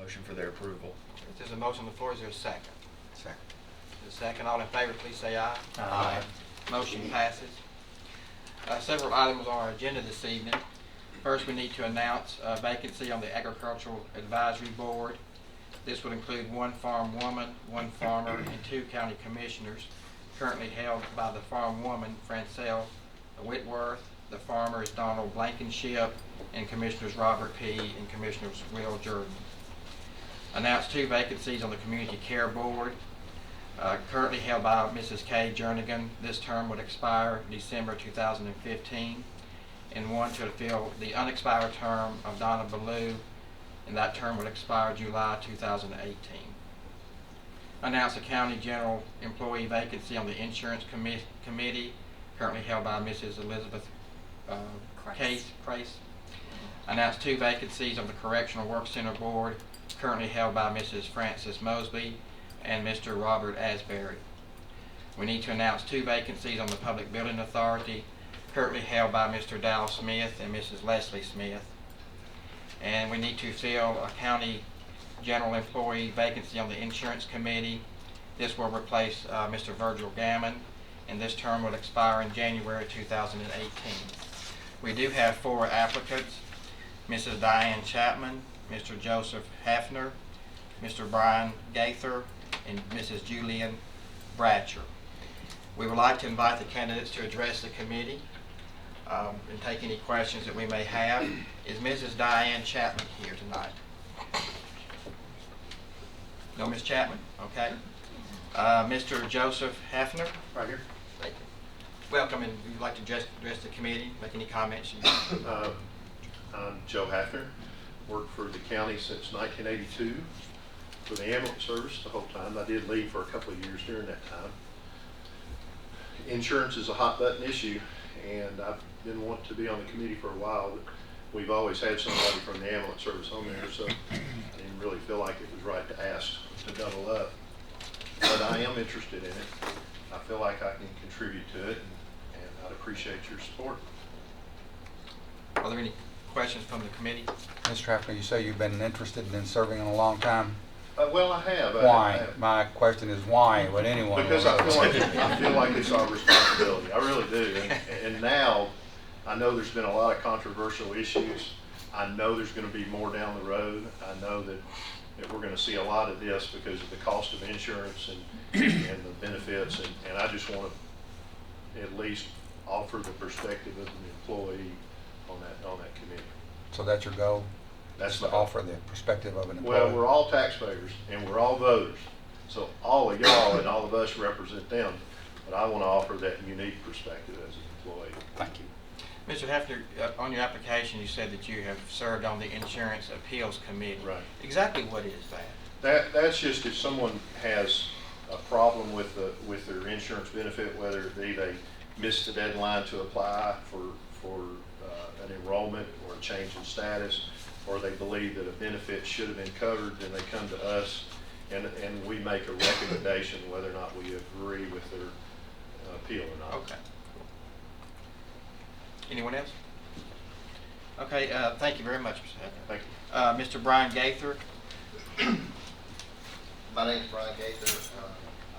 Motion for their approval. If there's a motion on the floor, is there a second? Second. There's a second. All in favor, please say aye. Aye. Motion passes. Several items on our agenda this evening. First, we need to announce a vacancy on the Agricultural Advisory Board. This would include one farm woman, one farmer, and 2 county commissioners, currently held by the farm woman, Francelle Whitworth. The farmer is Donald Blankenship, and Commissioners Robert P. and Commissioners Will Jordan. Announced 2 vacancies on the Community Care Board, currently held by Mrs. Kay Jernigan. This term would expire December 2015, and one to fill the unexpired term of Donna Ballou, and that term would expire July 2018. Announced a county general employee vacancy on the Insurance Committee, currently held by Mrs. Elizabeth Crace. Announced 2 vacancies on the Correctional Work Center Board, currently held by Mrs. Frances Mosby and Mr. Robert Asbury. We need to announce 2 vacancies on the Public Building Authority, currently held by Mr. Dow Smith and Mrs. Leslie Smith. And we need to fill a county general employee vacancy on the Insurance Committee. This will replace Mr. Virgil Gammon, and this term will expire in January 2018. We do have 4 applicants: Mrs. Diane Chapman, Mr. Joseph Hafner, Mr. Brian Gaither, and Mrs. Julian Bratcher. We would like to invite the candidates to address the committee and take any questions that we may have. Is Mrs. Diane Chapman here tonight? No, Ms. Chapman? Okay. Mr. Joseph Hafner? Right here. Thank you. Welcome, and would you like to address the committee, make any comments? I'm Joe Hafner. Worked for the county since 1982 for the ambulance service the whole time. I did leave for a couple of years during that time. Insurance is a hot button issue, and I've been wanting to be on the committee for a while, but we've always had somebody from the ambulance service on there, so I didn't really feel like it was right to ask to double up. But I am interested in it. I feel like I can contribute to it, and I'd appreciate your support. Are there any questions from the committee? Mr. Hafner, you say you've been interested in serving in a long time. Well, I have. Why? I have. My question is why would anyone? Because I feel like it's our responsibility. I really do. And now I know there's been a lot of controversial issues. I know there's going to be more down the road. I know that we're going to see a lot of this because of the cost of insurance and the benefits. And I just want to at least offer the perspective of an employee on that committee. So that's your goal? That's to offer the perspective of an employee? Well, we're all taxpayers and we're all voters. So all of y'all and all of us represent them. But I want to offer that unique perspective as an employee. Thank you. Mr. Hafner, on your application, you said that you have served on the Insurance Appeals Committee. Right. Exactly what is that? That's just if someone has a problem with their insurance benefit, whether it be they missed the deadline to apply for an enrollment or a change in status, or they believe that a benefit should have been covered, then they come to us and we make a recommendation whether or not we agree with their appeal or not. Okay. Anyone else? Okay, thank you very much, Mr. Hafner. Thank you. Mr. Brian Gaither. My name is Brian Gaither.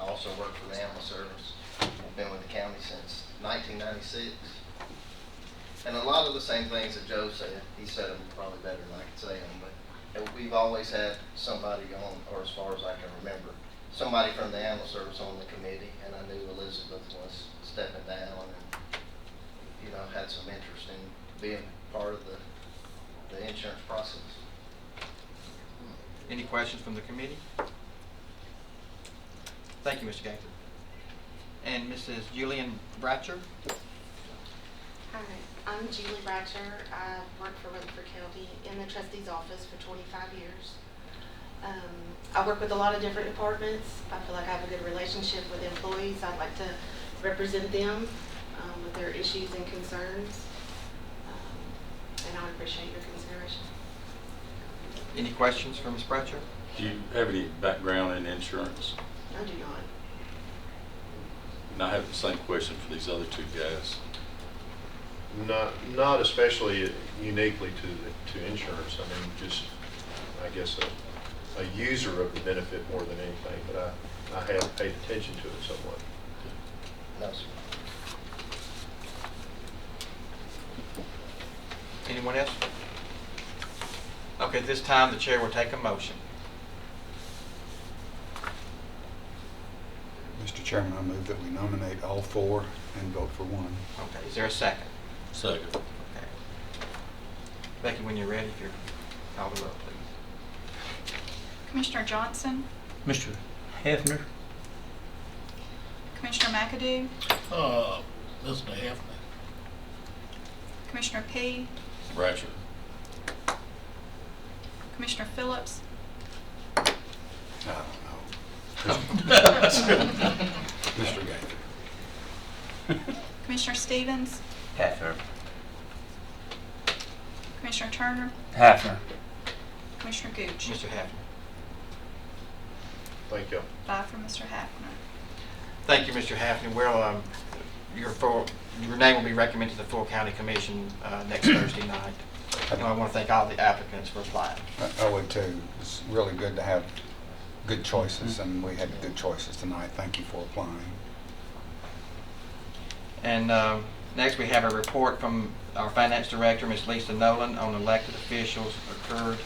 I also work for the Animal Service. I've been with the county since 1996. And a lot of the same things that Joe said, he said them probably better than I could say them, but we've always had somebody on, or as far as I can remember, somebody from the Animal Service on the committee, and I knew Elizabeth was stepping down and, you know, had some interest in being part of the insurance process. Any questions from the committee? Thank you, Mr. Gaither. And Mrs. Julian Bratcher. Hi, I'm Julie Bratcher. I worked for Rutherford County in the trustee's office for 25 years. I work with a lot of different departments. I feel like I have a good relationship with employees. I'd like to represent them with their issues and concerns, and I would appreciate your consideration. Any questions for Ms. Bratcher? Do you have any background in insurance? I do not. And I have the same question for these other 2 guys. Not especially uniquely to insurance. I mean, just I guess a user of the benefit more than anything, but I have paid attention to it somewhat. No, sir. Anyone else? Okay, at this time, the chair will take a motion. Mr. Chairman, I move that we nominate all four and vote for one. Okay, is there a second? Second. Okay. Becky, when you're ready, if you're call the roll, please. Commissioner Johnson, Mr. Hefner? Commissioner McAdoo, Mr. Hefner. Commissioner P, Ratcher. Commissioner Phillips, I don't know. Mr. Gaither. Commissioner Stevens, Hefner. Commissioner Turner, Hefner. Commissioner Gooch. Mr. Hafner. Thank you. 5 for Mr. Hafner. Thank you, Mr. Hafner. Well, your name will be recommended to the full county commission next Thursday night. And I want to thank all the applicants for applying. I would too. It's really good to have good choices, and we had good choices tonight. Thank you for applying. And next, we have a report from our finance director, Ms. Lisa Nolan, on elected officials' accrued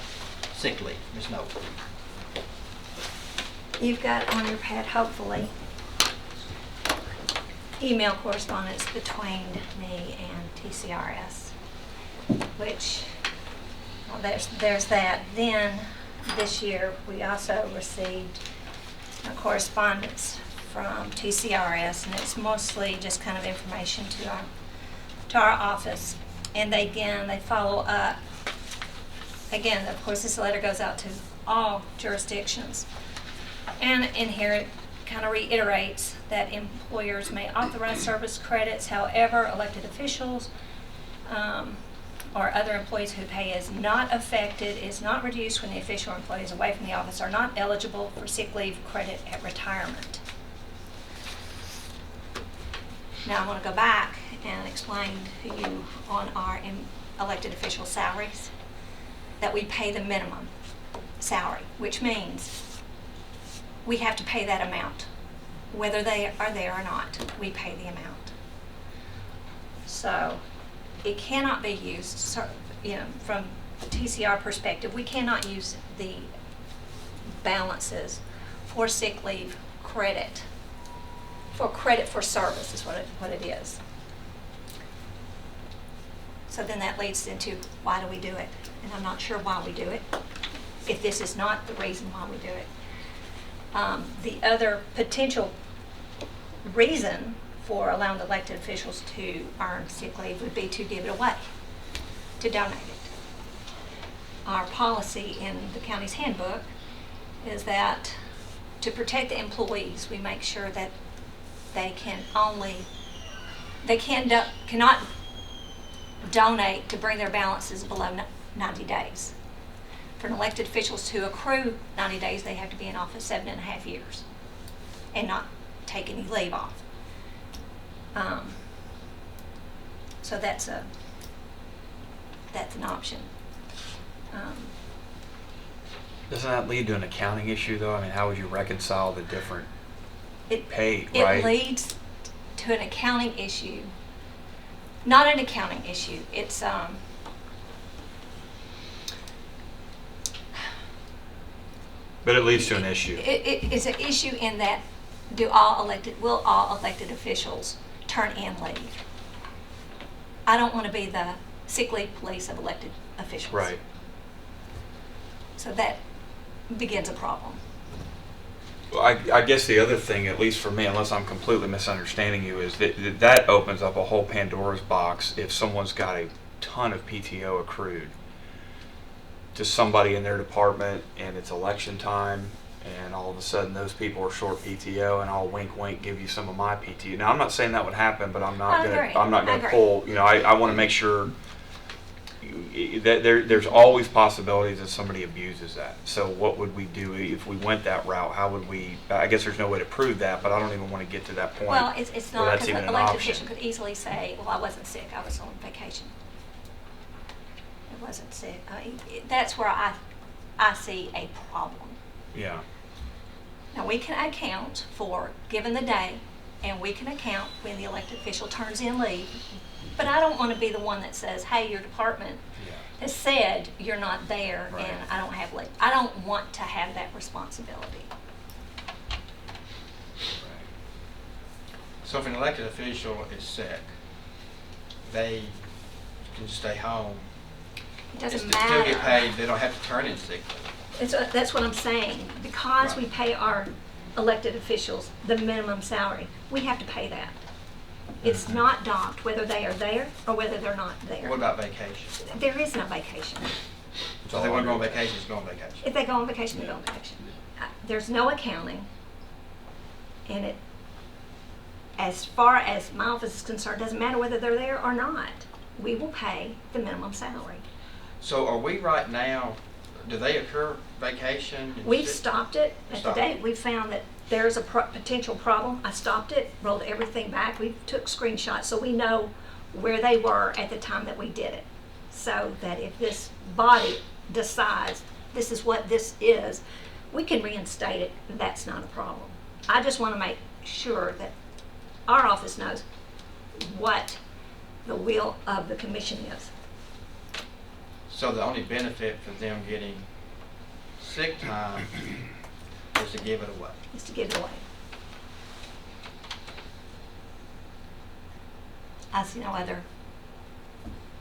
sick leave. Ms. Nolan. You've got on your pad, hopefully, email correspondence between me and TCRS, which, well, there's that. Then, this year, we also received a correspondence from TCRS, and it's mostly just kind of information to our office. And they follow up. Again, of course, this letter goes out to all jurisdictions. And in here, it kind of reiterates that employers may authorize service credits. However, elected officials or other employees whose pay is not affected, is not reduced when the official or employee is away from the office, are not eligible for sick leave credit at retirement. Now, I want to go back and explain to you on our elected official salaries that we pay the minimum salary, which means we have to pay that amount. Whether they are there or not, we pay the amount. So it cannot be used, from a TCR perspective, we cannot use the balances for sick leave credit, for credit for service is what it is. So then that leads into why do we do it? And I'm not sure why we do it, if this is not the reason why we do it. The other potential reason for allowing the elected officials to earn sick leave would be to give it away, to donate it. Our policy in the county's handbook is that to protect the employees, we make sure that they cannot donate to bring their balances below 90 days. For an elected officials to accrue 90 days, they have to be in office 7.5 years and not take any leave off. So that's an option. Doesn't that lead to an accounting issue, though? I mean, how would you reconcile the different pay, It right? leads to an accounting issue. Not an accounting issue. It's But it leads to an issue. It's an issue in that will all elected officials turn in leave? I don't want to be the sick leave police of elected officials. Right. So that begins a problem. Well, I guess the other thing, at least for me, unless I'm completely misunderstanding you, is that opens up a whole Pandora's box if someone's got a ton of PTO accrued to somebody in their department and it's election time and all of a sudden those people are short PTO and I'll wink wink give you some of my PTO. Now I'm not saying that would happen, but I'm not I agree. gonna pull, I want to make sure that there's always possibilities that somebody abuses that. So what would we do if we went that route? How would we, I guess there's no way to prove that, but I don't even want to get to that point. Well, it's where not, that's because even an an elected option. official could easily say, well, I wasn't sick, I was on vacation. It wasn't sick. That's where I see a problem. Yeah. Now, we can account for, given the day, and we can account when the elected official turns in leave. But I don't want to be the one that says, hey, your department Yeah. has said you're not there Right. and I don't have leave. I don't want to have that responsibility. So if an elected official is sick, they can stay home. It doesn't and still get matter. paid, they don't have to turn in sick leave. That's what I'm saying. Because we Right. pay our elected officials the minimum salary, we have to pay that. It's Mm-hmm. not docked whether they are there or whether they're not there. What about vacation? There is no vacation. So if they want to go on vacation, just go on vacation. If they go on vacation, they go on vacation. There's no accounting, and it, as far as my office is concerned, doesn't matter whether they're there or not. We will pay the minimum salary. So are we right now, do they occur vacation? and We've sick- stopped it at the Stopped date. it. We found that there's a potential problem. I stopped it, rolled everything back. We took screenshots so we know where they were at the time that we did it. So that if this body decides this is what this is, we can reinstate it. That's not a problem. I just want to make sure that our office knows what the will of the commission is. So the only benefit for them getting sick time is to give it away. Is to give it away. I see no other.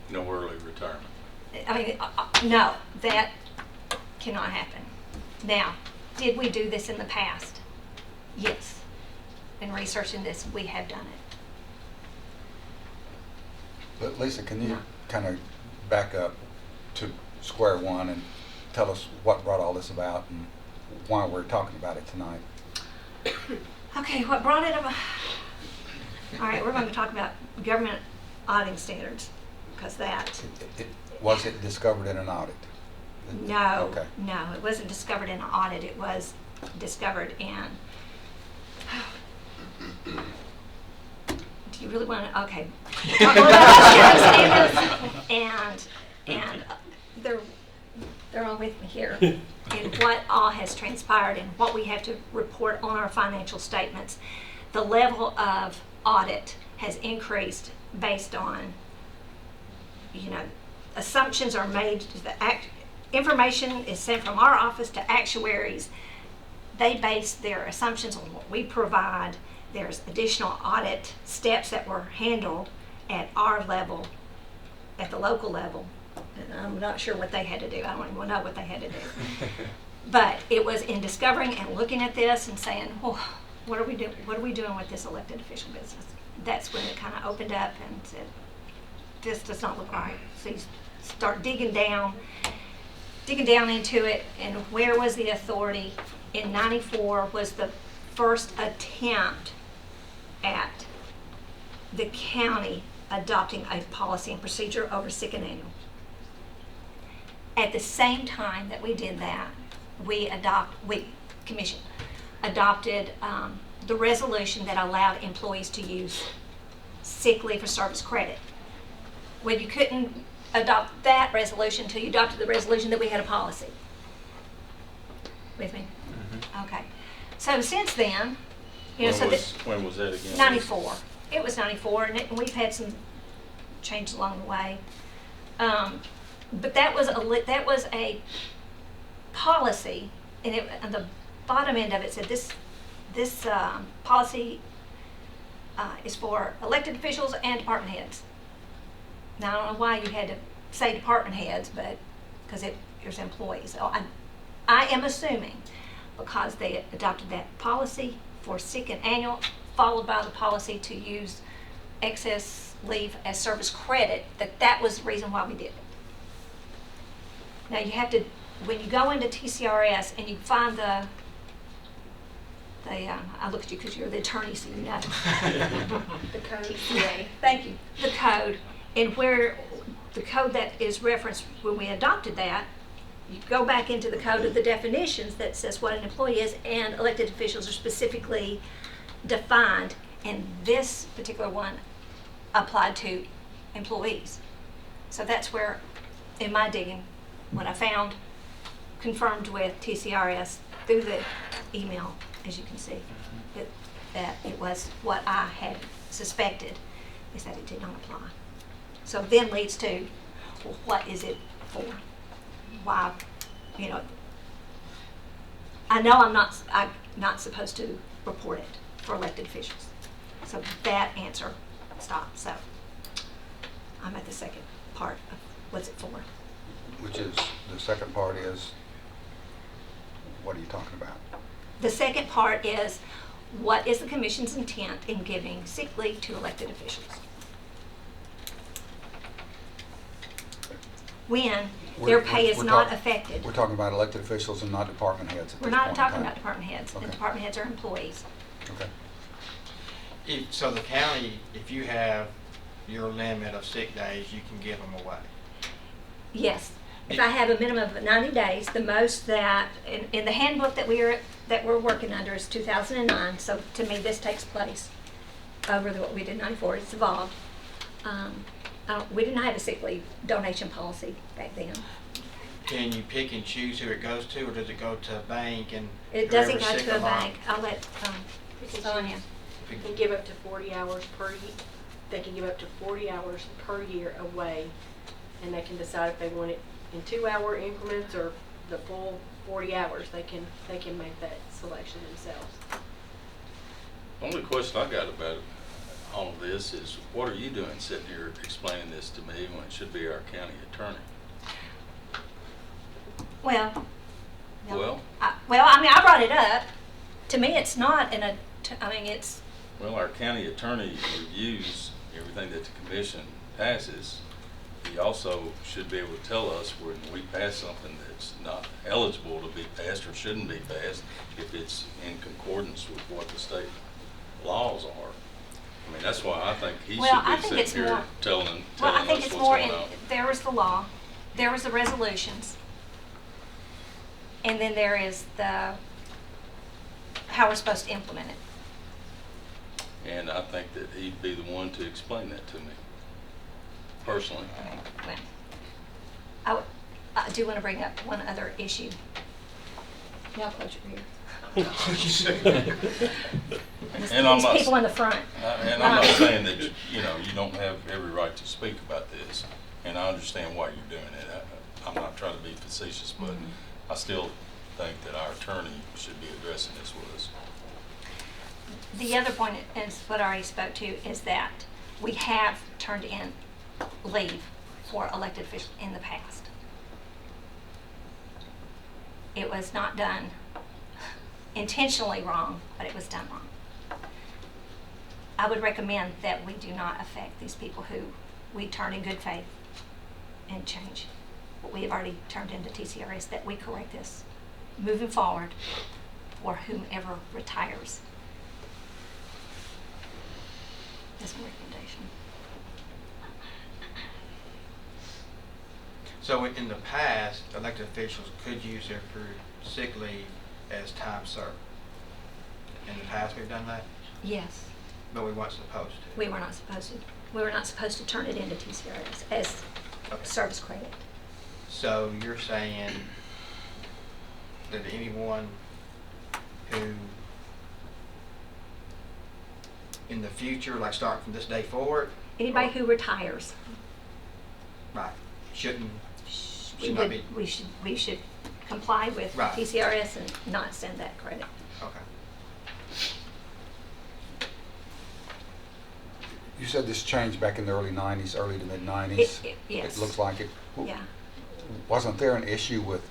No early retirement. I mean, no, that cannot happen. Now, did we do this in the past? Yes. In researching this, we have done it. But Lisa, can you kind of back up to square one and tell us what brought all this about and why we're talking about it tonight? Okay, what brought it about? All right, we're going to talk about government auditing standards, because that, Was it discovered in an audit? no, Okay. no, it wasn't discovered in an audit. It was discovered in, do you really want to, okay. Talk a little about government standards, and they're all with me here, and what all has transpired and what we have to report on our financial statements. The level of audit has increased based on, assumptions are made, information is sent from our office to actuaries. They base their assumptions on what we provide. There's additional audit steps that were handled at our level, at the local level. And I'm not sure what they had to do. I don't even know what they had to do. But it was in discovering and looking at this and saying, well, what are we doing with this elected official business? That's when it kind of opened up and said, this does not look right. So you start digging down into it, and where was the authority? In '94 was the first attempt at the county adopting a policy and procedure over sick and annual. At the same time that we did that, commission adopted the resolution that allowed employees to use sick leave for service credit. Well, you couldn't adopt that resolution until you adopted the resolution that we had a policy. With me? Okay. So since then, When was that again? 94. It was 94, and we've had some changes along the way. But that was a policy, and on the bottom end of it said this policy is for elected officials and department heads. Now, I don't know why you had to say department heads, but because there's employees. So I am assuming because they adopted that policy for sick and annual, followed by the policy to use excess leave as service credit, that was the reason why we did it. Now you have to, when you go into TCRS and you find I look at you because you're the attorney, so you know. The code, yeah. Thank you. The code, and where the code that is referenced when we adopted that, you go back into the code of the definitions that says what an employee is, and elected officials are specifically defined, and this particular one applied to employees. So that's where, in my digging, what I found, confirmed with TCRS, through the email, as you can see, that it was what I had suspected, is that it did not apply. So then leads to, well, what is it for? Why, you know, I know I'm not supposed to report it for elected officials. So that answer stopped. So I'm at the second part of what's it for. Which is, the second part is, what are you talking about? The second part is, what is the commission's intent in giving sick leave to elected officials? When their pay is not affected. We're talking about elected officials and not department heads at this We're point not in talking time. about department heads. The Okay. department heads are employees. Okay. So the county, if you have your limit of sick days, you can give them away. Yes. If I have a minimum of 90 days, the most that, in the handbook that we're working under is 2009, so to me this takes place over what we did in 94, it's evolved. We didn't have a sick leave donation policy back then. Can you pick and choose who it goes to, or does it go to a bank and It doesn't whoever's go sick to a along? bank. I'll let Sonia. And give up to 40 hours per year. They can give up to 40 hours per year away, and they can decide if they want it in 2-hour increments or the full 40 hours. They can make that selection themselves. The only question I got about all of this is, what are you doing sitting here explaining this to me when it should be our county attorney? Well, no. Well? I mean, I brought it up. To me, it's not it's, Well, our county attorney reviews everything that the commission passes. He also should be able to tell us when we pass something that's not eligible to be passed or shouldn't be passed, if it's in concordance with what the state laws are. I mean, that's why I think he Well, I should be think it's sitting here more- telling well, I us think what's it's more going on. there was the law, there was the resolutions, and then there is the how we're supposed to implement it. And I think that he'd be the one to explain that to me, personally. Well, I do want to bring up one other issue. Y'all close your ears. And I'm These not- people in the front. And I'm not saying that, you know, you don't have every right to speak about this, and I understand why you're doing it. I'm not trying to be facetious, but I still think that our attorney should be addressing this with us. The other point is what I already spoke to, is that we have turned in leave for elected officials in the past. It was not done intentionally wrong, but it was done wrong. I would recommend that we do not affect these people who we turn in good faith and change what we have already turned into TCRS, that we correct this moving forward for whomever retires. That's my recommendation. So in the past, elected officials could use their accrued sick leave as time served. In the past, we've done that, Yes, but we weren't supposed to. we were not supposed to. We were not supposed to turn it into TCRS as Okay. service credit. So you're saying that anyone who, in the future, like starting from this day forward, Anybody or- who retires, right, shouldn't, we should not be, we should comply with Right. TCRS and not send that credit. okay. You said this changed back in the early 90s, early to mid 90s? Yes. It looks like it. Yeah. Wasn't there an issue with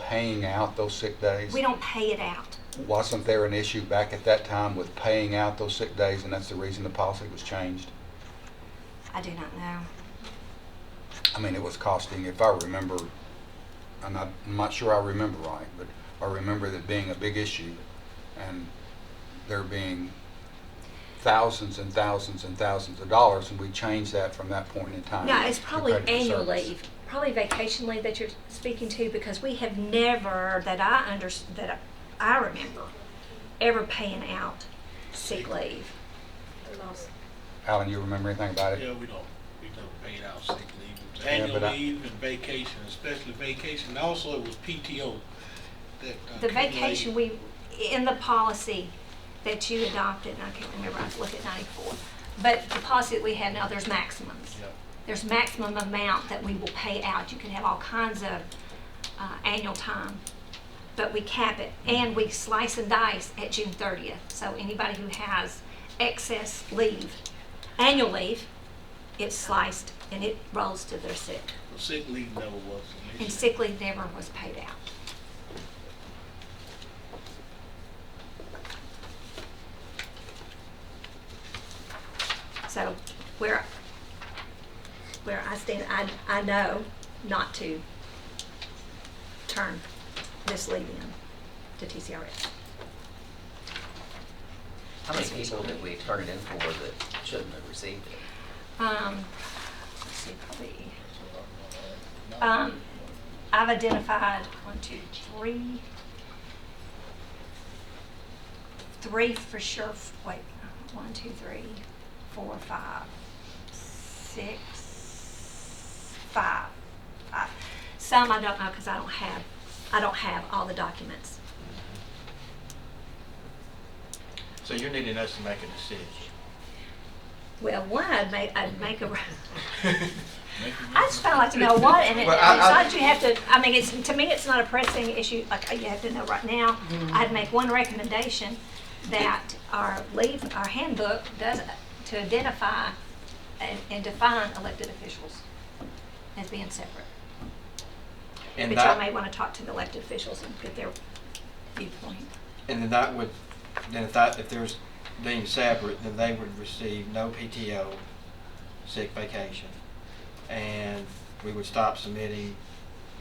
paying out those sick days? We don't pay it out. Wasn't there an issue back at that time with paying out those sick days, and that's the reason the policy was changed? I do not know. I mean, it was costing, if I remember, I'm not sure I remember right, but I remember that being a big issue and there being thousands and thousands and thousands of dollars, and we changed that from that point in time. No, it's to probably credit for annual service. leave, probably vacation leave that you're speaking to, because we have never, that I remember, ever paying out sick leave. Alan, you remember anything about it? Yeah, we don't pay out sick leave. It was Yeah, annual but leave and vacation, especially vacation. Also, it was PTO. the vacation in the policy that you adopted, and I can't remember, I have to look at 94, but the policy that we have now, there's maximums. Yep. There's maximum amount that we will pay out. You can have all kinds of annual time, but we cap it, and we slice and dice at June 30th. So anybody who has excess leave, annual leave, it's sliced and it rolls to their sick. Sick leave never was an issue. And sick leave never was paid out. So where I stand, I know not to turn this leave in to TCRS. How many people did we turn it in for that shouldn't have received it? Let's see, probably, I've identified 3 for sure. Wait, 1, 2, 3, 4, 5, 6, 5. Some I don't know because I don't have all the documents. So you're needing us to make a decision. Well, one, I'd make a. I just kind of like to know what, and it's Well, not that you have to. I mean, to me, it's not a pressing issue. Like you have to know right now. I'd make one recommendation that our handbook does to identify and define elected officials as being separate. And But y'all may want to talk to the elected officials and get their viewpoint. And then if there's deemed separate, then they would receive no PTO, sick vacation, and we would stop submitting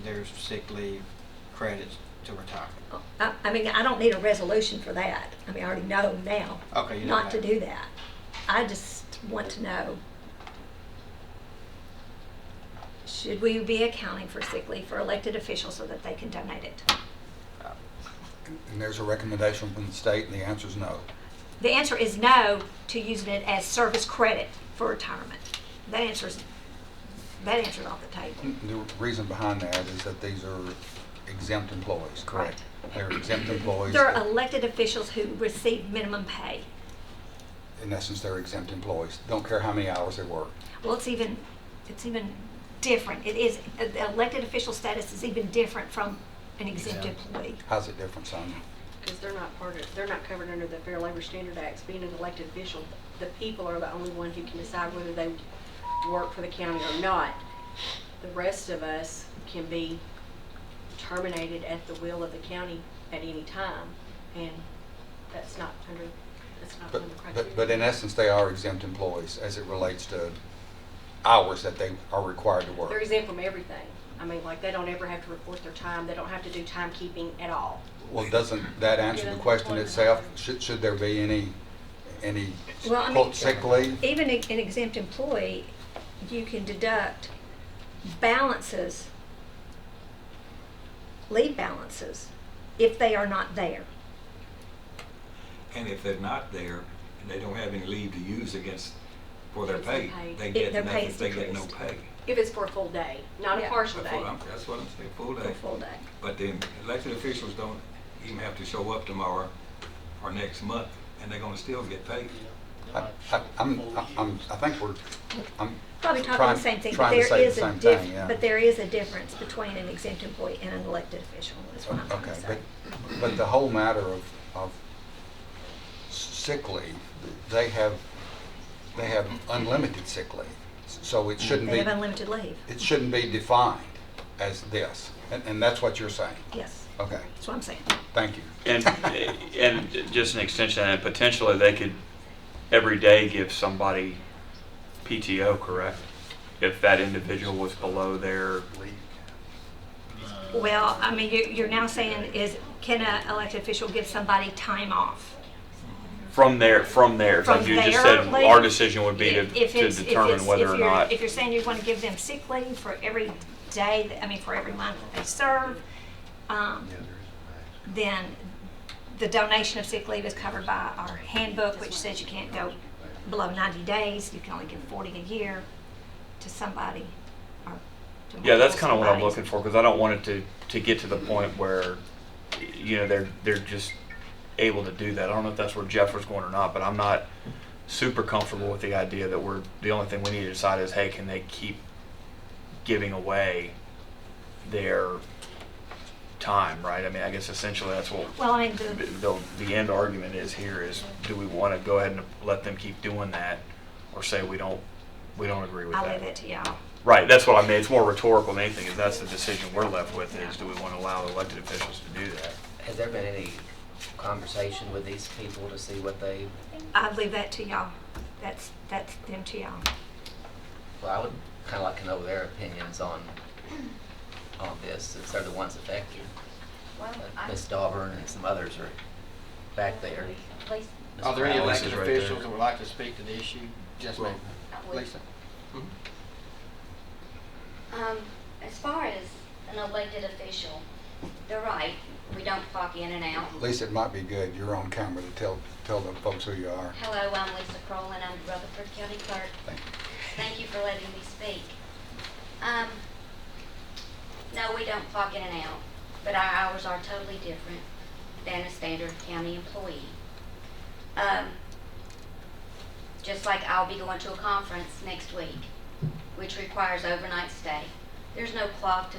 their sick leave credits to retirement. I mean, I don't need a resolution for that. I mean, I already know now Okay, you know not to do that. I just want to know, should we be accounting for sick leave for elected officials so that they can donate it? And there's a recommendation from the state, and the answer is no. The answer is no to using it as service credit for retirement. That answer's off the table. The reason behind that is that these are exempt employees, correct? They're exempt employees. They're elected officials who receive minimum pay. In essence, they're exempt employees. Don't care how many hours they work. Well, it's even different. It is, the elected official status is even different from an exempt employee. How's it different, Sonia? Because they're not covered under the Fair Labor Standard Act. Being an elected official, the people are the only one who can decide whether they work for the county or not. The rest of us can be terminated at the will of the county at any time, and that's not under the criteria. But in essence, they are exempt employees as it relates to hours that they are required to work. They're exempt from everything. I mean, like, they don't ever have to report their time. They don't have to do timekeeping at all. Well, doesn't that answer the question itself? Should there be any Well, I mean, quote sick leave? even an exempt employee, you can deduct balances, leave balances, if they are not there. And if they're not there, and they don't have any leave to use for their It's pay, unpaid. they Their get pay nothing, is they get no decreased. pay. If it's for a full day, not Yeah. a partial A day. full- That's what I'm saying, full For day. a full day. But then elected officials don't even have to show up tomorrow or next month, and they're gonna still get paid. I'm Probably talking trying- the same thing, but trying to there say is the a same thing, yeah. but there is a difference between an exempt employee and an elected official, is what I'm trying to Okay, say. but the whole matter of sick leave, they have unlimited sick leave. So it shouldn't They be, have unlimited leave, it shouldn't be defined as this. And that's what you're saying? yes, Okay, that's what I'm saying. thank you. And just an extension, and potentially they could every day give somebody PTO, correct? If that individual was below their, Well, I mean, you're now saying can an elected official give somebody time off? from there, From like you just their said, leave? our decision would be If to it's- determine whether or not. If you're saying you want to give them sick leave for every day, for every month that they serve, then the donation of sick leave is covered by our handbook, which says you can't go below 90 days. You can only give 40 a year to somebody. Or to Yeah, that's multiple kind of what I'm somebodies. looking for, because I don't want it to get to the point where you know, they're just able to do that. I don't know if that's where Jeff was going or not, but I'm not super comfortable with the idea that the only thing we need to decide is, hey, can they keep giving away their time, right? I mean, I guess essentially that's what Well, I mean, the end argument is here is, do we want to go ahead and let them keep doing that, or say we don't agree with I'll that? leave it to y'all. Right, that's what I mean. It's more rhetorical than anything. Is that's the decision we're left with, is do we want to allow elected officials to do that? Has there been any conversation with these people to see what they, I'll leave that to y'all. That's them to y'all. well, I would kind of like to know their opinions on this, since they're the ones affected. Well, Ms. Dauburn and some others are back there. Please. Ms. Are there any Brown. elected Lisa's right there. officials that would like to speak to the issue? Just Well, Lisa? As far as an elected official, they're right, we don't clock in and out. Lisa, it might be good, you're on camera to tell the folks who you are. Hello, I'm Lisa Kroll, and I'm the Rutherford County Clerk. Thank you. Thank you for letting me speak. No, we don't clock in and out, but our hours are totally different than a standard county employee. Just like I'll be going to a conference next week, which requires overnight stay. There's no clock to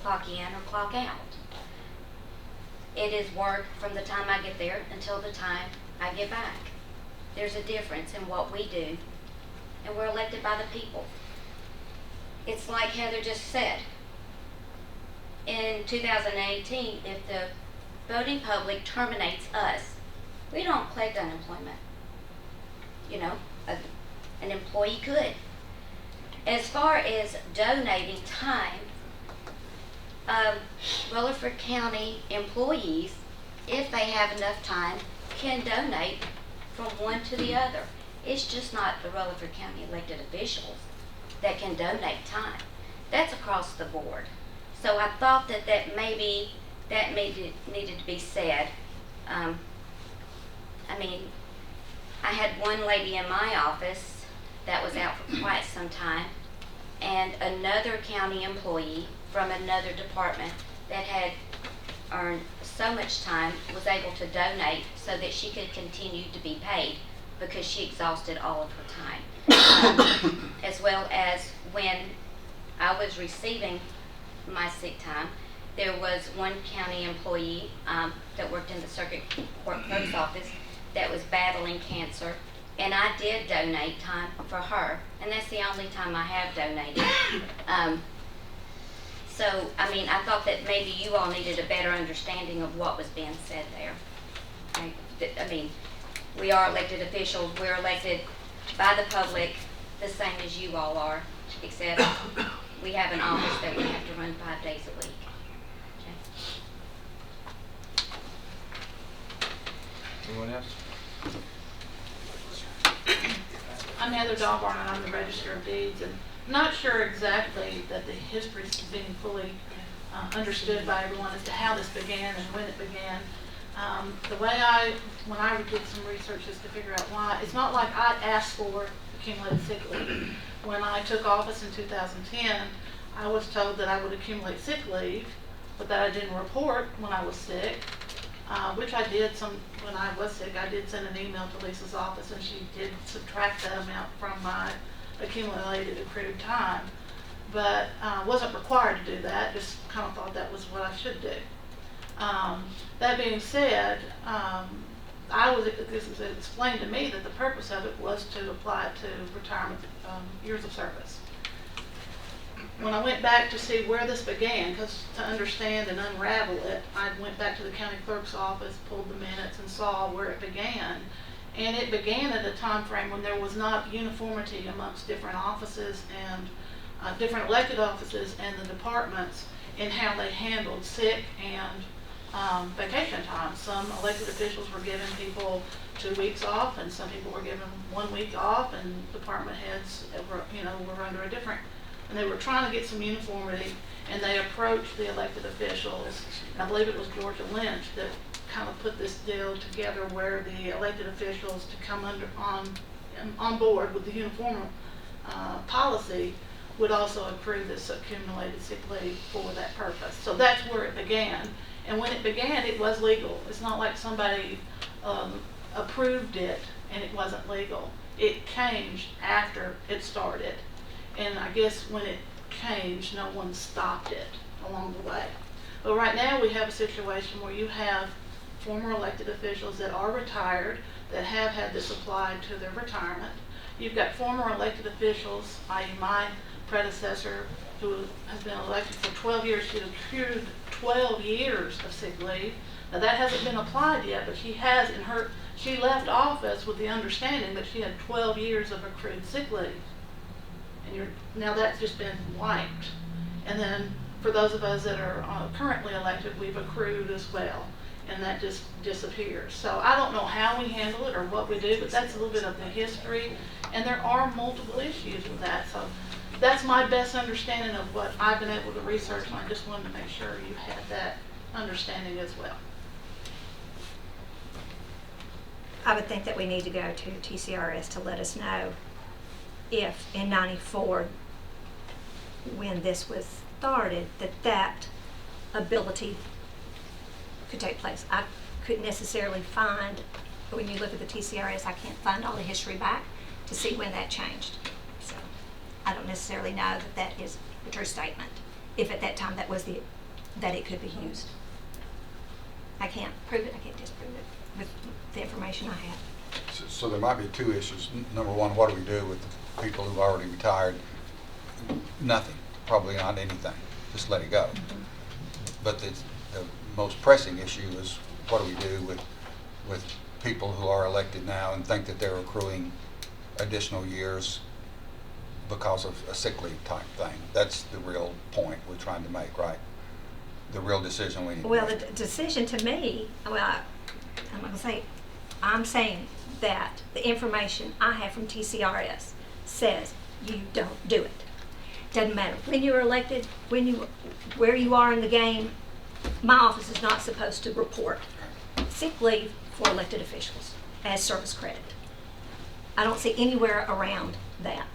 clock in or clock out. It is work from the time I get there until the time I get back. There's a difference in what we do, and we're elected by the people. It's like Heather just said. In 2018, if the voting public terminates us, we don't collect unemployment. You know, an employee could. As far as donating time, Rutherford County employees, if they have enough time, can donate from one to the other. It's just not the Rutherford County elected officials that can donate time. That's across the board. So I thought that maybe that needed to be said. I mean, I had one lady in my office that was out for quite some time, and another county employee from another department that had earned so much time was able to donate so that she could continue to be paid because she exhausted all of her time. As well as when I was receiving my sick time, there was one county employee that worked in the circuit court clerk's office that was battling cancer, and I did donate time for her, and that's the only time I have donated. So, I mean, I thought that maybe you all needed a better understanding of what was being said there. I mean, we are elected officials. We're elected by the public the same as you all are, except we have an office that we have to run 5 days a week. Okay. Anyone else? I'm Heather Dahlborn, and I'm the Register of Deeds, and not sure exactly that the history is being fully understood by everyone as to how this began and when it began. The way when I did some research is to figure out why, it's not like I asked for accumulated sick leave. When I took office in 2010, I was told that I would accumulate sick leave, but that I didn't report when I was sick, which I did when I was sick. I did send an email to Lisa's office, and she did subtract that amount from my accumulated accrued time, but wasn't required to do that, just kind of thought that was what I should do. That being said, this was explained to me that the purpose of it was to apply it to retirement years of service. When I went back to see where this began, because to understand and unravel it, I went back to the county clerk's office, pulled the minutes, and saw where it began. And it began at a time frame when there was not uniformity amongst different offices and different elected offices and the departments in how they handled sick and vacation time. Some elected officials were giving people 2 weeks off, and some people were given 1 week off, and department heads were under a different, and they were trying to get some uniformity, and they approached the elected officials, and I believe it was Georgia Lynch that kind of put this deal together where the elected officials to come on board with the uniform policy would also accrue this accumulated sick leave for that purpose. So that's where it began. And when it began, it was legal. It's not like somebody approved it and it wasn't legal. It changed after it started. And I guess when it changed, no one stopped it along the way. But right now we have a situation where you have former elected officials that are retired that have had this applied to their retirement. You've got former elected officials, i.e. my predecessor, who has been elected for 12 years. She accrued 12 years of sick leave. Now that hasn't been applied yet, but she has in her, she left office with the understanding that she had 12 years of accrued sick leave. And now that's just been wiped. And then for those of us that are currently elected, we've accrued as well. And that just disappears. So I don't know how we handle it or what we do, but that's a little bit of the history. And there are multiple issues with that. So that's my best understanding of what I've been able to research, and I just wanted to make sure you had that understanding as well. I would think that we need to go to TCRS to let us know if in '94, when this was started, that ability could take place. I couldn't necessarily find, when you look at the TCRS, I can't find all the history back to see when that changed. So I don't necessarily know that that is a true statement. If at that time that was that it could be used. I can't prove it, I can't disprove it with the information I have. So there might be two issues. Number one, what do we do with the people who've already retired? Nothing, probably not anything. Just let it go. But the most pressing issue is what do we do with people who are elected now and think that they're accruing additional years because of a sick leave type thing. That's the real point we're trying to make, right? The real decision we need to Well, make. the decision to me, I'm going to say, I'm saying that the information I have from TCRS says you don't do it. Doesn't matter when you were elected, where you are in the game. My office is not supposed to report sick leave for elected officials as service credit. I don't see anywhere around that.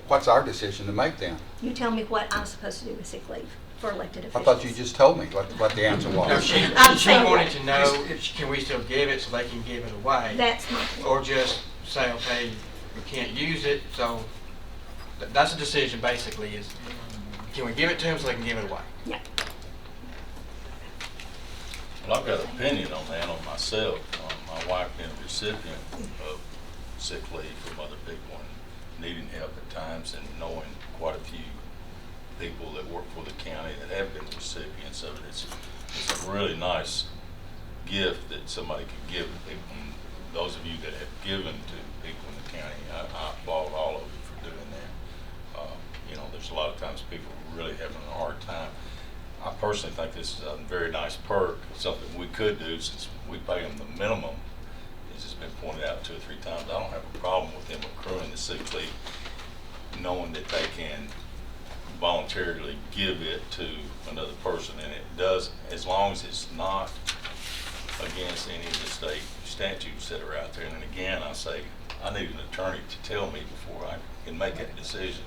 What's our decision to make then? You tell me what I'm supposed to do with sick leave for elected I officials. thought you just told me what the answer No, was. she saying wanted that. to know, can we still give it so they can give it away? That's my point. Or just say, okay, we can't use it, so that's a decision basically is, can we give it to them so they can give it away? Yeah. Well, I've got an opinion on that on myself. My wife being a recipient of sick leave from other people and needing help at times, and knowing quite a few people that work for the county that have been recipients of it. It's a really nice gift that somebody could give to people. And those of you that have given to people in the county, I applaud all of you for doing that. You know, there's a lot of times people really having a hard time. I personally think this is a very nice perk, something we could do since we pay them the minimum. As it's been pointed out 2 or 3 times, I don't have a problem with them accruing the sick leave, knowing that they can voluntarily give it to another person, and it does, as long as it's not against any of the state statutes that are out there. And again, I say, I need an attorney to tell me before I can make that decision.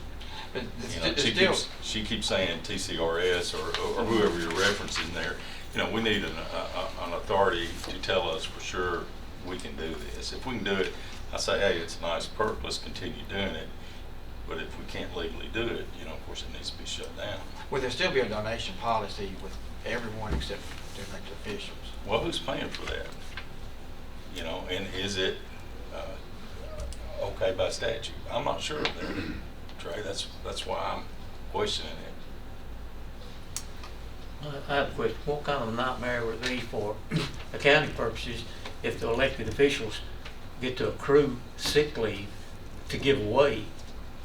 But You know, it's she keeps saying TCRS or whoever you're referencing there. You know, we need an authority to tell us for sure we can do this. If we can do it, I say, hey, it's a nice perk, let's continue doing it. But if we can't legally do it, you know, of course it needs to be shut down. Will there still be a donation policy with everyone except the elected officials? Well, who's paying for that? You know, and is it okay by statute? I'm not sure of that, Trey. That's why I'm questioning it. I have a question. What kind of nightmare would it be for accounting purposes if the elected officials get to accrue sick leave to give away?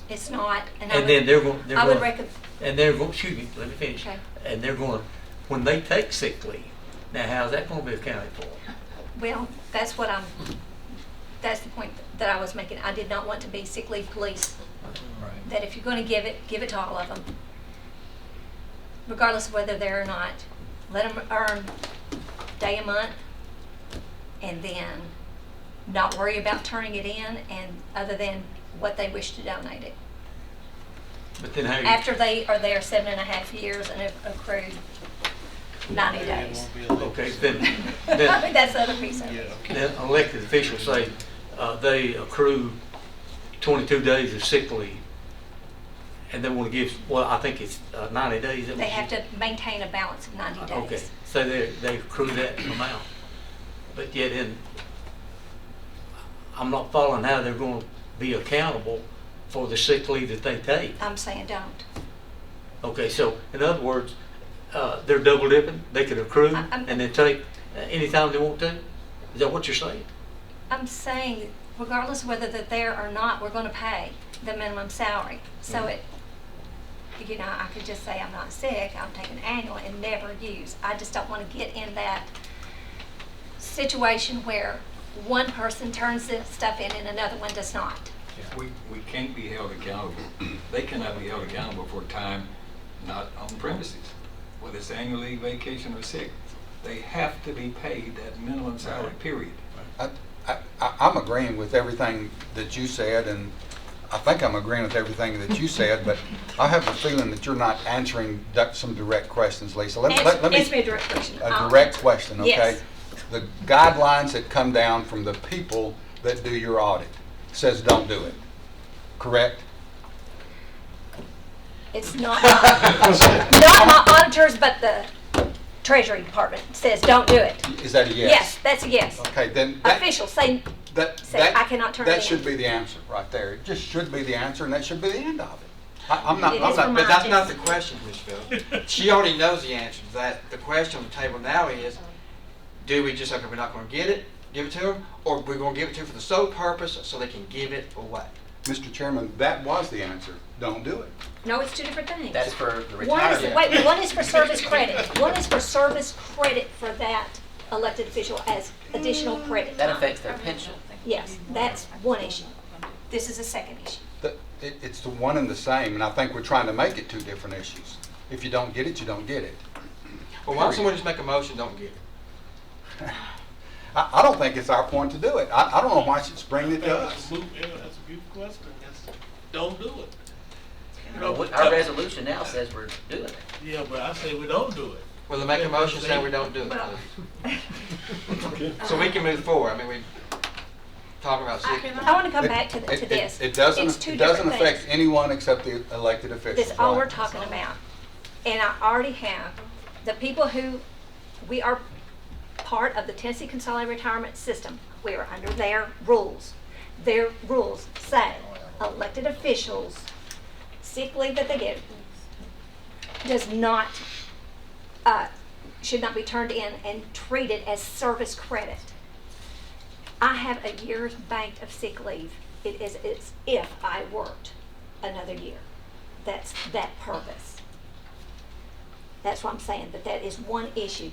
It's not. And then they're going, I would recommend. and they're going, excuse me, let me finish. Okay. And they're going to, when they take sick leave, now how's that going to be accounted for? Well, that's the point that I was making. I did not want to be sick leave police. Right. That if you're going to give it to all of them, regardless of whether they're or not. Let them earn day a month, and then not worry about turning it in, and other than what they wish to donate it. But then how you, After they are there 7.5 years and have accrued. 90 days. Okay, then That's the other piece of it. then elected officials say they accrue 22 days of sick leave, and they want to give, well, I think it's 90 days. They have to maintain a balance of 90 days. Okay, so they accrue that amount, but yet I'm not following how they're going to be accountable for the sick leave that they take. I'm saying don't. Okay, so in other words, they're double dipping. They can accrue I'm- and then take anytime they want to. Is that what you're saying? I'm saying, regardless of whether they're there or not, we're going to pay the minimum salary. So I could just say I'm not sick, I'm taking annual and never use. I just don't want to get in that situation where one person turns this stuff in and another one does not. We can't be held accountable. They cannot be held accountable for time not on premises, whether it's annual leave, vacation, or sick. They have to be paid that minimum salary, period. I'm agreeing with everything that you said, and I think I'm agreeing with everything that you said, but I have a feeling that you're not answering some direct questions, Lisa. Let me Answer me a direct question. A direct question, okay? Yes. The guidelines that come down from the people that do your audit says don't do it, correct? It's not my auditors, but the Treasury Department says don't do it. Is that a yes? Yes, that's a yes. Okay, then that, Officials say I cannot turn it in. that should be the answer right there. It just should be the answer, and that should be the end of it. I'm not. It is for But that's mine. not the question, Ms. Phillips. She already knows the answer to that. The question on the table now is, do we just say, okay, we're not going to give it to them, or we're going to give it to them for the sole purpose so they can give it away? Mr. Chairman, that was the answer. Don't do it. No, it's two different things. That's for the One is, retirement. one is for service credit. One is for service credit for that elected official as additional credit. That affects their pension. Yes, that's one issue. This is a second issue. It's the one and the same, and I think we're trying to make it two different issues. If you don't get it, you don't get it. Well, why don't someone just make a motion, don't give it? I don't think it's our point to do it. I don't know why she's bringing it to us. Yeah, that's a good question. Don't do it. You Well, know, our resolution now says we're doing it. Yeah, but I say we don't do it. Well, then make a motion saying we don't do it, please. So we can move forward. I mean, we talking about sick. I want to come back to this. It doesn't It's two affect different things. anyone except the elected officials. That's all right? we're talking about. And I already have the people who, we are part of the Tennessee Consolidated Retirement System. We are under their rules. Their rules say elected officials, sick leave that they get does not, should not be turned in and treated as service credit. I have a year's banked of sick leave. It's if I worked another year. That's that purpose. That's what I'm saying, that is one issue.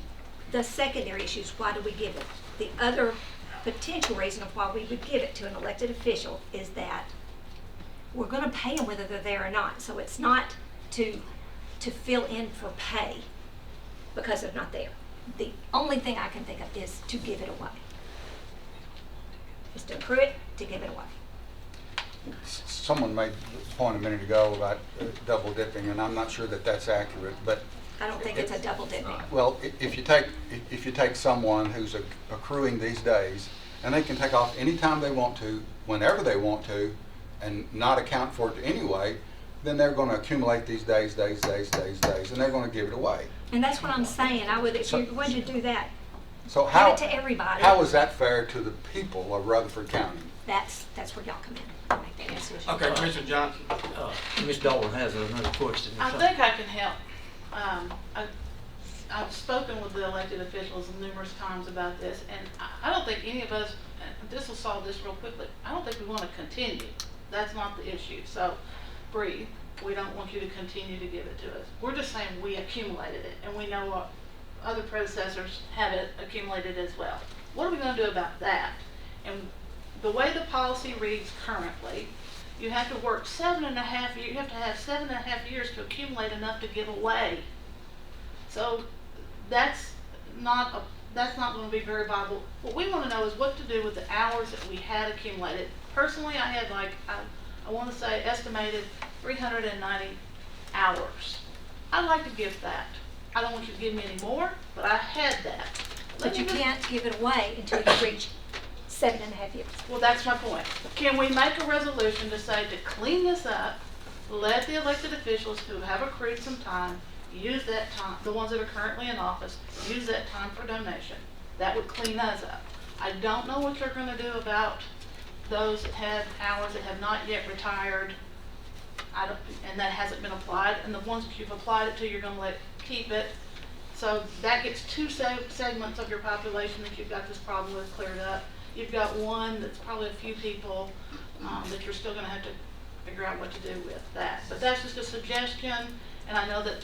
The secondary issue is why do we give it? The other potential reason of why we would give it to an elected official is that we're going to pay them whether they're there or not. So it's not to fill in for pay because they're not there. The only thing I can think of is to give it away. Is to accrue it, to give it away. Someone made the point a minute ago about double dipping, and I'm not sure that that's accurate, but I don't think it's a double dipping. well, if you take someone who's accruing these days, and they can take off any time they want to, whenever they want to, and not account for it anyway, then they're going to accumulate these days, and they're going to give it away. And that's what I'm saying. I would, if you're going to do that, So give how it to everybody. how is that fair to the people of Rutherford County? That's where y'all come in and make that decision. Okay, Commissioner Johnson. Ms. Dalton has another question. I think I can help. I've spoken with the elected officials numerous times about this, and I don't think any of us, and this will solve this real quickly, I don't think we want to continue. That's not the issue. So breathe. We don't want you to continue to give it to us. We're just saying we accumulated it, and we know what other predecessors have it accumulated as well. What are we going to do about that? And the way the policy reads currently, you have to work 7.5 years. You have to have 7.5 years to accumulate enough to give away. So that's not going to be very viable. What we want to know is what to do with the hours that we had accumulated. Personally, I had I want to say estimated 390 hours. I'd like to give that I don't want you to give me any more, but I had that. Let But you me just- can't give it away until you reach 7.5 years. Well, that's my point. Can we make a resolution to say to clean this up, let the elected officials who have accrued some time, use that time, the ones that are currently in office, use that time for donation? That would clean us up. I don't know what you're gonna do about those that have hours that have not yet retired. And that hasn't been applied, and the ones that you've applied it to, you're gonna let keep it. So that gets two segments of your population that you've got this problem with cleared up. You've got one that's probably a few people that you're still gonna have to figure out what to do with that. But that's just a suggestion, and I know that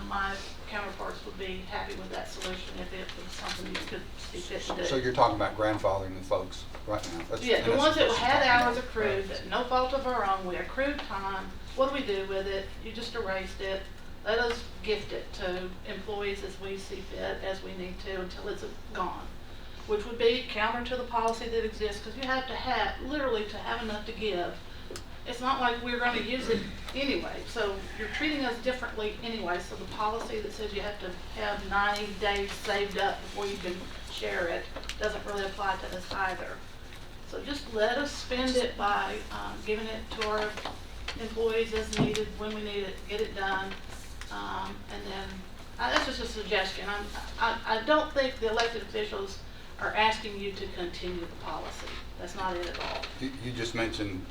my counterparts would be happy with that solution if it was something you could see fit to do. So you're talking about grandfathering the folks right now? Yeah, the and ones that's that what had you're talking hours about. accrued, at no fault of our own, we accrued time, what do we do with it? You just erased it. Let us gift it to employees as we see fit, as we need to, until it's gone. Which would be counter to the policy that exists, because you have to have, literally to have enough to give. It's not like we're gonna use it anyway, so you're treating us differently anyway, so the policy that says you have to have 90 days saved up before you can share it doesn't really apply to us either. So just let us spend it by giving it to our employees as needed, when we need it, get it done. And then, that's just a suggestion. I don't think the elected officials are asking you to continue the policy. That's not it at all. You just mentioned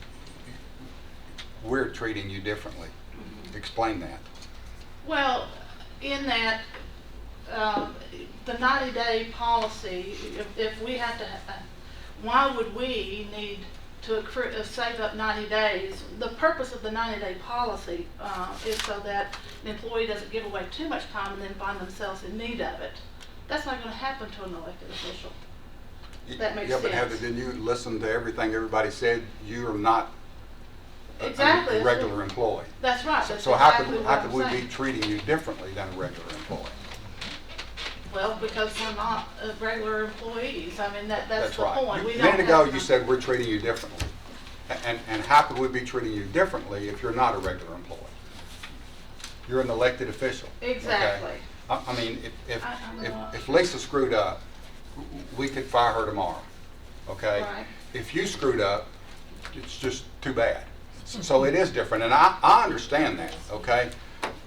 we're treating you differently. Explain that. Well, in that, the 90-day policy, if we have to, why would we need to accrue, save up 90 days? The purpose of the 90-day policy is so that an employee doesn't give away too much time and then find themselves in need of it. That's not going to happen to an elected official. That makes Yeah, but Heather, sense. didn't you listen to everything everybody said? You are not Exactly. a regular employee. That's right. That's So how exactly could what I'm we be saying. treating you differently than a regular employee? Well, because we're not regular employees. I mean, that's the right. point. We A don't minute ago, have you to- said we're treating you differently. And how could we be treating you differently if you're not a regular employee? You're an elected official. okay? Exactly. I mean, I'm not- if Lisa screwed up, we could fire her tomorrow, okay? Right. If you screwed up, it's just too bad. So it is different, and I understand that, okay?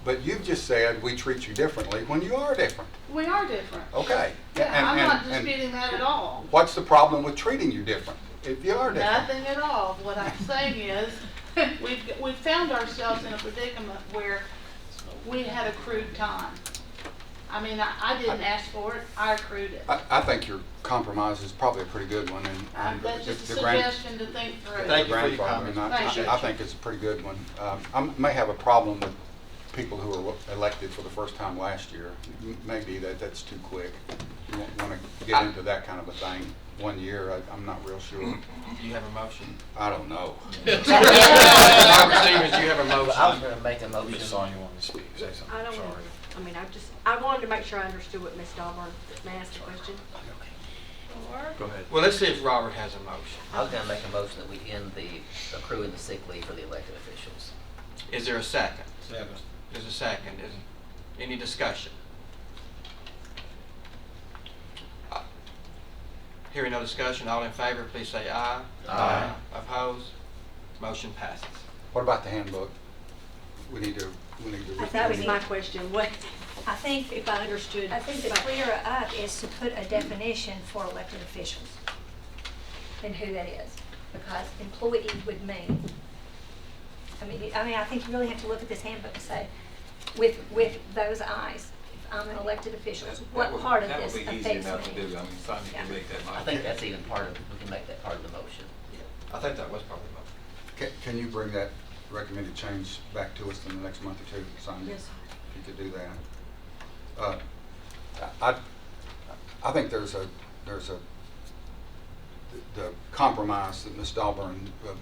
But you've just said we treat you differently when you are different, We are different. okay? Yeah, I'm not And disputing that at all. what's the problem with treating you different if you are different? Nothing at all. What I'm saying is, we've found ourselves in a predicament where we had accrued time. I mean, I didn't ask for it, I accrued it. I think your compromise is probably a pretty good one, and That's just a the grand- suggestion to think through. Thank you for your grandfathering, comments. Thank you. I think it's a pretty good one. I may have a problem with people who were elected for the first time last year. Maybe that's too quick. You want to get into that kind of a thing 1 year, I'm not real sure. Do you have a motion? I don't know. Robert Stevens, you have a I was motion. gonna make a motion. Sonia wanted to speak, say something. I don't Sorry. want, I mean, I wanted to make sure I understood what Ms. Dahlborn, may I ask a question? Go ahead. Well, let's see if Robert has a motion. I was gonna make a motion that we end the accruing the sick leave for the elected officials. Is there a second? Second. There's a second. Is any discussion? Hearing no discussion, all in favor, please say aye. Aye. Opposed? Motion passes. What about the handbook? We need to. That was my question, what, I think, if I understood. I think the clearer up is to put a definition for elected officials and who that is, because employee would mean, I think you really have to look at this handbook and say, with those eyes, if I'm an elected official, what part of this That would be easy affects enough to me? do. I mean, Sonia Yeah. can make that motion. I think that's even part of, we can make that part of the motion. I think that was probably the motion. Can you bring that recommended change back to us in the next month or two, Sonia? Yes. If you could do that. I think there's a the compromise that Ms. Dahlborn, the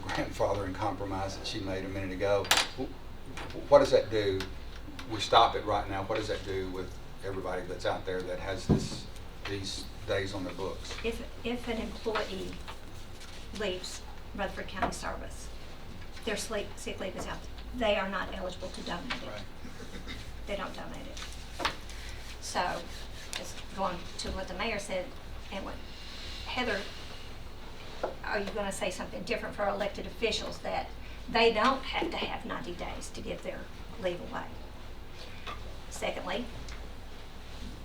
grandfathering compromise that she made a minute ago. What does that do? We stop it right now. What does that do with everybody that's out there that has these days on their books? If an employee leaves Rutherford County service, their sick leave is out, they are not eligible to donate it. they don't donate it. So, just going to what the mayor said and what Heather, are you gonna say something different for our elected officials, that they don't have to have 90 days to give their leave away? Secondly,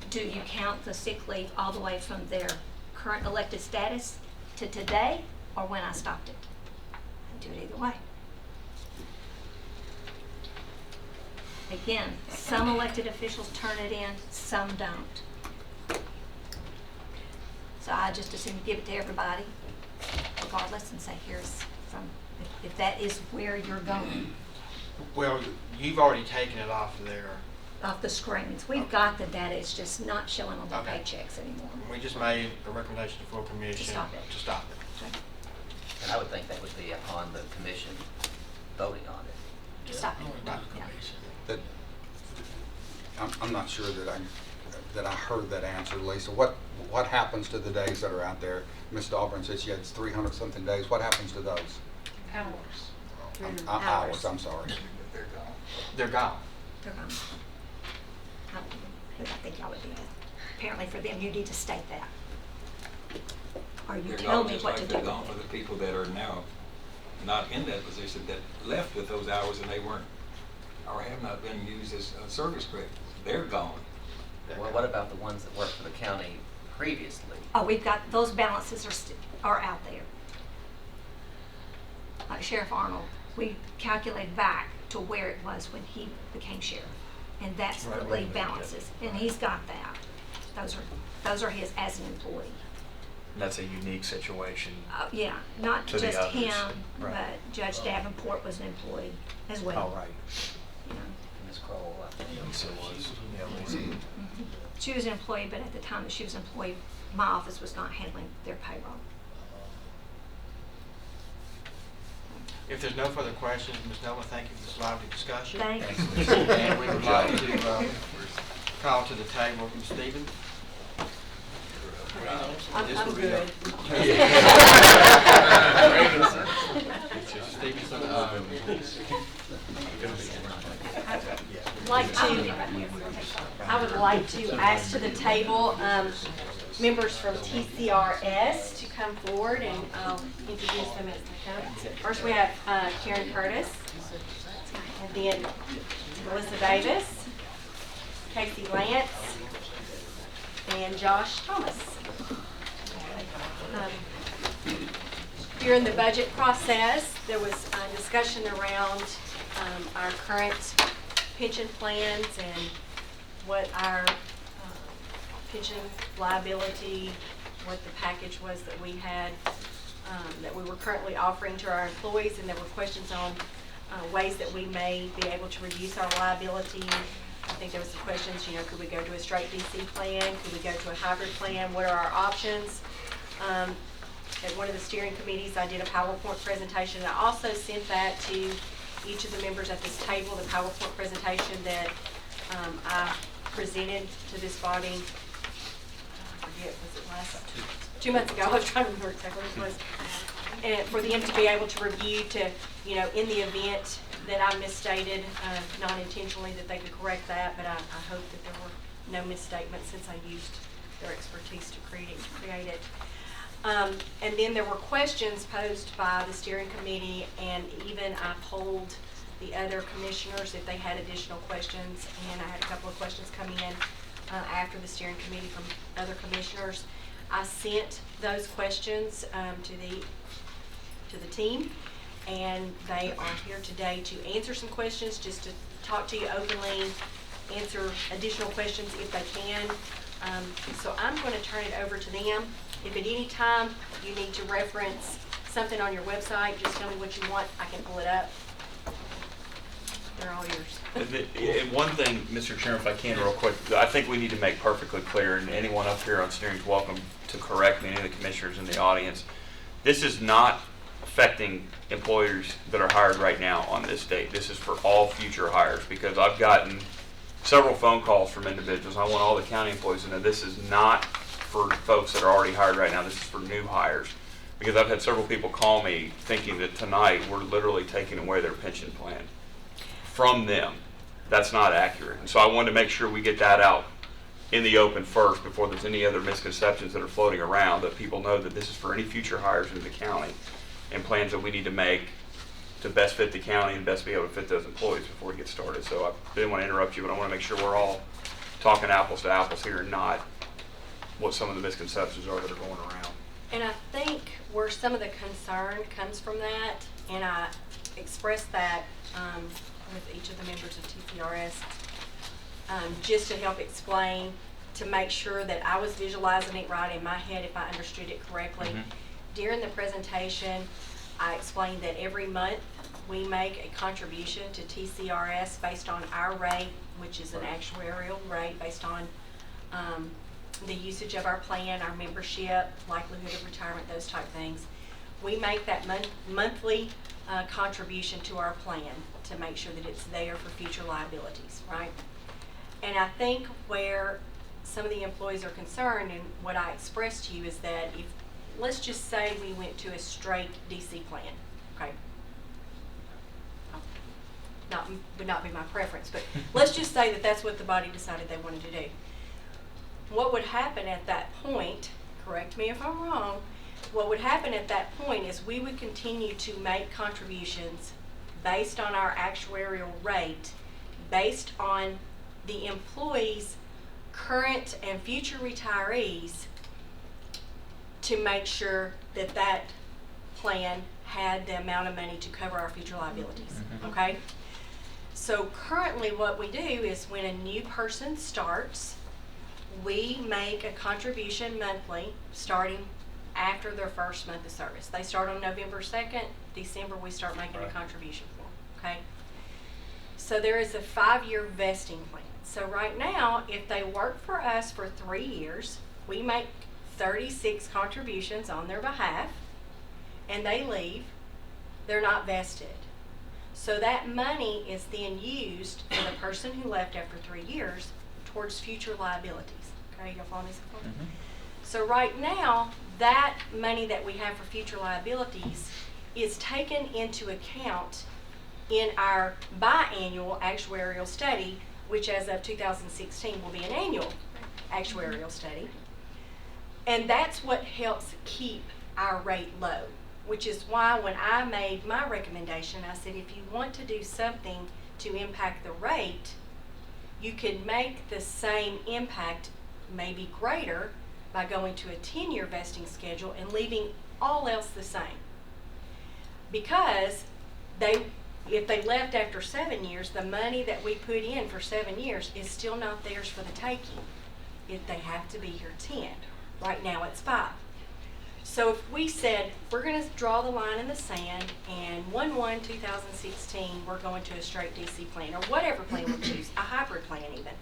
do you count the sick leave all the way from their current elected status to today, or when I stopped it? I do it either way. Again, some elected officials turn it in, some don't. So I just assume give it to everybody, regardless, and say, here's from, if that is where you're going. Well, you've already taken it off of there. Off the screens. We've got the data, it's just not showing on the Okay. paychecks anymore. We just made a recommendation to full commission. To stop it. To stop it. Okay. And I would think that would be upon the commission voting on it. To stop it. Right. Yeah. That, I'm not sure that I heard that answer, Lisa. What happens to the days that are out there? Ms. Dahlgren said she had 300 something days. What happens to those? Hours. Hours, I'm sorry. They're gone. They're gone. They're gone. I think y'all would do that. Apparently for them, you need to state that. Or you They're tell gone me just what like to do they're with gone for it. the people that are now not in that position, that left with those hours and they weren't, or have not been used as service credits. They're gone. Well, what about the ones that worked for the county previously? Oh, we've got, those balances are out there. Like Sheriff Arnold, we calculate back to where it was when he became sheriff. And that's the leave balances, and he's got that. Those are his as an employee. That's a unique situation. Yeah, not To the just others. him, Right. but Judge Davenport was an employee as well. Oh, right. You know. Ms. Kroll, I think. Lisa was. Yeah, Lisa. Mhm. She was an employee, but at the time that she was an employee, my office was not handling their payroll. If there's no further questions, Ms. Nolan, thank you for this lively discussion. Thanks. And we would like to call to the table Ms. Stevens. This will be a- I would like to ask to the table members from TCRS to come forward, and I'll introduce them as they come. First, we have Karen Curtis, and then Melissa Davis, Casey Lance, and Josh Thomas. During the budget process, there was a discussion around our current pension plans and what our pension liability, what the package was that we had, that we were currently offering to our employees, and there were questions on ways that we may be able to reduce our liability. I think there was some questions, you know, could we go to a straight DC plan? Could we go to a hybrid plan? What are our options? At one of the steering committees, I did a PowerPoint presentation, and I also sent that to each of the members at this table, the PowerPoint presentation that I presented to this body. I forget, was it last 2 months ago? I was trying to remember exactly what it was. And for them to be able to review, to, you know, in the event that I misstated, not intentionally, that they could correct that, but I hope that there were no misstatements since I used their expertise to create it. And then there were questions posed by the steering committee, and even I polled the other commissioners if they had additional questions, and I had a couple of questions coming in after the steering committee from other commissioners. I sent those questions to the team, and they are here today to answer some questions, just to talk to you openly, answer additional questions if they can. So I'm going to turn it over to them. If at any time you need to reference something on your website, just tell me what you want. I can pull it up. They're all yours. One thing, Mr. Chairman, if I can real quick, I think we need to make perfectly clear, and anyone up here on steering is welcome to correct me, any of the commissioners in the audience. This is not affecting employers that are hired right now on this date. This is for all future hires, because I've gotten several phone calls from individuals. I want all the county employees to know this is not for folks that are already hired right now. This is for new hires. Because I've had several people call me thinking that tonight we're literally taking away their pension plan from them. That's not accurate. And so I wanted to make sure we get that out in the open first before there's any other misconceptions that are floating around, that people know that this is for any future hires in the county and plans that we need to make to best fit the county and best be able to fit those employees before we get started. So I didn't want to interrupt you, but I want to make sure we're all talking apples to apples here and not what some of the misconceptions are that are going around. And I think where some of the concern comes from that, and I expressed that with each of the members of TCRS, just to help explain, to make sure that I was visualizing it right in my head if I understood it correctly. During the presentation, I explained that every month we make a contribution to TCRS based on our rate, which is an actuarial rate based on the usage of our plan, our membership, likelihood of retirement, those type things. We make that monthly contribution to our plan to make sure that it's there for future liabilities, right? And I think where some of the employees are concerned, and what I expressed to you, is that if, let's just say we went to a straight DC plan, okay? Would not be my preference, but let's just say that that's what the body decided they wanted to do. What would happen at that point, correct me if I'm wrong, what would happen at that point is we would continue to make contributions based on our actuarial rate, based on the employees' current and future retirees, to make sure that that plan had the amount of money to cover our future liabilities, okay? So currently what we do is when a new person starts, we make a contribution monthly starting after their first month of service. They start on November 2nd, December we start making a contribution for them, okay? So there is a 5-year vesting plan. So right now, if they work for us for 3 years, we make 36 contributions on their behalf, and they leave, they're not vested. So that money is then used for the person who left after 3 years towards future liabilities. Okay, y'all follow me so far? So right now, that money that we have for future liabilities is taken into account in our biannual actuarial study, which as of 2016 will be an annual actuarial study. And that's what helps keep our rate low, which is why when I made my recommendation, I said if you want to do something to impact the rate, you could make the same impact, maybe greater, by going to a 10-year vesting schedule and leaving all else the same. Because if they left after 7 years, the money that we put in for 7 years is still not theirs for the taking. If they have to be here 10. Right now it's 5. So if we said, we're going to draw the line in the sand, and 1/1/2016, we're going to a straight DC plan, or whatever plan we choose, a hybrid plan even.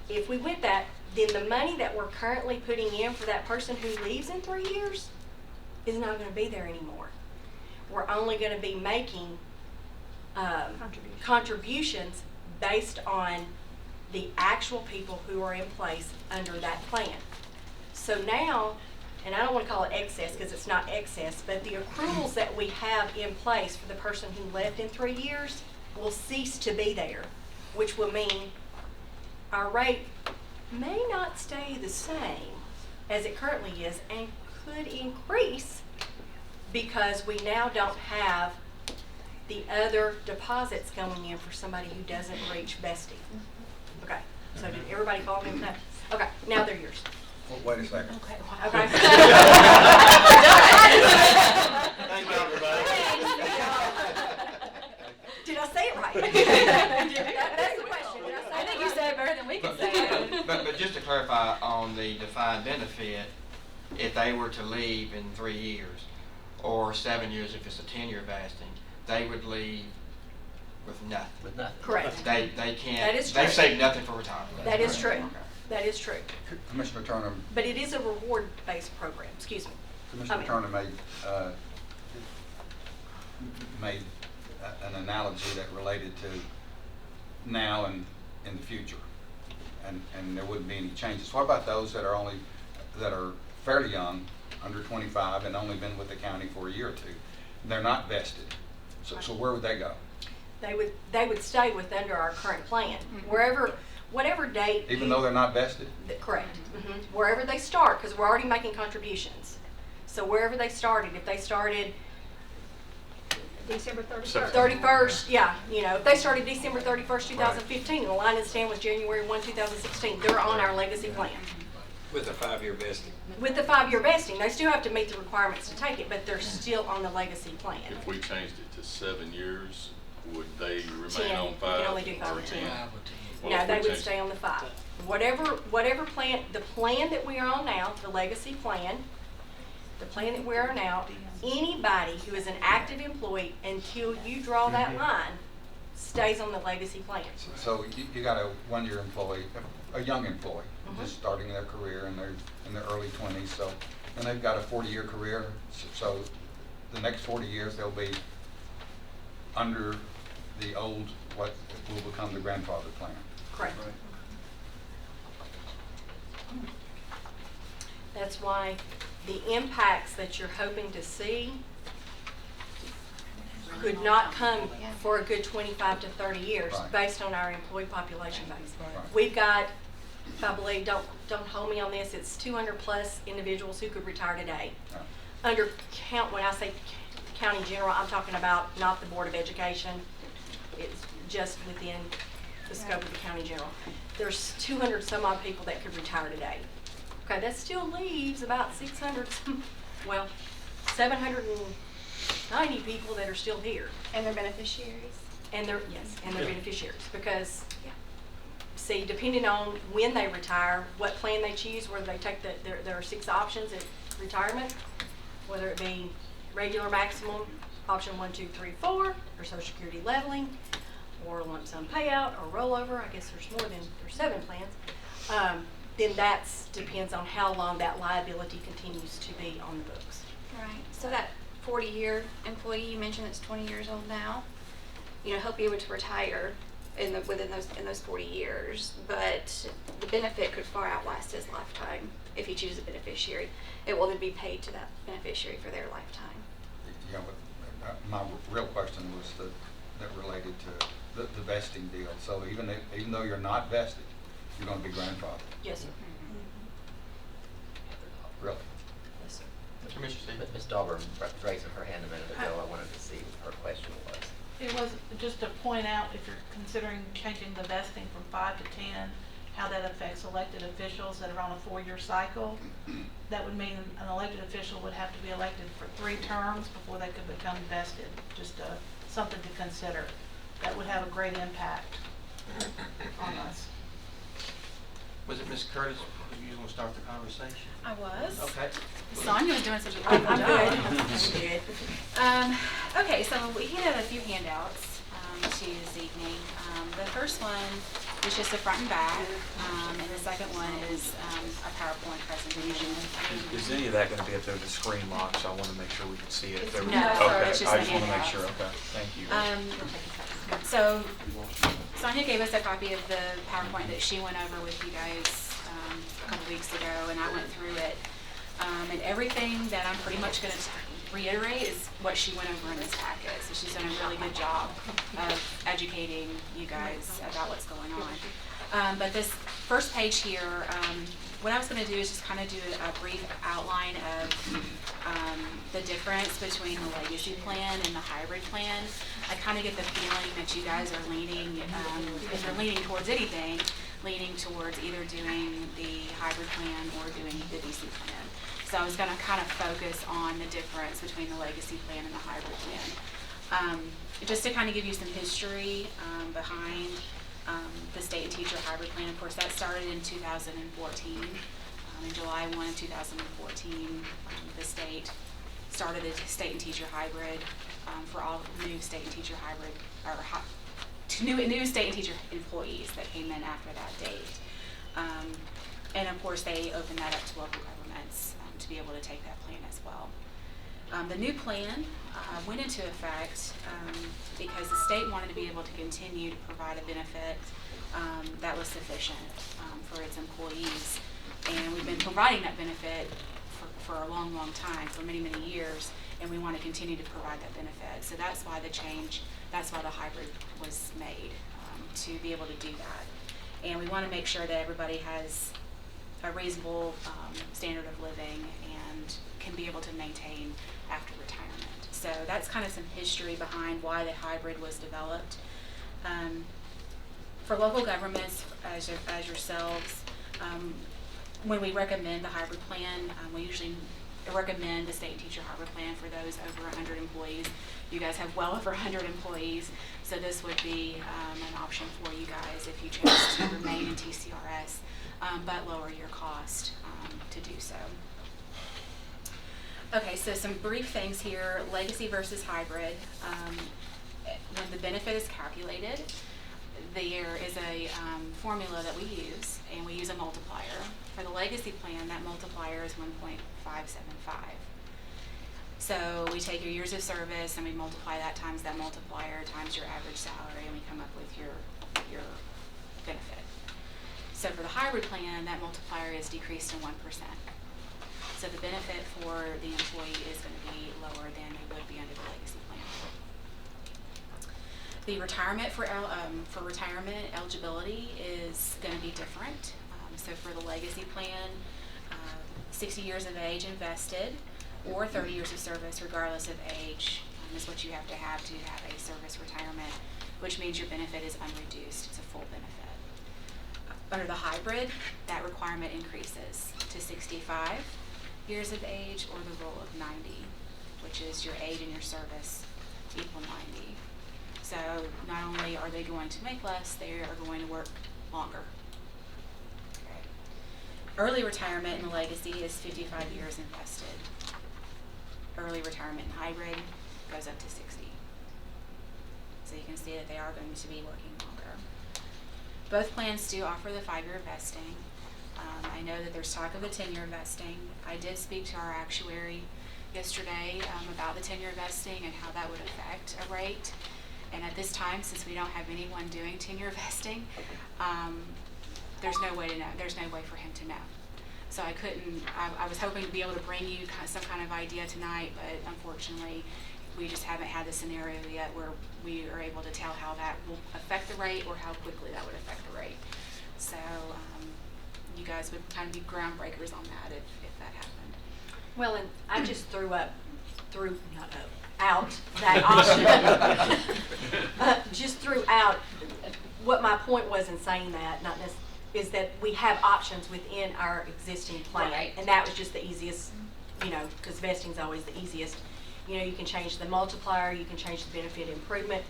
If we went that, then the money that we're currently putting in for that person who leaves in 3 years is not going to be there anymore. We're only going to be making contributions based on the actual people who are in place under that plan. So now, and I don't want to call it excess because it's not excess, but the accruals that we have in place for the person who left in 3 years will cease to be there, which will mean our rate may not stay the same as it currently is and could increase because we now don't have the other deposits going in for somebody who doesn't reach vesting. Okay, so did everybody follow me with that? Okay, now they're yours. Well, wait a second. Okay. Thank you, everybody. Did I say it right? That's the question. Did I say I it think right? you said it better than we could say it. But just to clarify on the defined benefit, if they were to leave in 3 years, or 7 years if it's a 10-year vesting, they would leave with nothing. With nothing. Correct. They can't. That is true. They save nothing for retirement. That is true. Okay. That is true. Commissioner Turner, But it is a reward-based program. Excuse me. Commissioner Turner made an analogy that related to now and in the future, and there wouldn't be any changes. What about those that are fairly young, under 25, and only been with the county for a year or two? They're not vested. So where would they go? They would stay with under our current plan. Whatever date. Even though they're not vested? Correct. Wherever they start, because we're already making contributions. So wherever they started, if they started December 31st. 31st, yeah, if they started December 31st, 2015, and the line in stand was January 1, 2016, they're on our legacy plan. With a 5-year vesting. With the 5-year vesting, they still have to meet the requirements to take it, but they're still on the legacy plan. If we changed it to 7 years, would they remain 10, on you 5? can only do 5 or or 10. Well, No, if we they would changed- stay on the 5. Whatever plan, the plan that we are on now, the legacy plan, the plan that we are now, anybody who is an active employee until you draw that line stays on the legacy plan. So you got a one-year employee, a young employee, just starting their career and they're in their early 20s, and they've got a 40-year career, so the next 40 years they'll be under the old, what will become the grandfather plan. Correct. That's why the impacts that you're hoping to see could not come for a good 25 to 30 years Right. based on our employee population base. Right. We've got, if I believe, don't hold me on this, it's 200 plus individuals who could retire today. Yeah. Under count, when I say county general, I'm talking about not the Board of Education. It's just within the scope of the county general. There's 200 some odd people that could retire today. Okay, that still leaves about 790 people that are still here. And their beneficiaries. And they're beneficiaries, because, see, depending on when they retire, what plan they choose, whether they take there are 6 options at retirement, whether it be regular maximum, option 1, 2, 3, 4, or Social Security leveling, or lump sum payout, or rollover. I guess there's 7 plans. Then that depends on how long that liability continues to be on the books. Right. So that 40-year employee you mentioned that's 20 years old now, he'll be able to retire within those 40 years, but the benefit could far outlast his lifetime if he chooses a beneficiary. It will then be paid to that beneficiary for their lifetime. Yeah, but my real question was that related to the vesting deal. So even though you're not vested, you're going to be grandfathered. Yes, sir. Really? Yes, sir. Commissioner Stevens. Ms. Dahlberg was raising her hand a minute ago. I wanted to see what her question was. It was just to point out, if you're considering changing the vesting from 5 to 10, how that affects elected officials that are on a 4-year cycle. That would mean an elected official would have to be elected for 3 terms before they could become vested. Just something to consider. That would have a great impact on us. Was it Ms. Curtis who you want to start the conversation? I was. Okay. Sonia was doing such a I'm wonderful good. job. I'm good. Okay, so we handed out a few handouts to you this evening. The first one is just the front and back, and the second one is a PowerPoint presentation. Is any of that going to be up there, the screen lock, so I want to make sure we can see it? No, Okay, it's just I the just want to make handouts. sure, okay, thank you. So Sonia gave us a copy of the PowerPoint that she went over with you guys a couple weeks ago, and I went through it. And everything that I'm pretty much going to reiterate is what she went over in this packet. So she's done a really good job of educating you guys about what's going on. But this first page here, what I was going to do is just kind of do a brief outline of the difference between the legacy plan and the hybrid plan. I kind of get the feeling that you guys are leaning, if you're leaning towards anything, leaning towards either doing the hybrid plan or doing the DC plan. So I was going to kind of focus on the difference between the legacy plan and the hybrid plan. Just to kind of give you some history behind the state and teacher hybrid plan. Of course, that started in 2014. In July 1 of 2014, the state started a state and teacher hybrid for all new state and teacher hybrid, or new state and teacher employees that came in after that date. And of course, they opened that up to local governments to be able to take that plan as well. The new plan went into effect because the state wanted to be able to continue to provide a benefit that was sufficient for its employees. And we've been providing that benefit for a long, long time, for many, many years, and we want to continue to provide that benefit. So that's why the change That's why the hybrid was made, to be able to do that. And we want to make sure that everybody has a reasonable standard of living and can be able to maintain after retirement. So that's kind of some history behind why the hybrid was developed. For local governments, as yourselves, when we recommend the hybrid plan, we usually recommend the state teacher hybrid plan for those over 100 employees. You guys have well over 100 employees, so this would be an option for you guys if you chose to remain in TCRS, but lower your cost to do so. Okay, so some brief things here. Legacy versus hybrid. When the benefit is calculated, there is a formula that we use, and we use a multiplier. For the legacy plan, that multiplier is 1.575. So we take your years of service and we multiply that times that multiplier times your average salary, and we come up with your benefit. So for the hybrid plan, that multiplier is decreased to 1%. So the benefit for the employee is going to be lower than it would be under the legacy plan. The retirement for retirement eligibility is going to be different. So for the legacy plan, 60 years of age invested or 30 years of service regardless of age is what you have to have a service retirement, which means your benefit is unreduced. It's a full benefit. Under the hybrid, that requirement increases to 65 years of age or the rule of 90, which is your age and your service equal 90. So not only are they going to make less, they are going to work longer. Okay. Early retirement in the legacy is 55 years invested. Early retirement in hybrid goes up to 60. So you can see that they are going to be working longer. Both plans do offer the 5-year vesting. I know that there's talk of the 10-year vesting. I did speak to our actuary yesterday about the 10-year vesting and how that would affect a rate. And at this time, since we don't have anyone doing 10-year vesting, there's no way to know. There's no way for him to know. So I couldn't, I was hoping to be able to bring you some kind of idea tonight, but unfortunately, we just haven't had the scenario yet where we are able to tell how that will affect the rate or how quickly that would affect the rate. So you guys would kind of be groundbreakers on that if that happened. Well, and I just out that option. Just threw out what my point was in saying that, not necessarily, is that we have options within our existing plan. Right. And that was just the easiest, because vesting's always the easiest. You can change the multiplier, you can change the benefit improvement.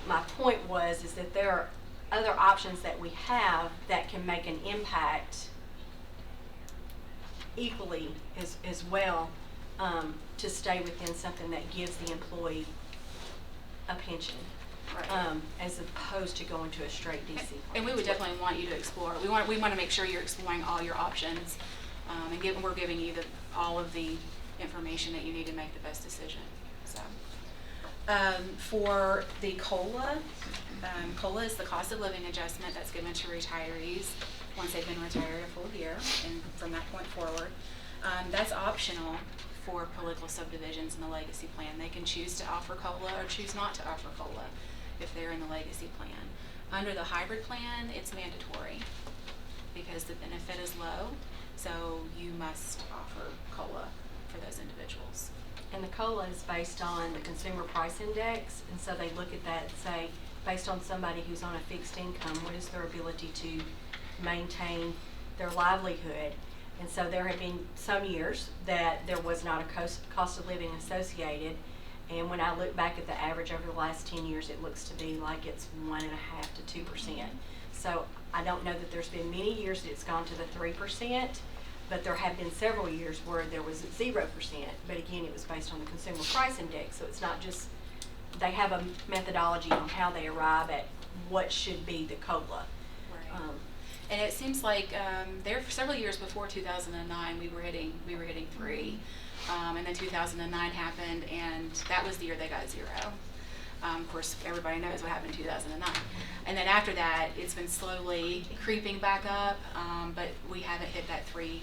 My point is that there are other options that we have that can make an impact equally as well, to stay within something that gives the employee a pension, Right. as opposed to going to a straight DC plan. And we would definitely want you to explore. We want to make sure you're exploring all your options, and we're giving you all of the information that you need to make the best decision. So, for the COLA, COLA is the cost of living adjustment that's given to retirees once they've been retired a full year, and from that point forward. That's optional for political subdivisions in the legacy plan. They can choose to offer COLA or choose not to offer COLA if they're in the legacy plan. Under the hybrid plan, it's mandatory because the benefit is low, so you must offer COLA for those individuals. And the COLA is based on the Consumer Price Index, and so they look at that and say, based on somebody who's on a fixed income, what is their ability to maintain their livelihood? And so there have been some years that there was not a cost of living associated, and when I look back at the average over the last 10 years, it looks to be like it's 1.5% to 2%. So I don't know that there's been many years that it's gone to the 3%, but there have been several years where there was 0%. But again, it was based on the Consumer Price Index, so it's not just, they have a methodology on how they arrive at what should be the COLA. Right. And it seems like there for several years before 2009, we were hitting 3, and then 2009 happened, and that was the year they got 0. Of course, everybody knows what happened in 2009. And then after that, it's been slowly creeping back up, but we haven't hit that 3%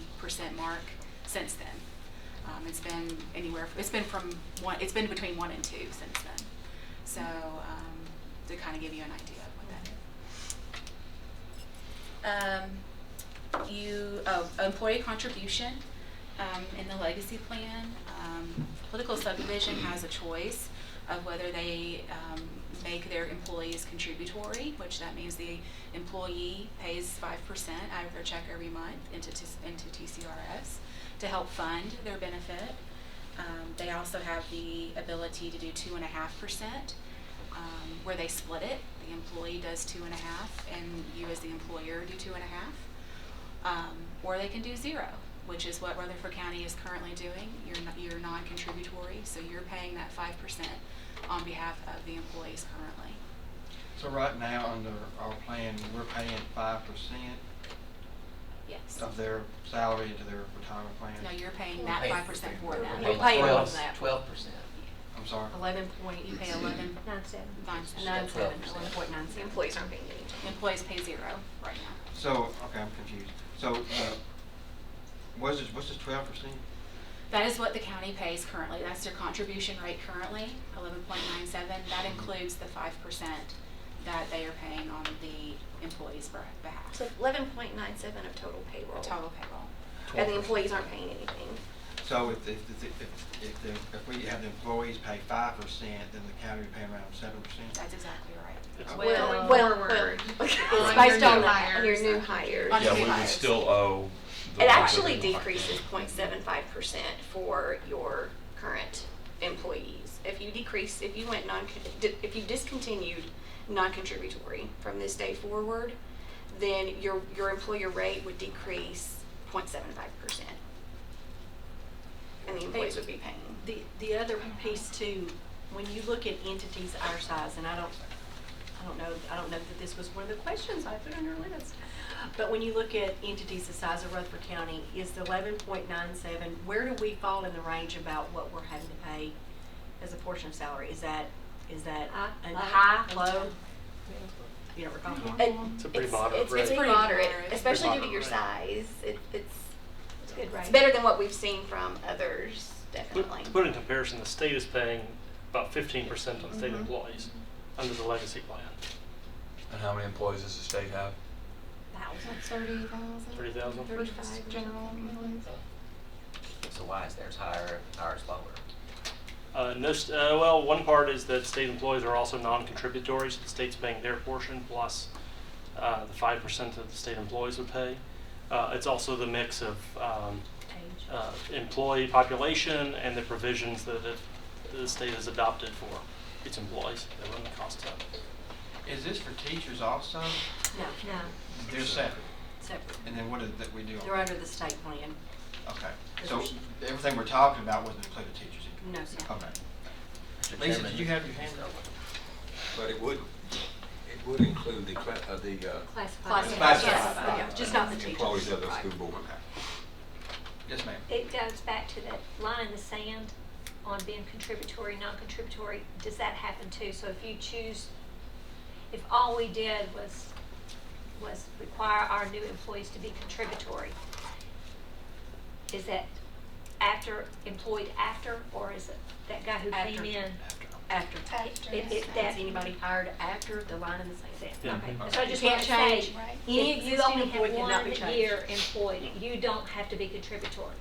mark since then. It's been between 1 and 2 since then. So, to kind of give you an idea of what that is. Employee contribution, in the legacy plan, political subdivision has a choice of whether they, make their employees contributory, which that means the employee pays 5% out of their check every month into TCRS to help fund their benefit. They also have the ability to do 2.5%, where they split it. The employee does 2.5%, and you as the employer do 2.5%. Or they can do 0, which is what Rutherford County is currently doing. You're non-contributory, so you're paying that 5% on behalf of the employees currently. So right now, under our plan, we're paying 5% Yes. of their salary into their retirement plan? No, you're paying that 5% for that. You're paying more 12%. than that. 12%. I'm sorry? 11.7. You pay 11. 9/7. 11.97. Employees aren't paying anything. Employees pay 0 right now. So, okay, I'm confused. So, what's this 12%? That is what the county pays currently. That's their contribution rate currently, 11.97. That includes the 5% that they are paying on the employee's behalf. So 11.97 of total payroll. Total payroll. And the employees aren't paying anything. So if we have the employees pay 5%, then the county would pay around 7%? That's exactly right. Well, it's based on your new hires. On Yeah, new we would hires. still owe. the It ones actually that are- decreases 0.75% for your current employees. If you discontinued non-contributory from this day forward, then your employer rate would decrease 0.75%. And the employees would be paying. The other piece too, when you look at entities our size, and I don't know that this was one of the questions I put on your list. But when you look at entities the size of Rutherford County, is the 11.97, where do we fall in the range about what we're having to pay as a portion of salary? Is that a high, low? You don't recall? It's a pretty moderate It's rate. pretty moderate, especially due to your size. It's Good rate. It's better than what we've seen from others, definitely. To put it in comparison, the state is paying about 15% on state employees under the legacy plan. And how many employees does the state have? 30,000. 30,000? 35 general employees. So why is theirs higher, ours lower? Well, one part is that state employees are also non-contributory, so the state's paying their portion plus the 5% that the state employees would pay. It's also the mix of employee population and the provisions that the state has adopted for its employees that run the costs up. Is this for teachers also? No. They're separate. Separate. And then what is it that we do? They're under the state plan. Okay. So everything we're talking about wasn't included teachers? No, sir. Okay. Lisa, did you have your hand up? But it would include the Classified. Classified. Yeah, just not the teachers. employees of the Right. school board. Okay. Yes, ma'am. It goes back to that line in the sand on being contributory, non-contributory. Does that happen too? So if you choose, if all we did was require our new employees to be contributory, is that employed after, or is it that guy who came in? After. Is anybody hired after the line in the sand? Yeah. Okay, Mhm. so I just You want can't to say, change. if Any you existing only employee have cannot be 1 changed. year employed, you don't have to be contributory.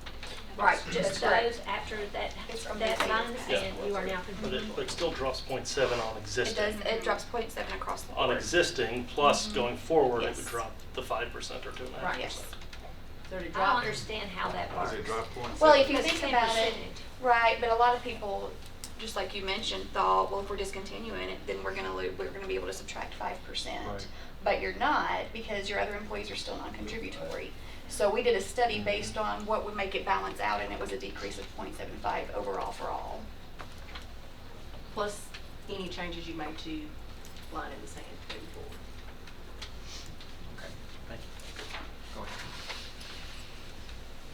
Right, Just that's correct. those after that It's from line in the the sand, you are now But contributory. it still drops 0.7 on It existing. does, it drops 0.7 across the board. On existing, plus going forward, it Yes. would drop the 5% or 2.5%. Right, yes. So to I drop. don't understand how that works. Well, if you Because think it's about it, 10%. right, but a lot of people, just like you mentioned, thought, well, if we're discontinuing it, then we're gonna be able to subtract 5%. Right. But you're not, because your other employees are still non-contributory. So we did a study based on what would make it balance out, and it was a decrease of 0.75 overall for all. Plus any changes you made to line in the sand moving forward. Okay, thank you. Go ahead.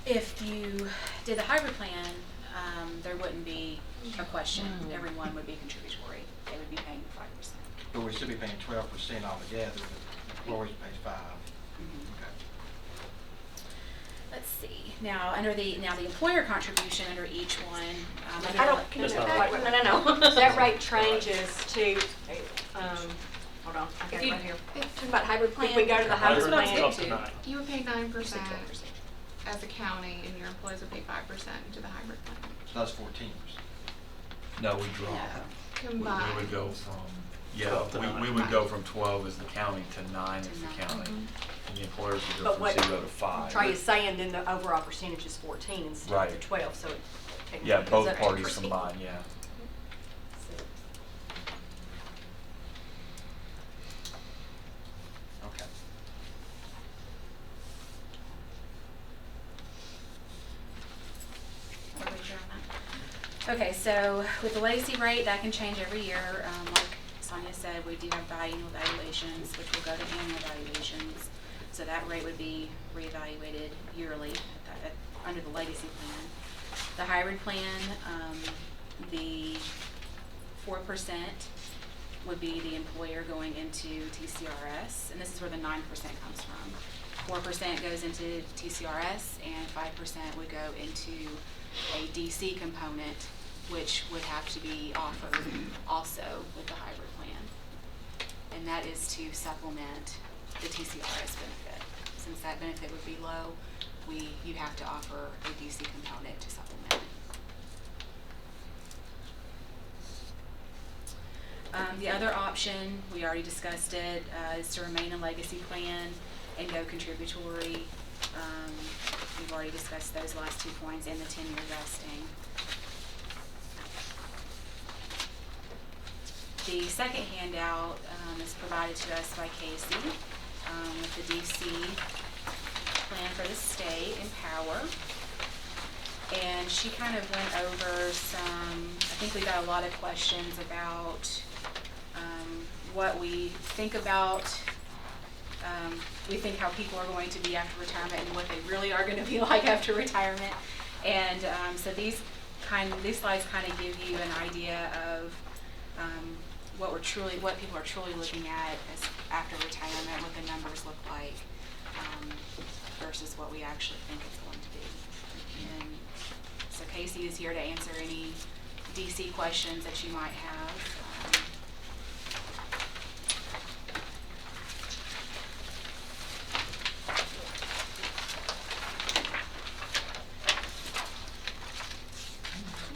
If you did the hybrid plan, there wouldn't be a question. Everyone would be contributory. They would be paying 5%. But we should be paying 12% altogether, but employees pays 5%. Okay. let's see, now, the employer contribution under each one, under I the- don't, That's not wait, right. no. That rate changes to, hold on, I got If it you, right here. talking about hybrid plan? If we go to the That's hybrid what I was plan, Up to getting to. 9. You would pay 9% 12%. as a county, and your employees would pay 5% into the hybrid plan. So that's 14%. No, we drop. We Combined. would go from, yeah, 12 to 9. we would go from 12 as the county to 9 as the county. And the employers would go But from what 0 to 5. Trey is saying then the overall percentage is 14 instead of Right. 12, so it technically Yeah, goes both up parties 8%. combined, yeah. Okay. What was your on that? Okay, so with the legacy rate, that can change every year. Like Sonia said, we do have biannual evaluations, which will go to annual evaluations. So that rate would be reevaluated yearly under the legacy plan. The hybrid plan, the 4% would be the employer going into TCRS, and this is where the 9% comes from. 4% goes into TCRS, and 5% would go into a DC component, which would have to be offered also with the hybrid plan. And that is to supplement the TCRS benefit. Since that benefit would be low, you have to offer a DC component to supplement it. The other option, we already discussed it, is to remain a legacy plan and go contributory. We've already discussed those last 2 points and the 10-year vesting. The second handout is provided to us by Casey with the DC plan for the state, Empower. And she kind of went over I think we got a lot of questions about what we think about, we think how people are going to be after retirement and what they really are going to be like after retirement. And so these slides kind of give you an idea of what people are truly looking at as after retirement, what the numbers look like, versus what we actually think it's going to be. And so Casey is here to answer any DC questions that you might have.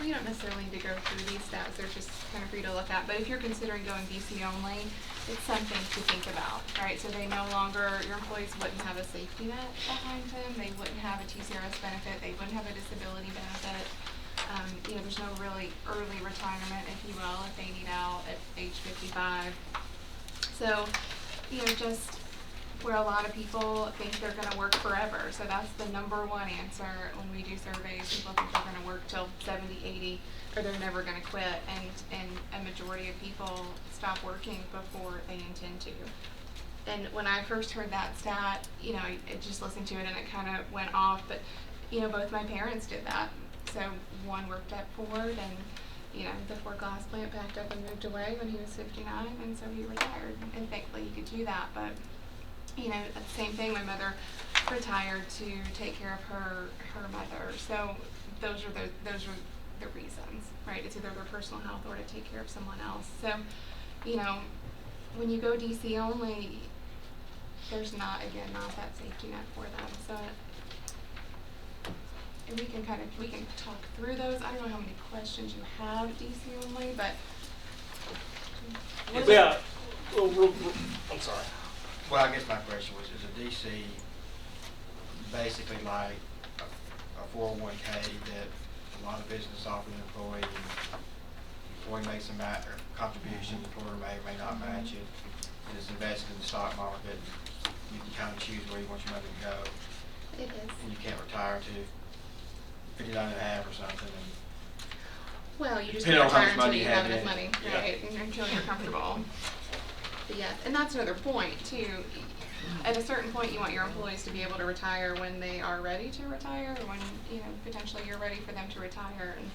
We don't necessarily need to go through these stats, they're just kind of for you to look at, but if you're considering going DC only, it's something to think about, right? So they no longer, your employees wouldn't have a safety net behind them, they wouldn't have a TCRS benefit, they wouldn't have a disability benefit. There's no really early retirement, if you will, if they need out at age 55. So, just where a lot of people think they're gonna work forever. So that's the number one answer when we do surveys. People think they're gonna work till 70, 80, or they're never gonna quit. And a majority of people stop working before they intend to. And when I first heard that stat, I just listened to it and it kind of went off. But, both my parents did that. So one worked at Ford and, the Ford glass plant packed up and moved away when he was 59, and so he retired. And thankfully he could do that. But the same thing, my mother retired to take care of her mother. So those are the reasons, right? It's either their personal health or to take care of someone else. So, when you go DC only, there's not that safety net for them. So and we can talk through those. I don't know how many questions you have DC only, but Yeah, I'm sorry. Well, I guess my question was, is a DC basically like a 401k that a lot of businesses offer the employee? Employee makes a contribution, the employer may or may not match it, and it's invested in the stock market. You can kind of choose where you want your money to go. it is. And you can't retire to 59 and a half or something. And Well, you just depending can't on how retire much until money you you have have enough in it. money, Yeah. right? And until you're comfortable. But yes, and that's another point too. At a certain point, you want your employees to be able to retire when they are ready to retire, or when potentially you're ready for them to retire. And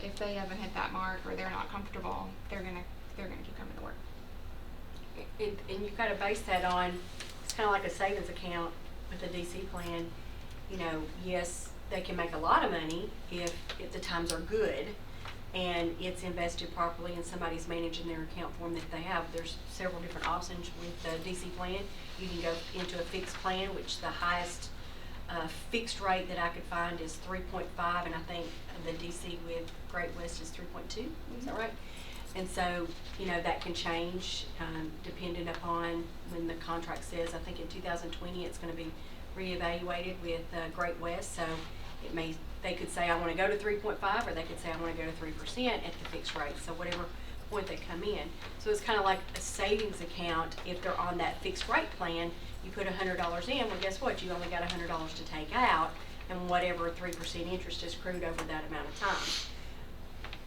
if they haven't hit that mark or they're not comfortable, they're gonna keep coming to work. And you've got to base that on, it's kind of like a savings account with a DC plan. you know, yes, they can make a lot of money if the times are good and it's invested properly and somebody's managing their account for them that they have. There's several different options with the DC plan. You can go into a fixed plan, which the highest fixed rate that I could find is 3.5, and I think the DC with Great West is 3.2. Is that right? And so, you know, that can change depending upon when the contract says. I think in 2020 it's going to be reevaluated with Great West. So it may, they could say I want to go to 3.5, or they could say I want to go to 3% at the fixed rate. So whatever point they come in. So it's kind of like a savings account. If they're on that fixed rate plan, you put $100 in. Well, guess what? You only got $100 to take out, and whatever 3% interest is accrued over that amount of time.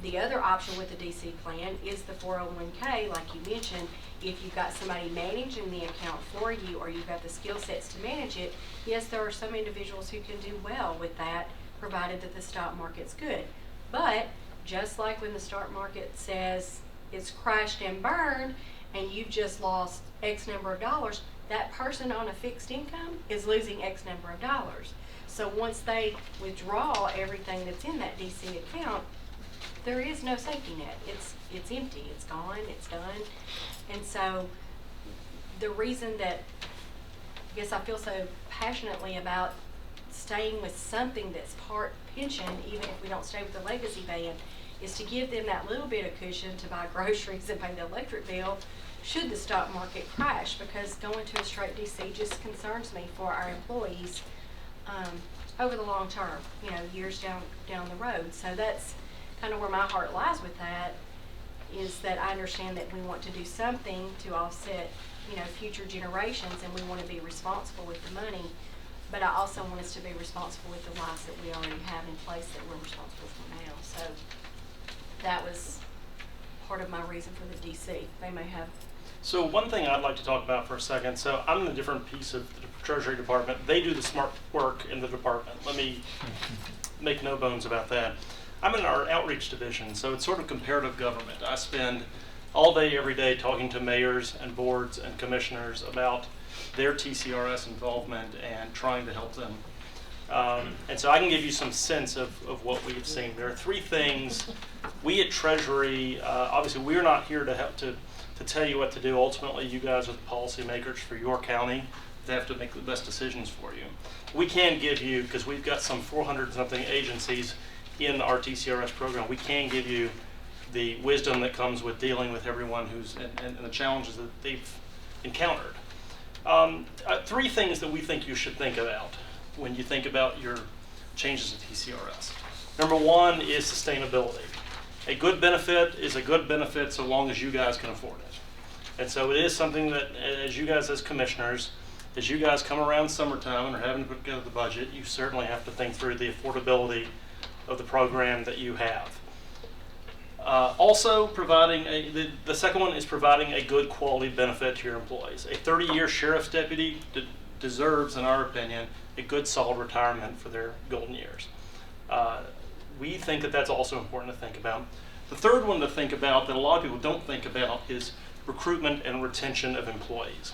The other option with the DC plan is the 401k, like you mentioned. If you've got somebody managing the account for you, or you've got the skill sets to manage it, yes, there are some individuals who can do well with that, provided that the stock market's good. But just like when the stock market says it's crashed and burned, and you've just lost X number of dollars, that person on a fixed income is losing X number of dollars. So once they withdraw everything that's in that DC account, there is no safety net. It's empty. It's gone. It's done. And so the reason that I guess I feel so passionately about staying with something that's part pension, even if we don't stay with the legacy band, is to give them that little bit of cushion to buy groceries and pay the electric bill should the stock market crash, because going to a straight DC just concerns me for our employees over the long term, you know, years down the road. So that's kind of where my heart lies with that, is that I understand that we want to do something to offset, you know, future generations, and we want to be responsible with the money, but I also want us to be responsible with the lives that we already have in place that we're responsible for now. So that was part of my reason for the DC. They may have. So one thing I'd like to talk about for a second. So I'm in a different piece of the Treasury Department. They do the smart work in the department. Let me make no bones about that. I'm in our outreach division, so it's sort of comparative government. I spend all day, every day talking to mayors and boards and commissioners about their TCRS involvement and trying to help them. And so I can give you some sense of what we've seen. There are three things. We at Treasury, obviously we're not here to help to tell you what to do. Ultimately, you guys are the policymakers for your county. They have to make the best decisions for you. We can give you, because we've got some 400-something agencies in our TCRS program, we can give you the wisdom that comes with dealing with everyone who's and the challenges that they've encountered. Three things that we think you should think about when you think about your changes to TCRS. Number one is sustainability. A good benefit is a good benefit so long as you guys can afford it. And so it is something that, as you guys as commissioners, as you guys come around summertime and are having to put together the budget, you certainly have to think through the affordability of the program that you have. Also, providing the second one is providing a good quality benefit to your employees. A 30-year sheriff's deputy deserves, in our opinion, a good solid retirement for their golden years. We think that that's also important to think about. The third one to think about that a lot of people don't think about is recruitment and retention of employees.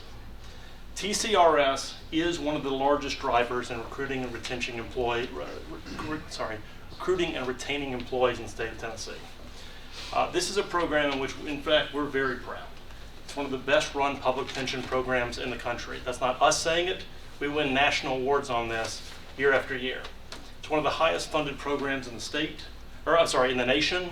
TCRS is one of the largest drivers in recruiting and retaining employees in the state of Tennessee. This is a program in which, in fact, we're very proud. It's one of the best run public pension programs in the country. That's not us saying it. We win national awards on this year after year. It's one of the highest funded programs in the state, in the nation.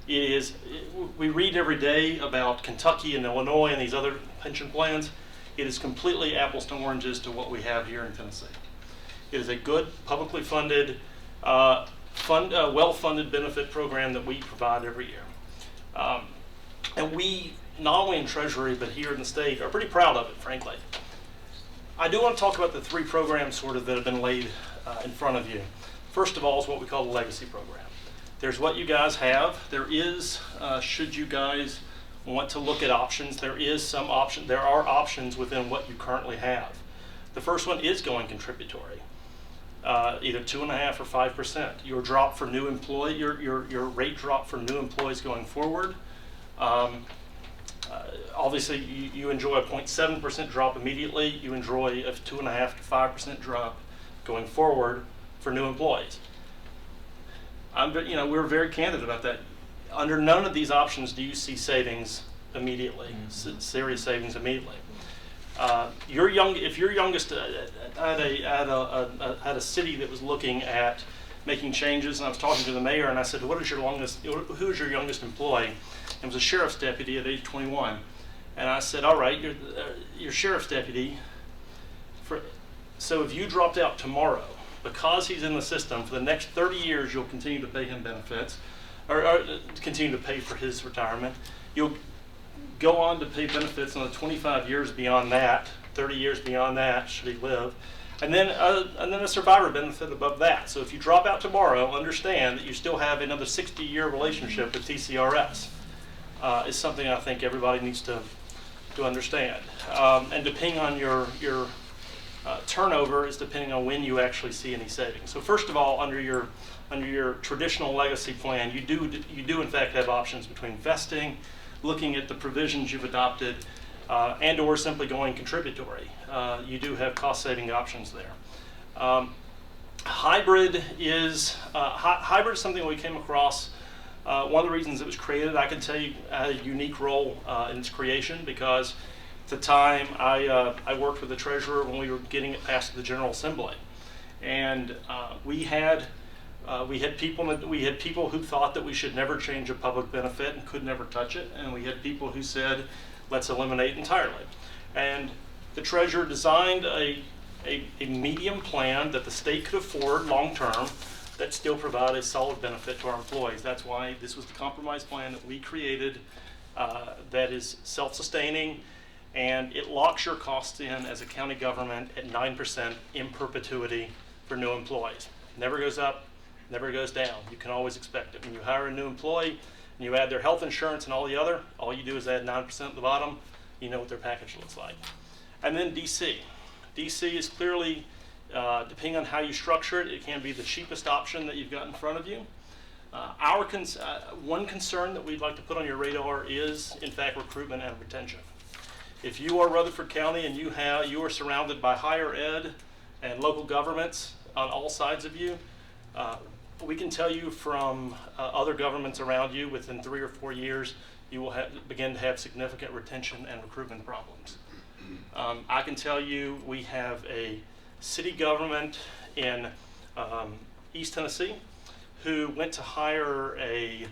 We read every day about Kentucky and Illinois and these other pension plans. It is completely apples to oranges to what we have here in Tennessee. It is a good, publicly funded, well-funded benefit program that we provide every year. And we, not only in Treasury, but here in the state, are pretty proud of it, frankly. I do want to talk about the three programs sort of that have been laid in front of you. First of all is what we call the legacy program. There's what you guys have. There is, should you guys want to look at options, there are options within what you currently have. The first one is going contributory. Either 2.5% or 5%. Your drop for new employee, your rate drop for new employees going forward. Obviously, you enjoy a 0.7% drop immediately. You enjoy a 2.5% to 5% drop going forward for new employees. We're very candid about that. Under none of these options do you see savings immediately, serious savings immediately. If your youngest had a city that was looking at making changes, and I was talking to the mayor, and I said, who is your youngest employee? It was a sheriff's deputy at age 21. And I said, all right, you're sheriff's deputy. So if you dropped out tomorrow, because he's in the system, for the next 30 years, you'll continue to pay him benefits, or continue to pay for his retirement. You'll go on to pay benefits another 25 years beyond that, 30 years beyond that, should he live. And then a survivor benefit above that. So if you drop out tomorrow, understand that you still have another 60-year relationship with TCRS. Is something I think everybody needs to understand. And depending on your turnover is depending on when you actually see any savings. So first of all, under your traditional legacy plan, you do in fact have options between vesting, looking at the provisions you've adopted, and or simply going contributory. You do have cost-saving options there. Hybrid is something we came across. One of the reasons it was created, I can tell you, had a unique role in its creation, because at the time I worked with the treasurer when we were getting it passed to the General Assembly, and we had people who thought that we should never change a public benefit and could never touch it, and we had people who said, let's eliminate entirely. And the treasurer designed a medium plan that the state could afford long term, that still provide a solid benefit to our employees. That's why this was the compromise plan that we created, that is self-sustaining, and it locks your costs in as a county government at 9% in perpetuity for new employees. Never goes up, never goes down. You can always expect it. When you hire a new employee and you add their health insurance and all the other, all you do is add 9% at the bottom. You know what their package looks like. And then DC. DC is clearly, depending on how you structure it, it can be the cheapest option that you've got in front of you. One concern that we'd like to put on your radar is, in fact, recruitment and retention. If you are Rutherford County and you are surrounded by higher ed and local governments on all sides of you, we can tell you from other governments around you, within 3 or 4 years, you will begin to have significant retention and recruitment problems. I can tell you we have a city government in East Tennessee who went to hire a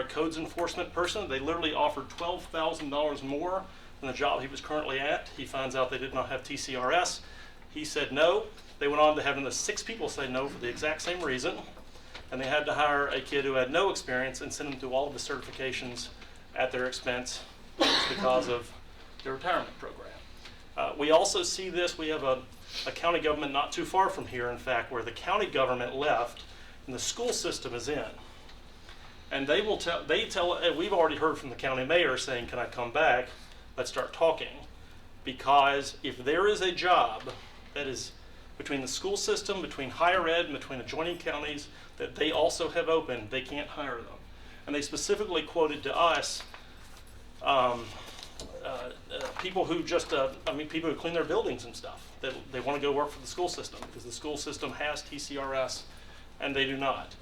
codes enforcement person. They literally offered $12,000 more than the job he was currently at. He finds out they did not have TCRS. He said no. They went on to having the 6 people say no for the exact same reason. And they had to hire a kid who had no experience and send him through all of the certifications at their expense because of the retirement program. We also see this. We have a county government not too far from here, in fact, where the county government left and the school system is in. And we've already heard from the county mayor saying, can I come back? Let's start talking. Because if there is a job that is between the school system, between higher ed, and between adjoining counties that they also have open, they can't hire them. And they specifically quoted to us people who people who clean their buildings and stuff. They want to go work for the school system because the school system has TCRS and they do not.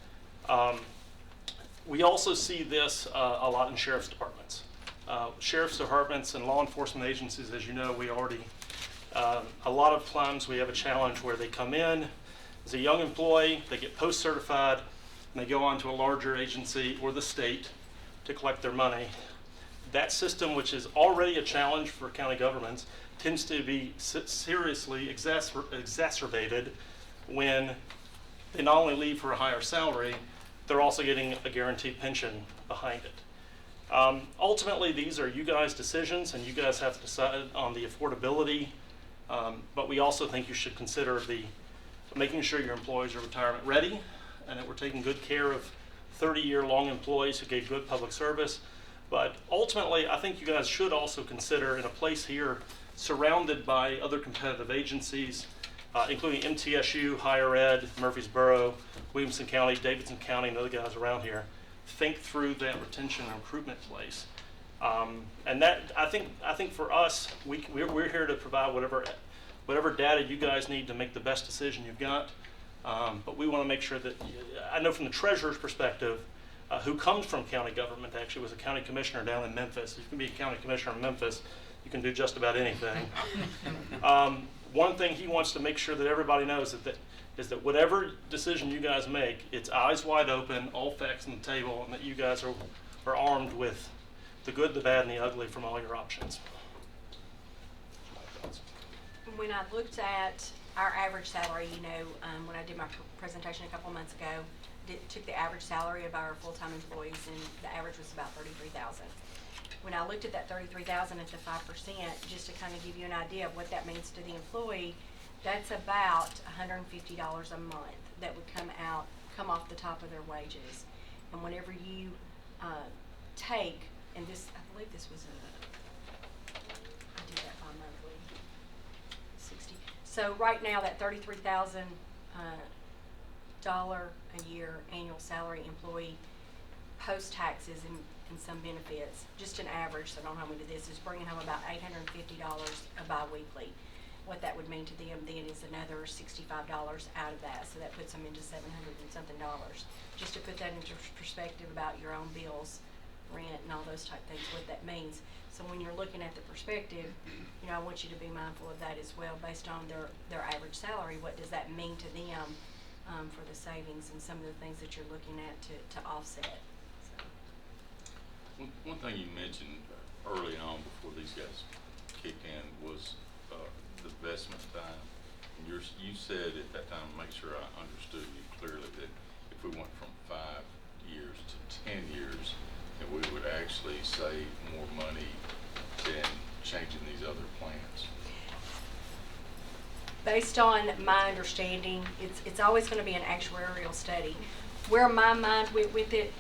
We also see this a lot in sheriff's departments. Sheriff's departments and law enforcement agencies, as you know, a lot of times we have a challenge where they come in as a young employee, they get post-certified, and they go on to a larger agency or the state to collect their money. That system, which is already a challenge for county governments, tends to be seriously exacerbated when they not only leave for a higher salary, they're also getting a guaranteed pension behind it. Ultimately, these are you guys' decisions, and you guys have to decide on the affordability, but we also think you should consider making sure your employees are retirement ready and that we're taking good care of 30-year long employees who gave good public service. But ultimately, I think you guys should also consider, in a place here surrounded by other competitive agencies, including MTSU, Higher Ed, Murfreesboro, Williamson County, Davidson County, and other guys around here, think through that retention and recruitment place. And that I think for us, we're here to provide whatever whatever data you guys need to make the best decision you've got. But we want to make sure that, I know from the treasurer's perspective, who comes from county government, actually was a county commissioner down in Memphis. You can be a county commissioner in Memphis, you can do just about anything. One thing he wants to make sure that everybody knows is that whatever decision you guys make, it's eyes wide open, all facts on the table, and that you guys are armed with the good, the bad, and the ugly from all your options. When I looked at our average salary, when I did my presentation a couple of months ago, took the average salary of our full-time employees, and the average was about $33,000. When I looked at that $33,000 at the 5%, just to kind of give you an idea of what that means to the employee, that's about $150 a month that would come off the top of their wages. And whenever you take, and this, I believe this was I did that bi-monthly, 60. So right now, that $33,000 a year annual salary employee, post taxes and some benefits, just an average, so I don't know how we do this, is bringing home about $850 a bi-weekly. What that would mean to them then is another $65 out of that, so that puts them into $700 and something. Just to put that into perspective about your own bills, rent, and all those type things, what that means. So when you're looking at the perspective, I want you to be mindful of that as well, based on their average salary. What does that mean to them for the savings and some of the things that you're looking at to offset? So. One thing you mentioned early on before these guys kicked in was the investment time. And you said at that time, make sure I understood you clearly, that if we went from 5 years to 10 years, that we would actually save more money than changing these other plans. Based on my understanding, it's always going to be an actuarial study. Where my mind went with it,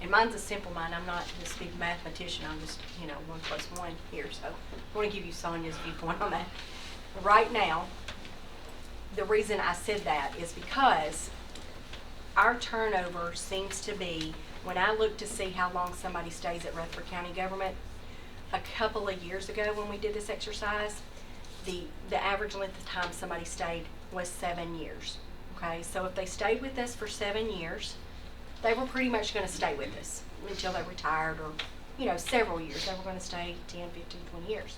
and mine's a simple mind, I'm not this big mathematician, I'm just, 1 + 1 here, so I want to give you Sonia's viewpoint on that. Right now, the reason I said that is because our turnover seems to be, when I look to see how long somebody stays at Rutherford County government, a couple of years ago when we did this exercise, the average length of time somebody stayed was 7 years. Okay, so if they stayed with us for 7 years, they were pretty much going to stay with us until they retired, or, several years. They were going to stay 10, 15, 20 years.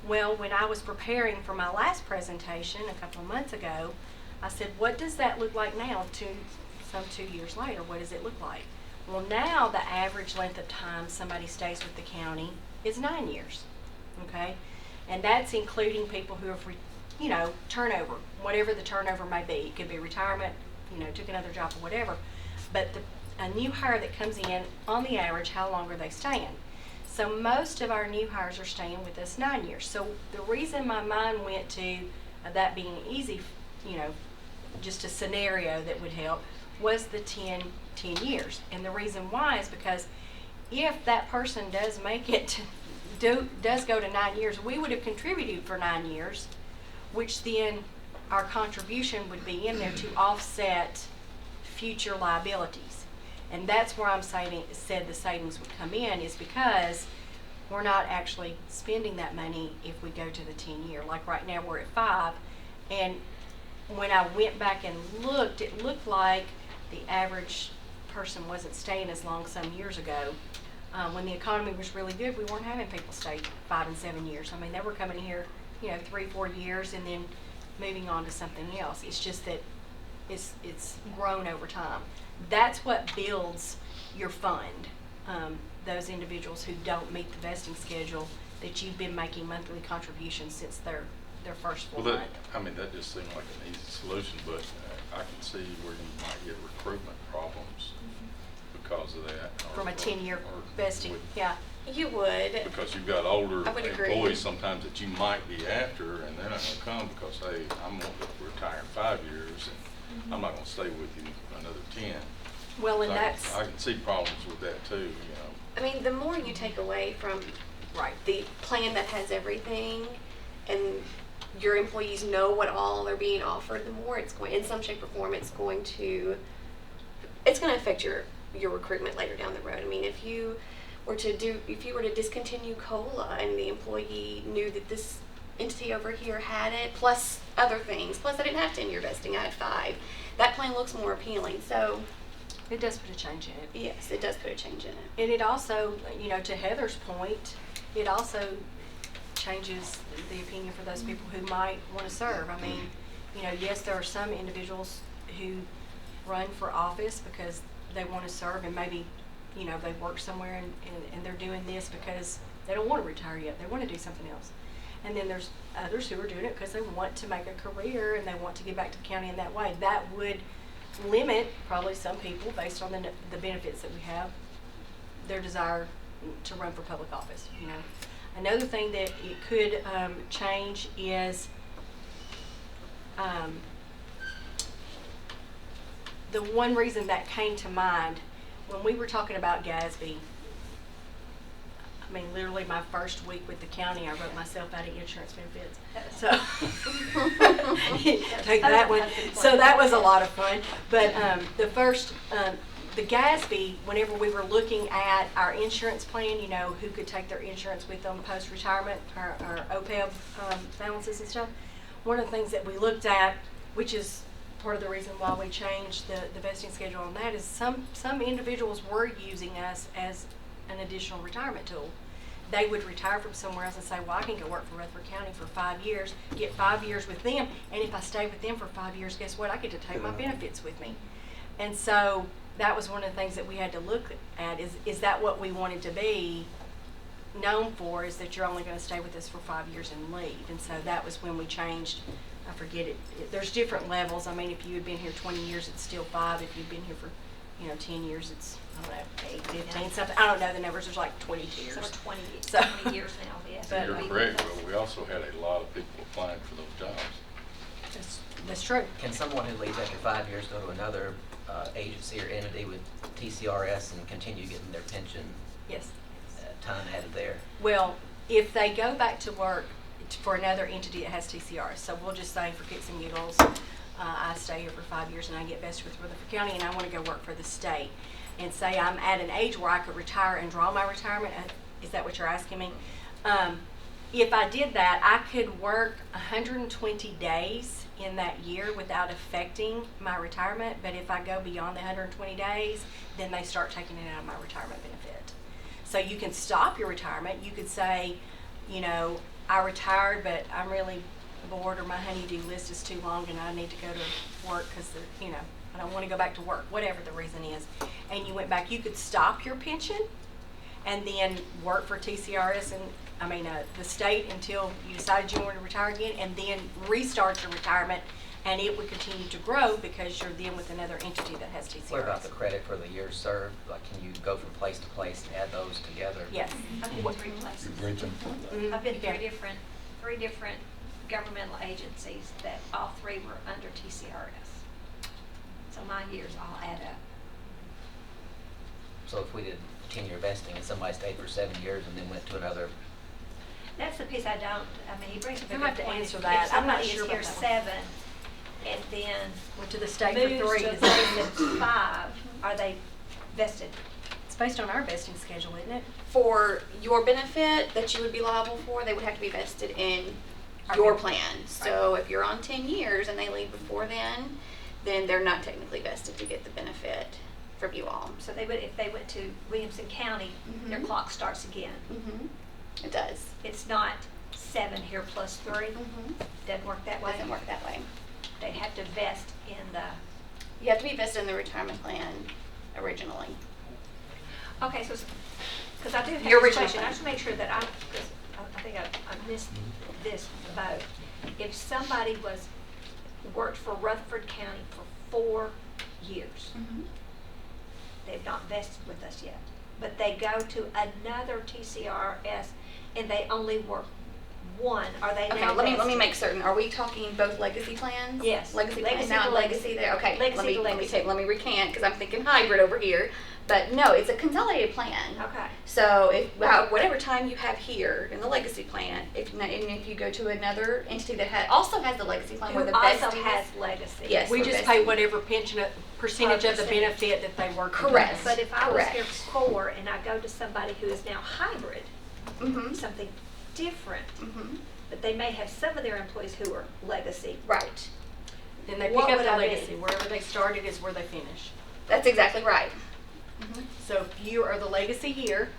Well, when I was preparing for my last presentation a couple of months ago, I said, what does that look like now, some 2 years later? What does it look like? Well, now the average length of time somebody stays with the county is 9 years, okay? And that's including people who have, turnover, whatever the turnover may be. It could be retirement, took another job or whatever. But a new hire that comes in, on the average, how long are they staying? So most of our new hires are staying with us 9 years. So the reason my mind went to that being easy, just a scenario that would help, was the 10 years. And the reason why is because if that person does make it, does go to 9 years, we would have contributed for 9 years, which then our contribution would be in there to offset future liabilities. And that's where I'm said the savings would come in, is because we're not actually spending that money if we go to the 10-year. Like right now we're at 5, and when I went back and looked, it looked like the average person wasn't staying as long some years ago. When the economy was really good, we weren't having people stay 5 and 7 years. I mean, they were coming here, 3, 4 years and then moving on to something else. It's just that it's grown over time. That's what builds your fund. Those individuals who don't meet the vesting schedule, that you've been making monthly contributions since their first full month. That just seemed like an easy solution, but I can see where you might get recruitment problems because of that. From a 10-year vesting, yeah. You would. Because you've got older I would agree. employees sometimes that you might be after, and they're not going to come because, hey, I'm going to retire in 5 years, and I'm not going to stay with you another 10. Well, and so I can see problems with that too, I mean, the more you take away from the plan that has everything, and your employees know what all are being offered, the more it's going, in some shape or form, it's going to affect your recruitment later down the road. I mean, if you were to discontinue COLA and the employee knew that this entity over here had it, plus other things. Plus, I didn't have 10-year vesting, I had 5. That plan looks more appealing, so It does put a change in it. yes, it does put a change in it. And it also, you know, to Heather's point, it also changes the opinion for those people who might want to serve. I mean, you know, yes, there are some individuals who run for office because they want to serve, and maybe, you know, they've worked somewhere and they're doing this because they don't want to retire yet. They want to do something else. And then there's others who are doing it because they want to make a career and they want to give back to the county in that way. That would limit probably some people, based on the benefits that we have, their desire to run for public office, you know. Another thing that it could change is the one reason that came to mind when we were talking about GASB. I mean, literally my first week with the county, I wrote myself out of insurance benefits. So take that one. So that was a lot of fun. But the first, the GASB, whenever we were looking at our insurance plan, you know, who could take their insurance with them post-retirement, our OPEB balances and stuff, one of the things that we looked at, which is part of the reason why we changed the vesting schedule on that, is some individuals were using us as an additional retirement tool. They would retire from somewhere else and say, well, I can go work for Rutherford County for 5 years, get 5 years with them, and if I stay with them for 5 years, guess what? I get to take my benefits with me. And so that was one of the things that we had to look at, is that what we wanted to be known for, is that you're only going to stay with us for 5 years and leave. And so that was when we changed, I forget it, there's different levels. I mean, if you had been here 20 years, it's still 5. If you've been here for, you know, 10 years, it's, I don't know, 8, 15, something. I don't know the numbers. There's like 20 years. So 20 years now, yes. But, You're correct, but we also had a lot of people applying for those jobs. That's true. Can someone who leaves after 5 years go to another agency or entity with TCRS and continue getting their pension? Yes. Time added there? Well, if they go back to work for another entity that has TCRS, so we'll just say for kicks and giggles, I stay here for 5 years and I get vested with Rutherford County and I want to go work for the state, and say I'm at an age where I could retire and draw my retirement. Is that what you're asking me? If I did that, I could work 120 days in that year without affecting my retirement, but if I go beyond the 120 days, then they start taking it out of my retirement benefit. So you can stop your retirement. You could say, you know, I retired, but I'm really bored, or my honey-do list is too long and I need to go to work because, you know, I don't want to go back to work, whatever the reason is. And you went back, you could stop your pension and then work for TCRS and, the state until you decided you wanted to retire again, and then restart your retirement, and it would continue to grow because you're then with another entity that has TCRS. What about the credit for the years served? Like, can you go from place to place and add those together? Yes. I've been 3 places. I've been three different governmental agencies that all 3 were under TCRS. So my years all add up. So if we did 10-year vesting and somebody stayed for 7 years and then went to another, That's the piece I don't, he brings up a I'll good have to point. answer If that. I'm not somebody sure is about here that one. 7 and then Went to the state moves for 3. to a place that's 5, are they vested? It's based on our vesting schedule, isn't it? For your benefit that you would be liable for, they would have to be vested in your plan. So if you're on 10 years and they leave before then they're not technically vested to get the benefit from you all. So they would, if they went to Williamson County, their clock starts again. It does. It's not 7 here plus 3. Doesn't work that way. Doesn't work that way. They have to vest in the. You have to be vested in the retirement plan originally. Okay, so because I do have Your this original question, I plan. just make sure that because I think I missed this boat. If somebody worked for Rutherford County for 4 years, they've not vested with us yet, but they go to another TCRS and they only work 1, are they Okay, now let me vested? make certain. Are we talking both legacy plans? Yes. Legacy Legacy plans now to and legacy legacy. there. Okay. Legacy to legacy. Let me recant because I'm thinking hybrid over here. But no, it's a consolidated plan. Okay. So if whatever time you have here in the legacy plan, if you go to another entity that also has the legacy plan where Who the also vesting has is, legacy. yes, We we're just vesting. pay whatever percentage of the benefit that they work. Correct. But if I was Correct. here for 4 and I go to somebody who is now hybrid, something different, Mhm. but they may have some of their employees who are legacy. Right. Then they pick What up would their I be? legacy. Wherever they started is where they finish. That's exactly right. So if you are the legacy here,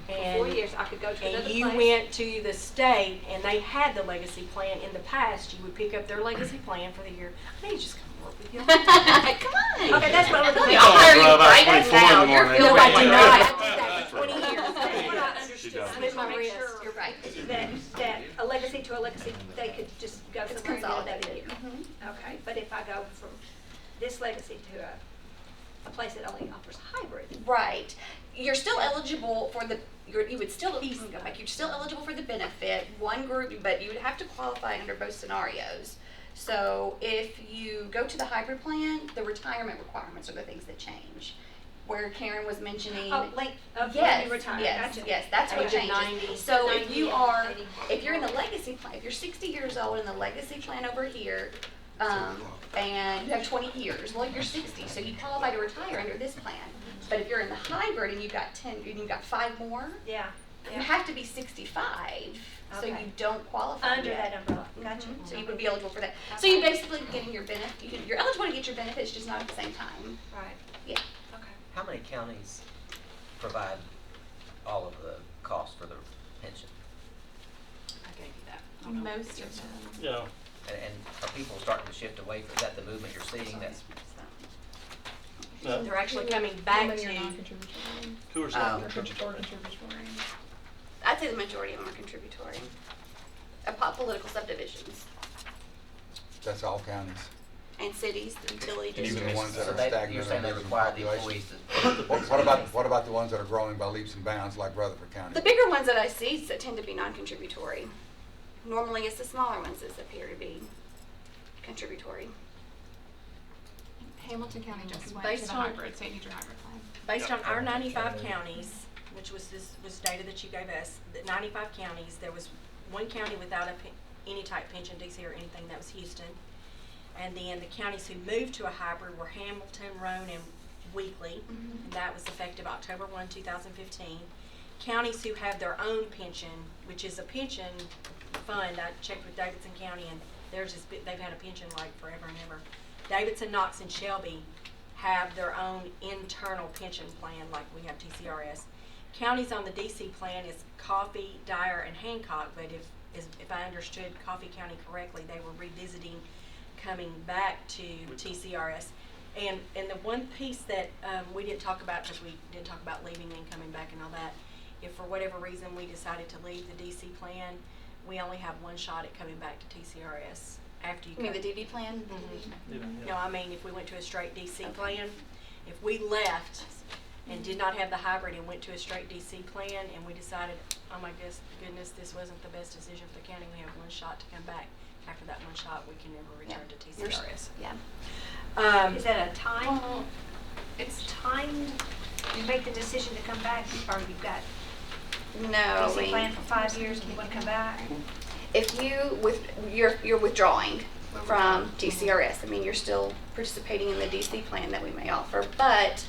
and 4 years, I could go to another and you place. went to the state and they had the legacy plan in the past, you would pick up their legacy plan for the year. I need to just come work with you. Come on. Okay, that's what I'm looking I'll at. hire you Drive out right 24 now. in the You're morning. feeling No, I right. do not. I did that for 20 years. That's what I She understood. does. I just want to make With my sure You're right. that a legacy to a legacy, they could just go It's somewhere and get another consolidated. year. Mhm. Okay, but if I go from this legacy to a place that only offers hybrid, Right. You're still eligible for the, you would still, go back, you're still eligible for the benefit, one group, but you would have to qualify under both scenarios. So if you go to the hybrid plan, the retirement requirements are the things that change. Where Karen was mentioning. oh, length of when Yes, you retire, yes, gotcha. yes, that's what Age of changes. 90. So if 90, you yeah, are, 80. if you're in the legacy plan, if you're 60 years old in the legacy plan over here, and you have 20 years, well, you're 60, so you qualify to retire under this plan. But if you're in the hybrid and you've got 10, and you've got 5 more, Yeah, you have to be 65, so Okay. you don't qualify under yet. that umbrella, gotcha. So you would be eligible for that. So you basically getting your benefit, you're eligible to get your benefits, just not at the same time. Right, Yeah. okay. How many counties provide all of the cost for the pension? I gave you that. Most of them. Yeah. And are people starting to shift away? Is that the movement you're seeing? That's No. They're actually coming back to. Who are Um, I'd say the majority of them are contributory. Political subdivisions That's all counties. and cities, the utility And even districts. the ones that So are they, stagnant. you're saying they or losing require the population. employees to. What about the ones that are growing by leaps and bounds like Rutherford County? The bigger ones that I see that tend to be non-contributory. Normally, it's the smaller ones that appear to be contributory. Hamilton County just went Based to the on- hybrid, St. Deidre hybrid plan. Based on our 95 counties, which was data that you gave us, the 95 counties, there was one county without any type pension, DC or anything, that was Houston. And then the counties who moved to a hybrid were Hamilton, Roane, and Wheatley, and that was effective October 1, 2015. Counties who have their own pension, which is a pension fund, I checked with Davidson County, and they've had a pension like forever and ever. Davidson, Knox, and Shelby have their own internal pension plan like we have TCRS. Counties on the DC plan is Coffee, Dyer, and Hancock, but if I understood Coffee County correctly, they were revisiting coming back to TCRS. And the one piece that we didn't talk about, because we didn't talk about leaving and coming back and all that, if for whatever reason we decided to leave the DC plan, we only have one shot at coming back to TCRS after you You mean come. the DB plan? No, I mean, if we went to a straight DC plan, if we left and did not have the hybrid and went to a straight DC plan and we decided, oh my goodness, this wasn't the best decision for the county, we have one shot to come back. After that one shot, we can never return to TCRS. Yeah. Is that a time, it's timed, you make the decision to come back, or you've got No. DC plan for 5 years and you want to come back? If you're withdrawing from TCRS, I mean, you're still participating in the DC plan that we may offer, but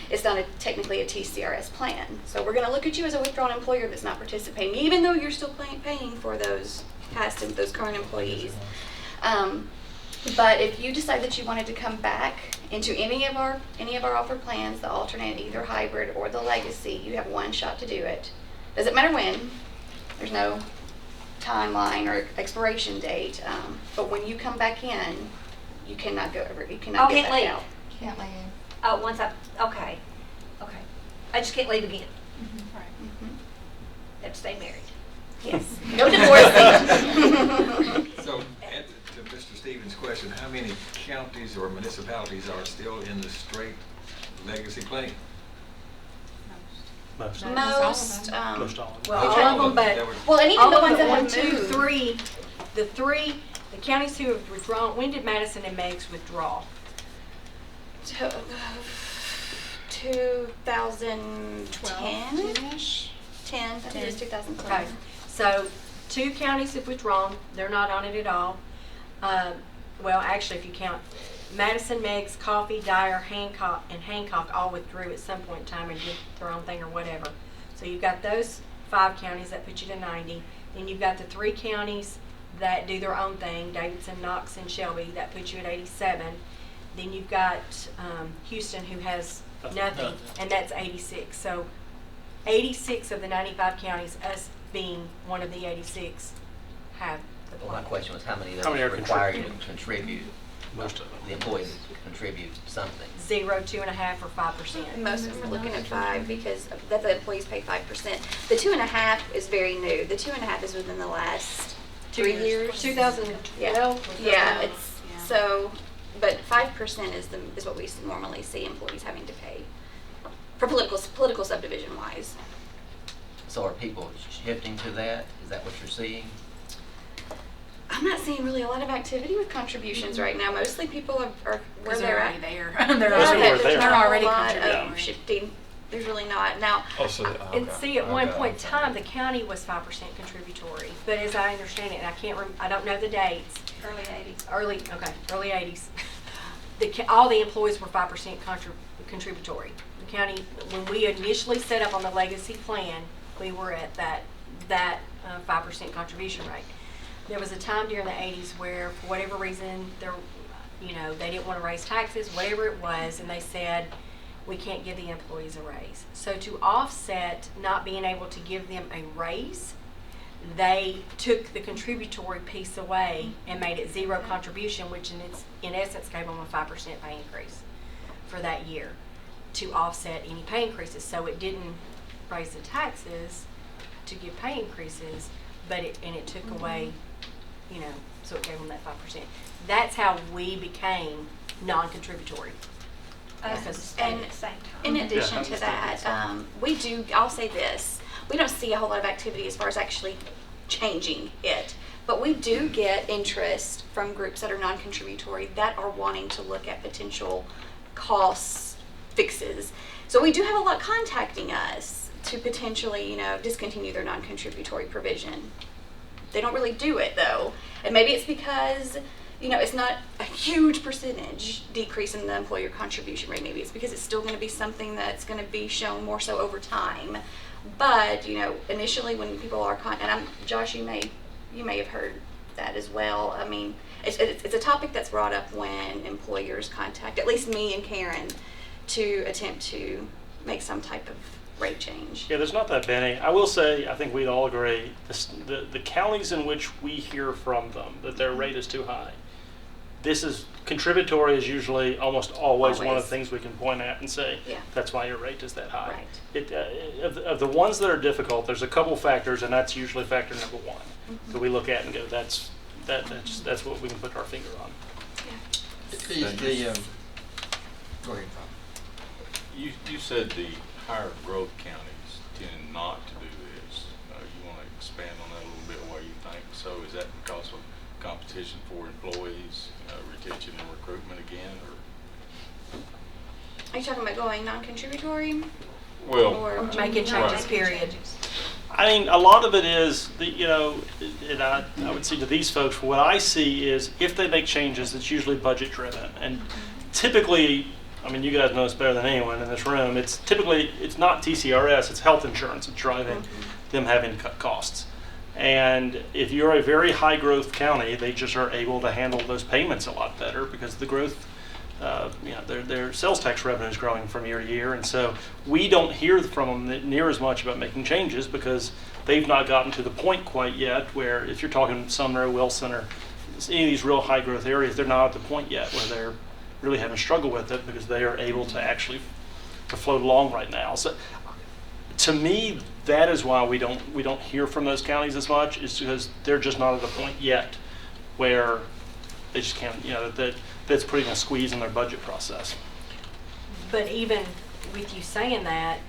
it's not technically a TCRS plan. So we're going to look at you as a withdrawn employer that's not participating, even though you're still paying for those past and those current employees. But if you decide that you wanted to come back into any of our offered plans, the alternate, either hybrid or the legacy, you have one shot to do it. Doesn't matter when. There's no timeline or expiration date. But when you come back in, you cannot go over. You cannot get can't back leave. out. Can't leave. Oh, okay. I just can't leave again. Right. Have to stay married. Yes. No divorcing. So, to Mr. Stevens' question, how many counties or municipalities are still in the straight legacy plan? Most. Most. Most all of them. Well, all of them, but Well, and even all the of ones the that 1, have 2, moved. 3, the counties who have withdrawn, when did Madison and Meigs withdraw? 2010-ish? 10. I think it was 2010. Okay, so 2 counties have withdrawn, they're not on it at all. Well, actually, if you count Madison, Meigs, Coffee, Dyer, Hancock all withdrew at some point in time and did their own thing or whatever. So you've got those 5 counties, that put you to 90. Then you've got the 3 counties that do their own thing, Davidson, Knox, and Shelby, that puts you at 87. Then you've got Houston, who has nothing, and that's 86. So 86 of the 95 counties, us being one of the 86, have the Well, my plan. question was how many of How many those are require you to contribute? Most of them. The employees contribute something. 0, 2.5, or 5%. Most of them are looking at 5 because that the employees pay 5%. The 2.5 is very new. The 2.5 is within the last 3 years. 2012. Yeah, it's so, but 5% is what we normally see employees having to pay for political subdivision wise. So are people shifting to that? Is that what you're seeing? I'm not seeing really a lot of activity with contributions right now. Mostly people are where 'Cause they're they're at. already there. Yeah, They're there's already not there. a They're already whole lot contributing. of shifting. There's really not now. Oh, so And see, at one point in time, the county was 5% contributory, but as I understand it, and I don't know the dates. Early 80s. Early 80s. All the employees were 5% contributory. The county, when we initially set up on the legacy plan, we were at that 5% contribution rate. There was a time during the 80s where, for whatever reason, they didn't want to raise taxes, whatever it was, and they said, we can't give the employees a raise. So to offset not being able to give them a raise, they took the contributory piece away and made it 0 contribution, which in essence gave them a 5% pay increase for that year to offset any pay increases. So it didn't raise the taxes to give pay increases, but it took away, so it gave them that 5%. That's how we became non-contributory. And in addition to that, I'll say this, we don't see a whole lot of activity as far as actually changing it, but we do get interest from groups that are non-contributory that are wanting to look at potential cost fixes. So we do have a lot contacting us to potentially, discontinue their non-contributory provision. They don't really do it though, and maybe it's because it's not a huge percentage decrease in the employer contribution rate. Maybe it's because it's still going to be something that's going to be shown more so over time. But, initially when people are, Josh, you may have heard that as well. I mean, it's a topic that's brought up when employers contact, at least me and Karen, to attempt to make some type of rate change. Yeah, there's not that many. I will say, I think we'd all agree, the counties in which we hear from them that their rate is too high, contributory is usually almost always one of the things we can point at and say, that's why your rate is that high. Right. Of the ones that are difficult, there's a couple factors, and that's usually factor number 1 that we look at and go, that's what we can put our finger on. Go ahead, Tom. You said the higher growth counties tend not to do this. You want to expand on that a little bit, why you think so? Is that because of competition for employees, retention and recruitment again, or? Are you talking about going non-contributory? Well, or making changes, period. I mean, a lot of it is, and I would say to these folks, what I see is if they make changes, it's usually budget driven. And typically, I mean, you guys know this better than anyone in this room, it's not TCRS, it's health insurance that's driving them having to cut costs. And if you're a very high growth county, they just are able to handle those payments a lot better because the growth, their sales tax revenue is growing from year to year. And so we don't hear from them near as much about making changes because they've not gotten to the point quite yet where if you're talking Sumner, Wilson, or any of these real high growth areas, they're not at the point yet where they're really having struggle with it because they are able to actually to float along right now. So to me, that is why we don't hear from those counties as much, is because they're just not at a point yet where they just can't, that's putting a squeeze in their budget process. But even with you saying that,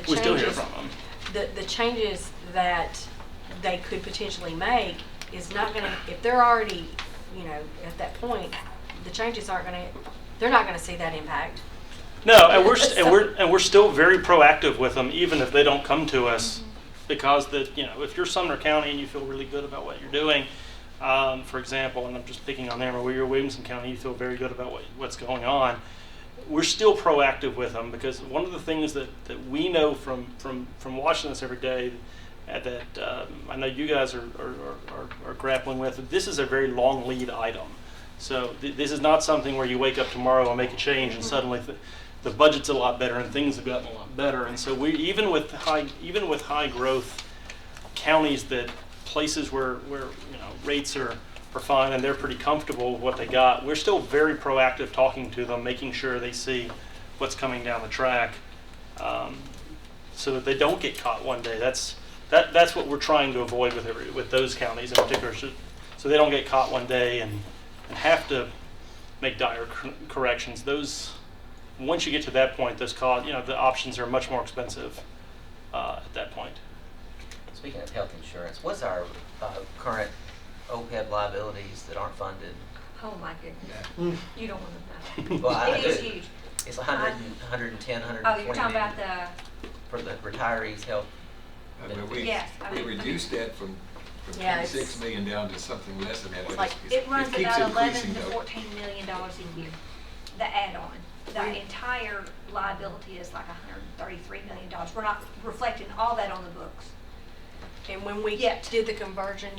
We still hear from them. The changes that they could potentially make is not going to, if they're already, at that point, the changes they're not going to see that impact. No, and we're still very proactive with them, even if they don't come to us, because if you're Sumner County and you feel really good about what you're doing, for example, and I'm just picking on them, or you're Williamson County, you feel very good about what's going on. We're still proactive with them because one of the things that we know from watching this every day, that I know you guys are grappling with. This is a very long lead item. So this is not something where you wake up tomorrow and make a change and suddenly the budget's a lot better and things have gotten a lot better. And so we even with high growth counties, that places where rates are fine and they're pretty comfortable with what they got, we're still very proactive talking to them, making sure they see what's coming down the track, so that they don't get caught one day. That's what we're trying to avoid with those counties in particular, so they don't get caught one day and have to make dire corrections. Once you get to that point, those the options are much more expensive at that point. Speaking of health insurance, what's our current OPEB liabilities that aren't funded? Oh my goodness. You don't want to know. Well, I It is do. huge. It's 110, 120 Oh, you're talking about million for the retirees' health benefits. Yes, We reduced that from Yeah, 26 million down to something less than that. but like, It runs keeps about increasing, 11 to though. 14 million dollars a year. The add-on, the entire liability is like 133 million dollars. We're not reflecting all that on the books. And when we Yet. did the conversion,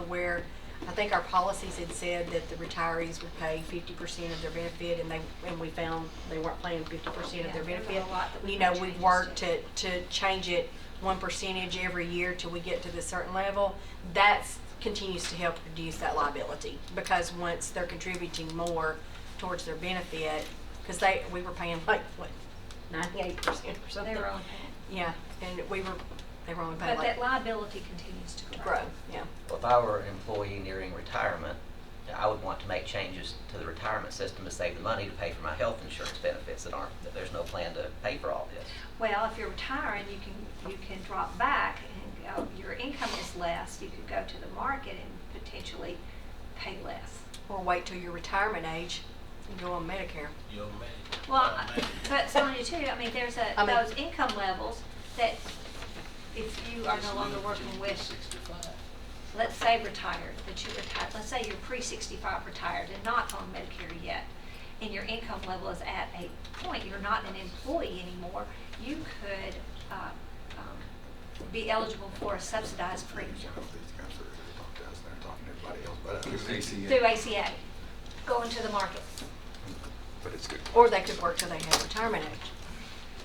where I think our policies had said that the retirees would pay 50% of their benefit, and we found they weren't paying 50% of Yeah, their there's benefit. a lot that we You made know, we've changes worked to. to change it 1% every year till we get to the certain level. That continues to help reduce that liability, because once they're contributing more towards their benefit, because we were paying like, what, 98% or something? They were only paying. Yeah, and they were only paying But like. that liability continues to grow. Grow, yeah. Well, if I were an employee nearing retirement, I would want to make changes to the retirement system to save the money to pay for my health insurance benefits that there's no plan to pay for all this. Well, if you're retiring, you can drop back and your income is less. You could go to the market and potentially pay less. Or wait till your retirement age and go on Medicare. Well, but Sonia too, I mean, there's I mean- those income levels that if you are no longer working with, let's say retired, that you retired, let's say you're pre-65 retired and not on Medicare yet, and your income level is at a point, you're not an employee anymore, you could be eligible for a subsidized premium through ACA, go into the market. But it's good. Or they could work till they have retirement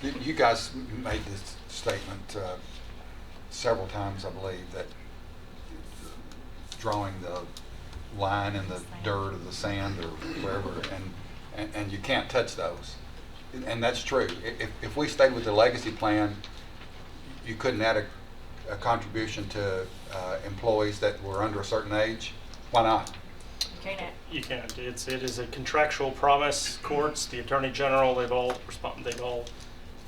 age. You guys made this statement several times, I believe, that drawing the line in the dirt or the sand or wherever, and you can't touch those. And that's true. If we stayed with the legacy plan, you couldn't add a contribution to employees that were under a certain age. Why not? You can't. It is a contractual promise. Courts, the Attorney General, they've all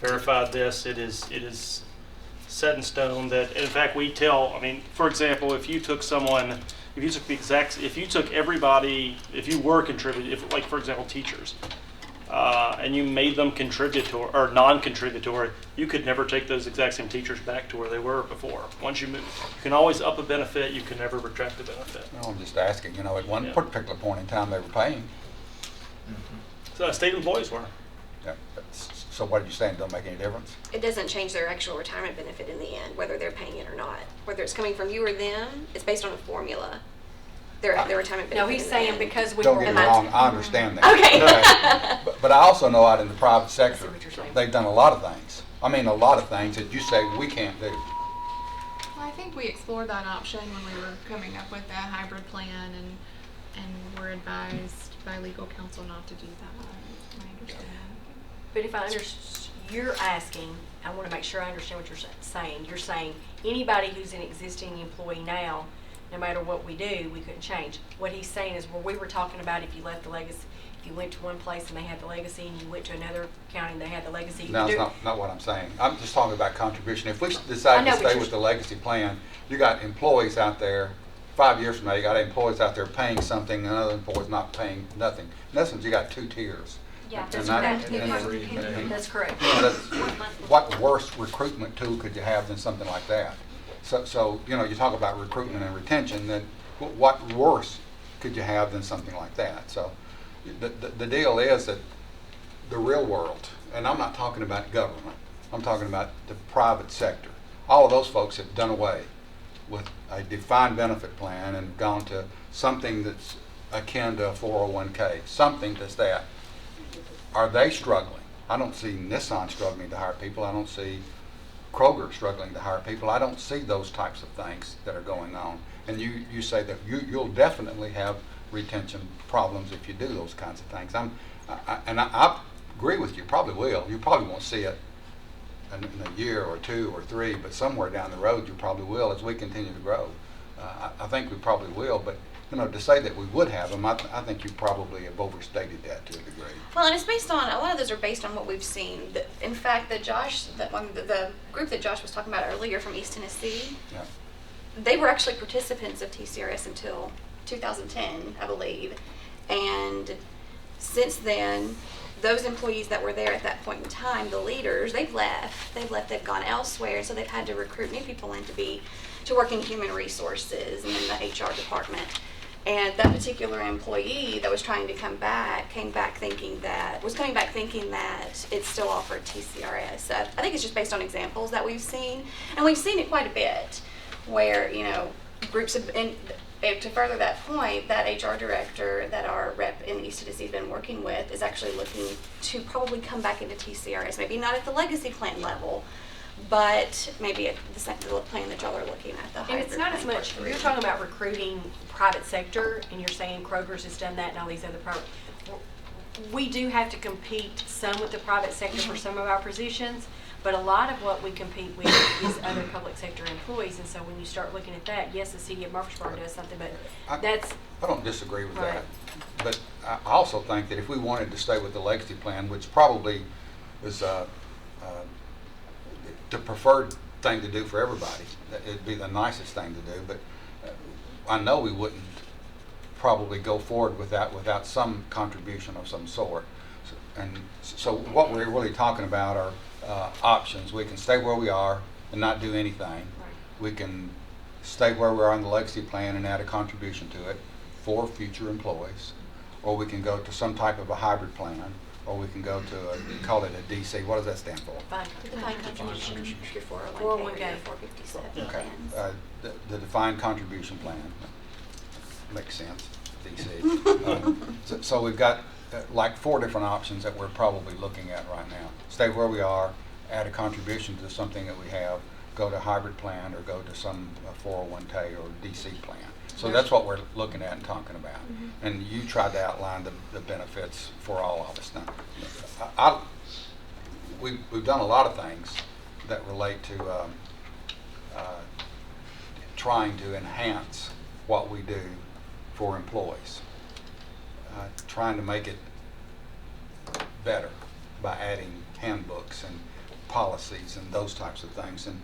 verified this. It is set in stone that, in fact, we tell. I mean, for example, if you took everybody, if you were contributing, like for example, teachers, and you made them contributory or non-contributory, you could never take those exact same teachers back to where they were before. Once you move, you can always up a benefit. You can never retract the benefit. No, I'm just asking. At one particular point in time, they were paying. So state employees were. Yeah. So what are you saying? Don't make any difference? It doesn't change their actual retirement benefit in the end, whether they're paying it or not. Whether it's coming from you or them, it's based on a formula. Their retirement benefit. No, he's in the saying end. because we Don't were. get me wrong, I understand that. Okay. But I also know out in the private sector, what you're saying. they've done a lot of things. I mean, a lot of things that you say we can't do. Well, I think we explored that option when we were coming up with that hybrid plan, and were advised by legal counsel not to do that. I understand. But if you're asking, I want to make sure I understand what you're saying. You're saying anybody who's an existing employee now, no matter what we do, we couldn't change. What he's saying is, where we were talking about if you left the legacy, if you went to one place and they had the legacy, and you went to another county and they had the legacy. you No, could it's do- not what I'm saying. I'm just talking about contribution. If we decide I know, to but stay you're- with the legacy plan, you got employees out there, 5 years from now, you got employees out there paying something and other employees not paying nothing. In essence, you got two tiers. Yeah, And that's that- correct. and- That's correct. You know, what worse recruitment tool could you have than something like that? So you talk about recruitment and retention, then what worse could you have than something like that? So the deal is that the real world, and I'm not talking about government, I'm talking about the private sector. all of those folks have done away with a defined benefit plan and gone to something that's akin to a 401k, something that's that. Are they struggling? I don't see Nissan struggling to hire people. I don't see Kroger struggling to hire people. I don't see those types of things that are going on. And you say that you'll definitely have retention problems if you do those kinds of things. I agree with you, probably will. You probably won't see it in a year or 2 or 3, but somewhere down the road you probably will as we continue to grow. I think we probably will, but to say that we would have them, I think you probably have overstated that to a degree. Well, and it's based on, a lot of those are based on what we've seen. In fact, the group that Josh was talking about earlier from East Tennessee, Yeah. they were actually participants of TCRS until 2010, I believe. And since then, those employees that were there at that point in time, the leaders, they've left, they've gone elsewhere, so they've had to recruit new people in to work in human resources and in the HR department. And that particular employee that was trying to come back came back thinking that it still offered TCRS. So I think it's just based on examples that we've seen, and we've seen it quite a bit, where groups have. And to further that point, that HR director that our rep in East Tennessee has been working with is actually looking to probably come back into TCRS. Maybe not at the legacy plan level, but maybe at the plan that y'all are looking at. The And it's not as much, you're talking about recruiting private sector, and you're saying Kroger's has done that and all these other private. We do have to compete some with the private sector for some of our positions, but a lot of what we compete with is other public sector employees. And so when you start looking at that, yes, the city of Murfreesboro does something, but I don't disagree with Right. that. But I also think that if we wanted to stay with the legacy plan, which probably is the preferred thing to do for everybody, it'd be the nicest thing to do, but I know we wouldn't probably go forward with that without some contribution of some sort. So what we're really talking about are options. We can stay where we are and not do anything. We can stay where we are on the legacy plan and add a contribution to it for future employees, or we can go to some type of a hybrid plan, or we can go to call it a DC. What does that stand for? Defined contribution, your 401k, 401k. or your 457 Okay, plans. the defined contribution plan, makes sense, DC. So we've got like 4 different options that we're probably looking at right now. Stay where we are, add a contribution to something that we have, go to hybrid plan, or go to some 401k or DC plan. So that's what we're looking at and talking about. And you tried to outline the benefits for all of us. Now, we've done a lot of things that relate to trying to enhance what we do for employees, trying to make it better by adding handbooks and policies and those types of things. And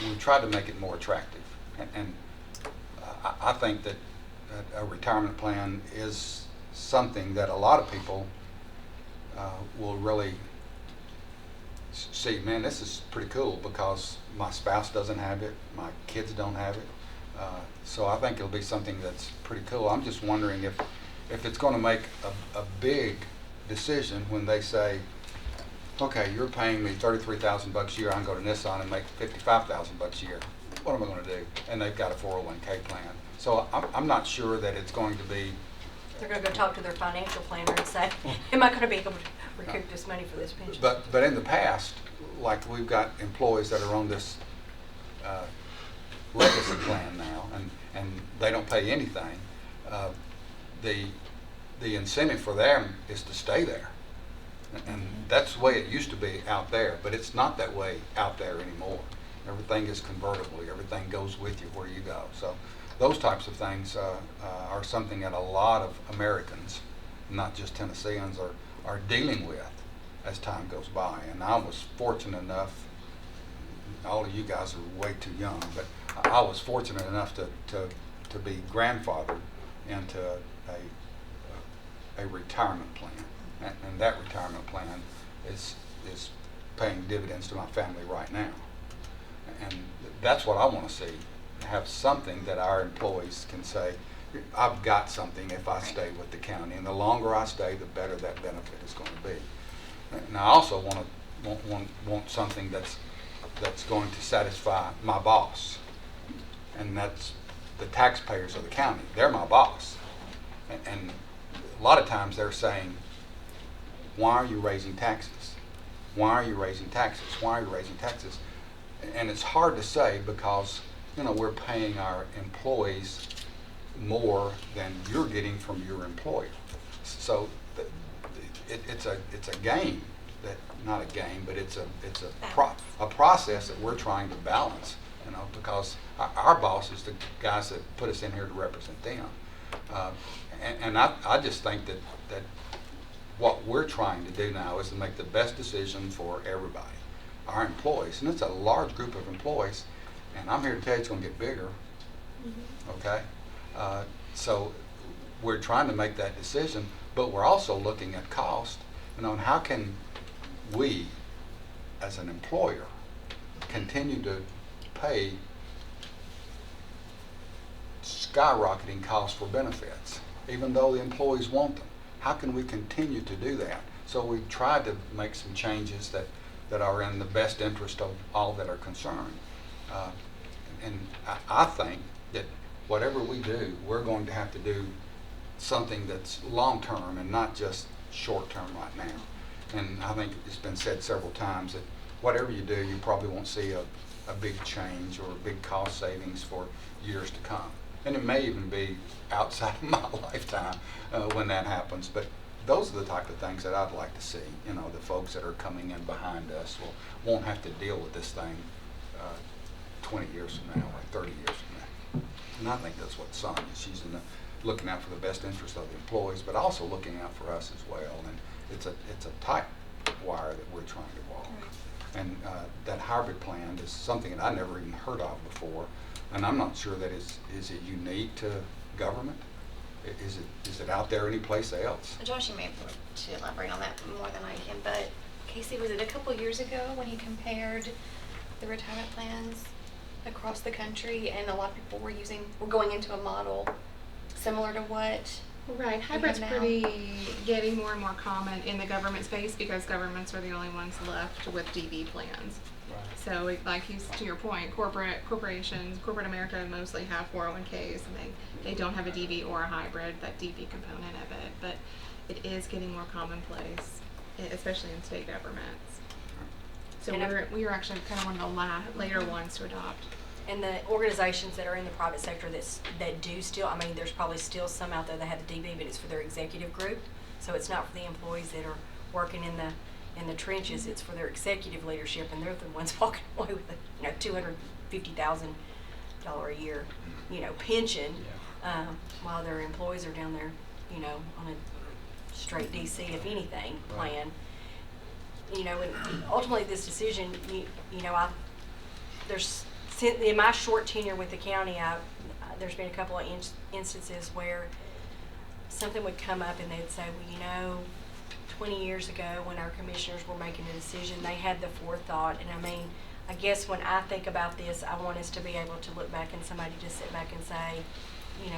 we tried to make it more attractive. And I think that a retirement plan is something that a lot of people will really see, man, this is pretty cool because my spouse doesn't have it, my kids don't have it. So I think it'll be something that's pretty cool. I'm just wondering if it's going to make a big decision when they say, okay, you're paying me $33,000 a year, I can go to Nissan and make $55,000 a year. What am I going to do? And they've got a 401k plan. So I'm not sure that it's going to be. They're going to go talk to their financial planner and say, am I going to be able to recoup this money for this pension? But in the past, like we've got employees that are on this legacy plan now, and they don't pay anything. The incentive for them is to stay there. And that's the way it used to be out there, but it's not that way out there anymore. Everything is convertible. Everything goes with you where you go. So those types of things are something that a lot of Americans, not just Tennesseans, are dealing with as time goes by. And I was fortunate enough, all of you guys are way too young, but I was fortunate enough to be grandfathered into a retirement plan. And that retirement plan is paying dividends to my family right now. And that's what I want to see, have something that our employees can say, I've got something if I stay with the county. And the longer I stay, the better that benefit is going to be. And I also want something that's that's going to satisfy my boss. And that's the taxpayers of the county. They're my boss. And a lot of times they're saying, why are you raising taxes? Why are you raising taxes? Why are you raising taxes? And it's hard to say because, you know, we're paying our employees more than you're getting from your employer. So it's a game, that not a game, but it's a process that we're trying to balance, you know, because our boss is the guys that put us in here to represent them. And I just think that what we're trying to do now is to make the best decision for everybody, our employees, and it's a large group of employees, and I'm here to tell you it's going to get bigger. Okay, so we're trying to make that decision, but we're also looking at cost, you know, and how can we, as an employer, continue to pay skyrocketing costs for benefits, even though the employees want them. How can we continue to do that? So we've tried to make some changes that are in the best interest of all that are concerned. And I think that whatever we do, we're going to have to do something that's long-term and not just short-term right now. And I think it's been said several times that whatever you do, you probably won't see a big change or a big cost savings for years to come. And it may even be outside of my lifetime when that happens. But those are the type of things that I'd like to see. You know, the folks that are coming in behind us won't have to deal with this thing 20 years from now or 30 years from now. And I think that's what Sonia, she's looking out for the best interest of the employees, but also looking out for us as well. And it's a tight wire that we're trying to walk. And that hybrid plan is something that I never even heard of before. And I'm not sure that is it unique to government? Is it out there anyplace else? Josh, you may have to elaborate on that more than I can, but Casey, was it a couple years ago when he compared the retirement plans across the country, and a lot of people were going into a model similar to what? Right, hybrid's pretty getting more and more common in the government space because governments are the only ones left with DB plans. Right. So, to your point, corporations, corporate America mostly have 401ks, and they don't have a DB or a hybrid, that DB component of it. But it is getting more commonplace, especially in state governments. So we are actually kind of one of the later ones to adopt. And the organizations that are in the private sector that do still, I mean, there's probably still some out there that have the DB, but it's for their executive group. So it's not for the employees that are working in the trenches. It's for their executive leadership, and they're the ones walking away with $250,000 a year, pension, while their employees are down there, on a straight DC, if anything, plan. And ultimately this decision, in my short tenure with the county, there's been a couple of instances where something would come up and they'd say, 20 years ago when our commissioners were making a decision, they had the forethought. And I mean, I guess when I think about this, I want us to be able to look back and somebody to sit back and say,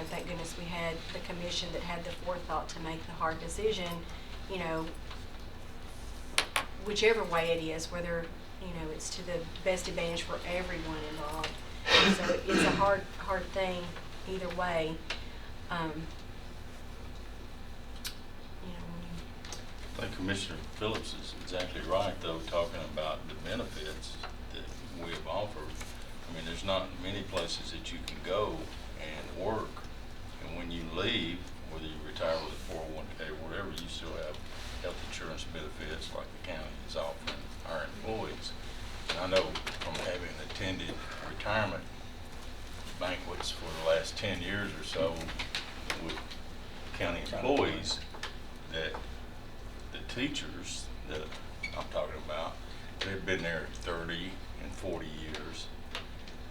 thank goodness we had the commission that had the forethought to make the hard decision, whichever way it is, whether it's to the best advantage for everyone involved. And so it's a hard thing either way. I think Commissioner Phillips is exactly right, though, talking about the benefits that we have offered. I mean, there's not many places that you can go and work, and when you leave, whether you retire with a 401k or whatever, you still have health insurance benefits like the county is offering our employees. And I know from having attended retirement banquets for the last 10 years or so with county employees that the teachers that I'm talking about, they've been there 30 and 40 years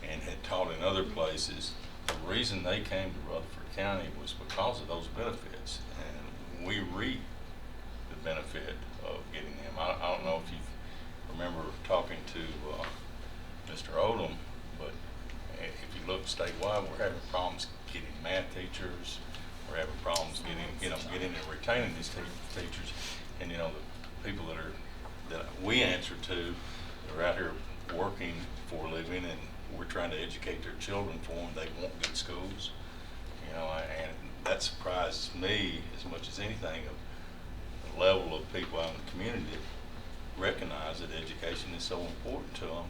and had taught in other places. The reason they came to Rutherford County was because of those benefits, and we reap the benefit of getting them. I don't know if you remember talking to Mr. Odom, but if you look statewide, we're having problems getting math teachers. We're having problems getting and retaining these teachers. And the people that we answer to are out here working for a living, and we're trying to educate their children for them. They want good schools, you know, and that surprises me as much as anything, of the level of people out in the community that recognize that education is so important to them.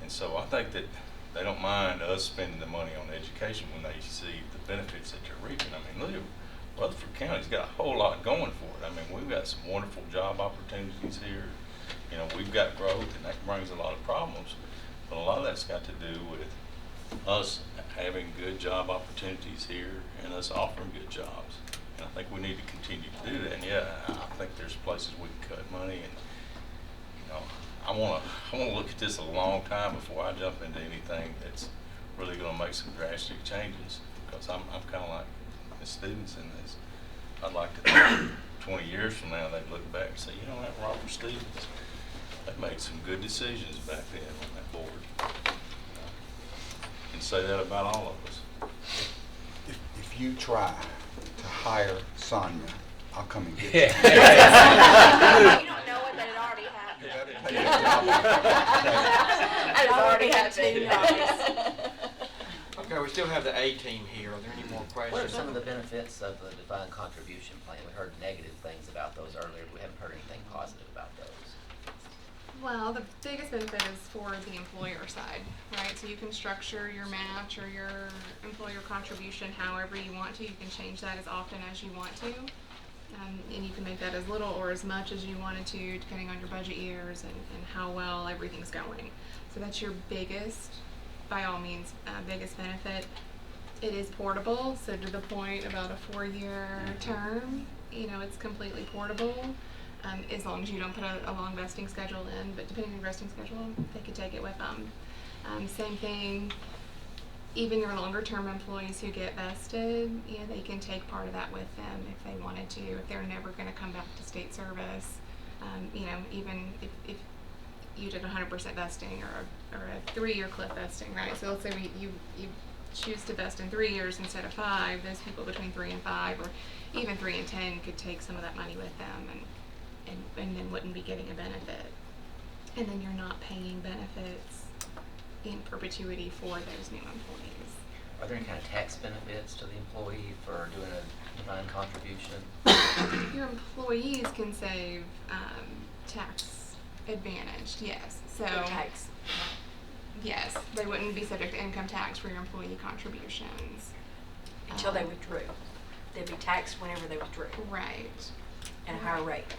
And so I think that they don't mind us spending the money on education when they see the benefits that they're reaping. I mean, look, Rutherford County's got a whole lot going for it. I mean, we've got some wonderful job opportunities here. You know, we've got growth, and that brings a lot of problems. But a lot of that's got to do with us having good job opportunities here and us offering good jobs. And I think we need to continue to do that. And yeah, I think there's places we can cut money, and you know, I want to look at this a long time before I jump into anything that's really going to make some drastic changes. Because I'm kind of like Ms. Stevenson is. I'd like to think 20 years from now they'd look back and say, you know, that Robert Stevens, they made some good decisions back then on that board. And say that about all of us. If you try to hire Sonia, I'll come and get you. You don't know it, but it already happened. It already happened. Okay, we still have the A team here. Are there any more questions? What are some of the benefits of the defined contribution plan? We heard negative things about those earlier, but we haven't heard anything positive about those. Well, the biggest benefit is for the employer side, right? So you can structure your match or your employer contribution however you want to. You can change that as often as you want to. And you can make that as little or as much as you wanted to, depending on your budget years and how well everything's going. So that's your biggest, by all means, biggest benefit. It is portable, so to the point about a 4-year term, you know, it's completely portable. As long as you don't put a long vesting schedule in, but depending on your vesting schedule, they could take it with them. Same thing, even your longer term employees who get vested, you know, they can take part of that with them if they wanted to, if they're never going to come back to state service. You know, even if you did 100% vesting or a 3-year cliff vesting, right? So let's say you choose to vest in 3 years instead of 5, those people between 3 and 5 or even 3 and 10 could take some of that money with them and then wouldn't be getting a benefit. And then you're not paying benefits in perpetuity for those new employees. Are there any kind of tax benefits to the employee for doing a defined contribution? Your employees can save tax advantaged, yes. So tax. Yes, they wouldn't be subject to income tax for your employee contributions. Until they withdrew. They'd be taxed whenever they withdrew. Right. At a higher rate.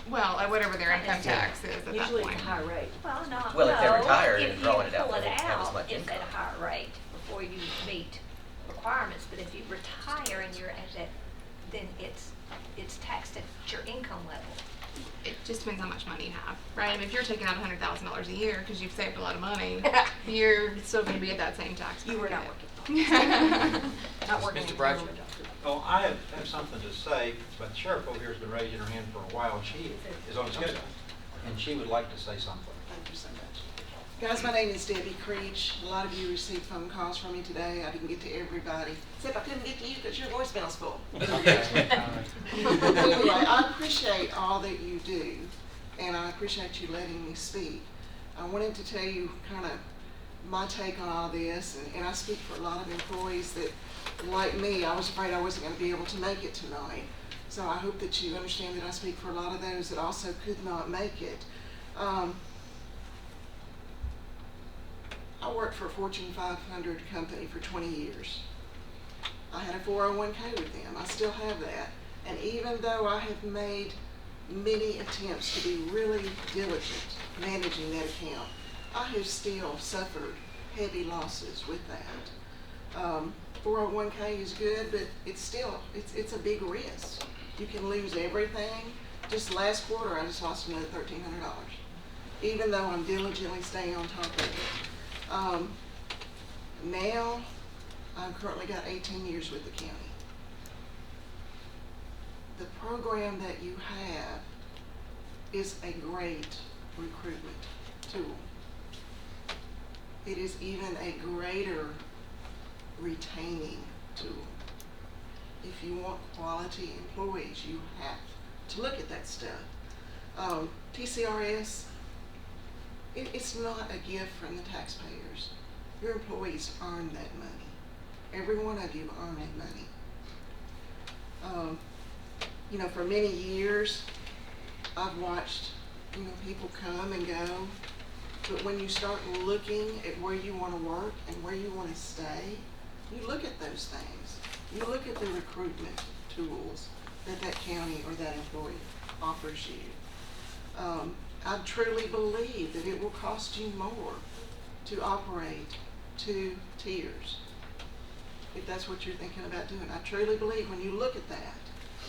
Well, at whatever their income tax is at that Usually point. it's a high rate. Well, no, Well, if they're no, retired if and you drawing it out, pull they it won't have as out, much it's at income. a higher rate before you meet requirements, but if you retire and you're at that, then it's taxed at your income level. It just depends how much money you have, right? I mean, if you're taking out $100,000 a year because you've saved a lot of money, you're still going to be at that same tax. You were not working. Not working. Mr. Bradshaw. Oh, I have something to say, but the sheriff over here has been raising her hand for a while, and she is on schedule, and she would like to say something. Thank you so much. Guys, my name is Debbie Creech. A lot of you received phone calls from me today. I didn't get to everybody, except I couldn't get to you because your voicemail's full. Anyway, I appreciate all that you do, and I appreciate you letting me speak. I wanted to tell you kind of my take on all this, and I speak for a lot of employees that, like me, I was afraid I wasn't going to be able to make it tonight. So I hope that you understand that I speak for a lot of those that also could not make it. I worked for a Fortune 500 company for 20 years. I had a 401k with them. I still have that. And even though I have made many attempts to be really diligent managing that account, I have still suffered heavy losses with that. 401k is good, but it's still, it's a big risk. You can lose everything. Just last quarter, I just lost another $1,300, even though I'm diligently staying on top of it. Now, I've currently got 18 years with the county. The program that you have is a great recruitment tool. It is even a greater retaining tool. If you want quality employees, you have to look at that stuff. TCRS, It's not a gift from the taxpayers. Your employees earn that money. Every one of you earn that money. You know, for many years, I've watched, you know, people come and go, but when you start looking at where you want to work and where you want to stay, you look at those things. You look at the recruitment tools that that county or that employee offers you. I truly believe that it will cost you more to operate 2 tiers, if that's what you're thinking about doing. I truly believe when you look at that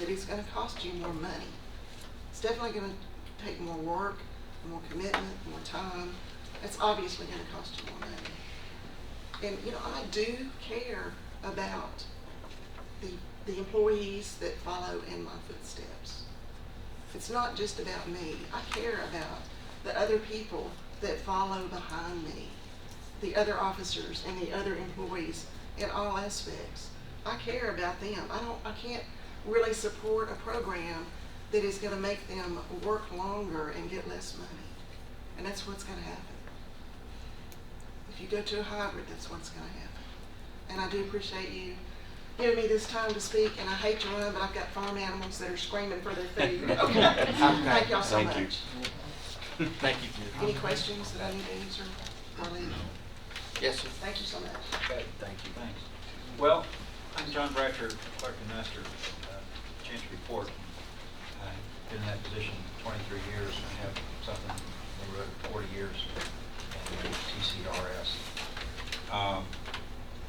it's going to cost you more money. It's definitely going to take more work, more commitment, more time. It's obviously going to cost you more money. And, you know, I do care about the employees that follow in my footsteps. It's not just about me. I care about the other people that follow behind me, the other officers and the other employees in all aspects. I care about them. I can't really support a program that is going to make them work longer and get less money. And that's what's going to happen. If you go to a hybrid, that's what's going to happen. And I do appreciate you giving me this time to speak, and I hate to run, but I've got farm animals that are screaming for their food. Okay. Thank y'all so much. Thank you. Any questions that I need to answer? Marlene? Yes, sir. Thank you so much. Okay, thank you. Thanks. Well, I'm John Bratcher, Clerk and Master, Chancery Court. I've been in that position 23 years, and I have something over 40 years in TCRS.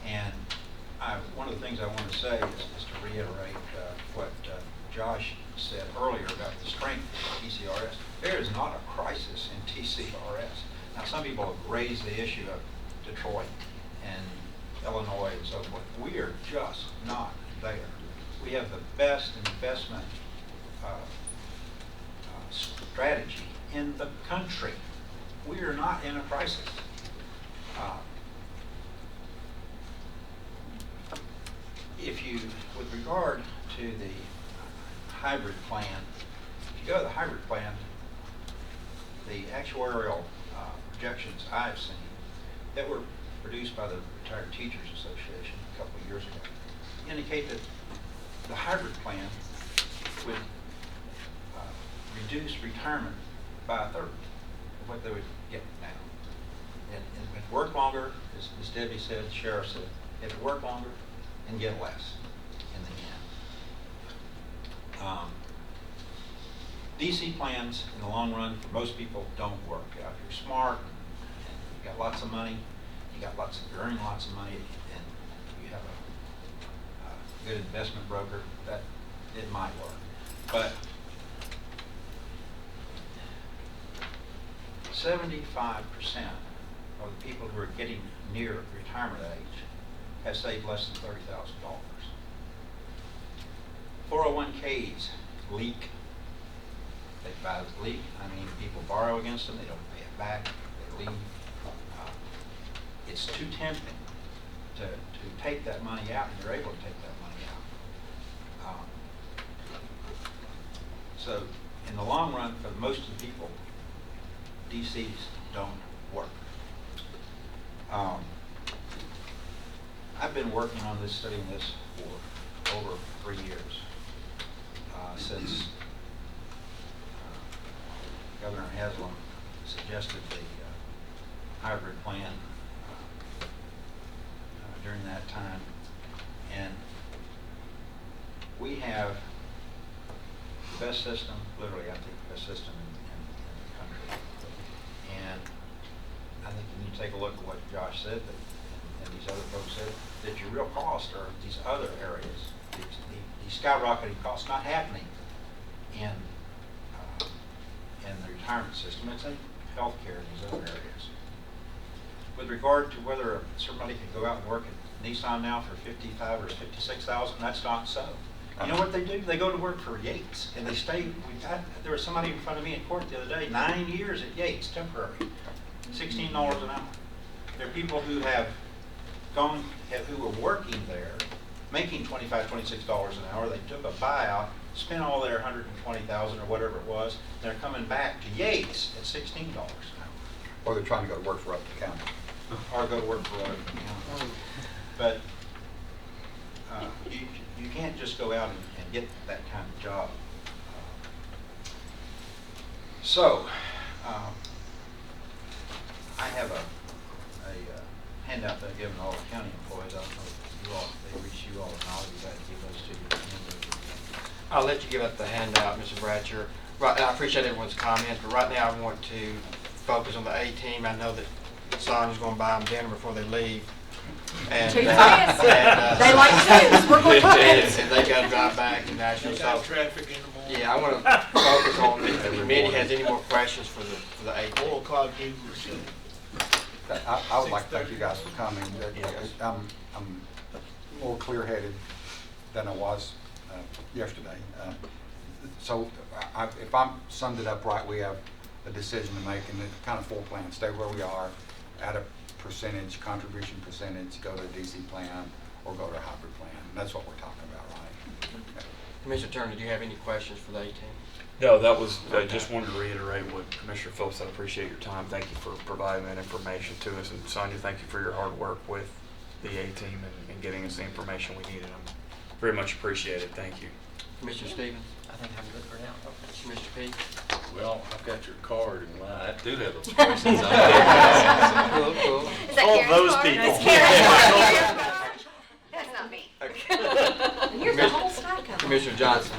And one of the things I want to say is to reiterate what Josh said earlier about the strength of TCRS. There is not a crisis in TCRS. Now, some people have raised the issue of Detroit and Illinois and so forth. We are just not there. We have the best investment strategy in the country. We are not in a crisis. If you, with regard to the hybrid plan, if you go to the hybrid plan, the actuarial projections I've seen that were produced by the Retired Teachers Association a couple of years ago indicate that the hybrid plan would reduce retirement by a third of what they would get now. And if work longer, as Debbie said, the sheriff said, if it work longer and get less in the end. DC plans in the long run for most people don't work. If you're smart and you got lots of money, you're earning lots of money, and you have a good investment broker, that it might work. But 75% of the people who are getting near retirement age have saved less than $30,000. 401ks leak. They leak. I mean, people borrow against them. They don't pay it back. They leave. It's too tempting to take that money out, and you're able to take that money out. So in the long run, for most of the people, DCs don't work. I've been working on this, studying this for over 3 years, since Governor Haslam suggested the hybrid plan during that time. And we have the best system, literally I think the best system in the country. And I think you need to take a look at what Josh said and these other folks said, that your real costs are these other areas, these skyrocketing costs not happening in the retirement system. It's in healthcare and these other areas. With regard to whether somebody can go out and work at Nissan now for $55,000 or $56,000, that's not so. You know what they do? They go to work for Yates, and they stay. There was somebody in front of me in court the other day, 9 years at Yates, temporary, $16 an hour. There are people who have gone, who were working there, making $25, $26 an hour. They took a buyout, spent all their $120,000 or whatever it was. They're coming back to Yates at $16 an hour. or they're trying to go to work for Rutherford County. or go to work for Rutherford County. But you can't just go out and get that kind of job. So, I have a handout that I've given all the county employees. I don't know if you all, they reach you all, and I'll be glad to give those to you. I'll let you give up the handout, Mr. Bratcher. Right, I appreciate everyone's comments, but right now I want to focus on the A-team. I know that Sonia's going to buy them dinner before they leave. And, Too fast. They like chips. We're going fast. and they got to drive back to Nashville. Got So, traffic in the morning. yeah, I want to focus on if the committee has any more questions for the A-team. 4 o'clock news. I would like to thank you guys for coming. I'm more clear-headed than I was yesterday. So if I'm summed it up right, we have a decision to make, and it's kind of full plan. Stay where we are, add a percentage, contribution percentage, go to a DC plan, or go to a hybrid plan. That's what we're talking about, right? Commissioner Turner, do you have any questions for the A-team? No, that was, I just wanted to reiterate what Commissioner Phillips said. I appreciate your time. Thank you for providing that information to us. And Sonia, thank you for your hard work with the A-team and getting us the information we needed. I'm very much appreciated. Thank you. Commissioner Stevens? I think I'm good for now. Commissioner Peake? Well, I've got your card and I do have those questions. Cool, cool. Is that All Karen's those card? people. No, it's Karen's card. That's not me. And here's the whole stack of them. Commissioner Johnson?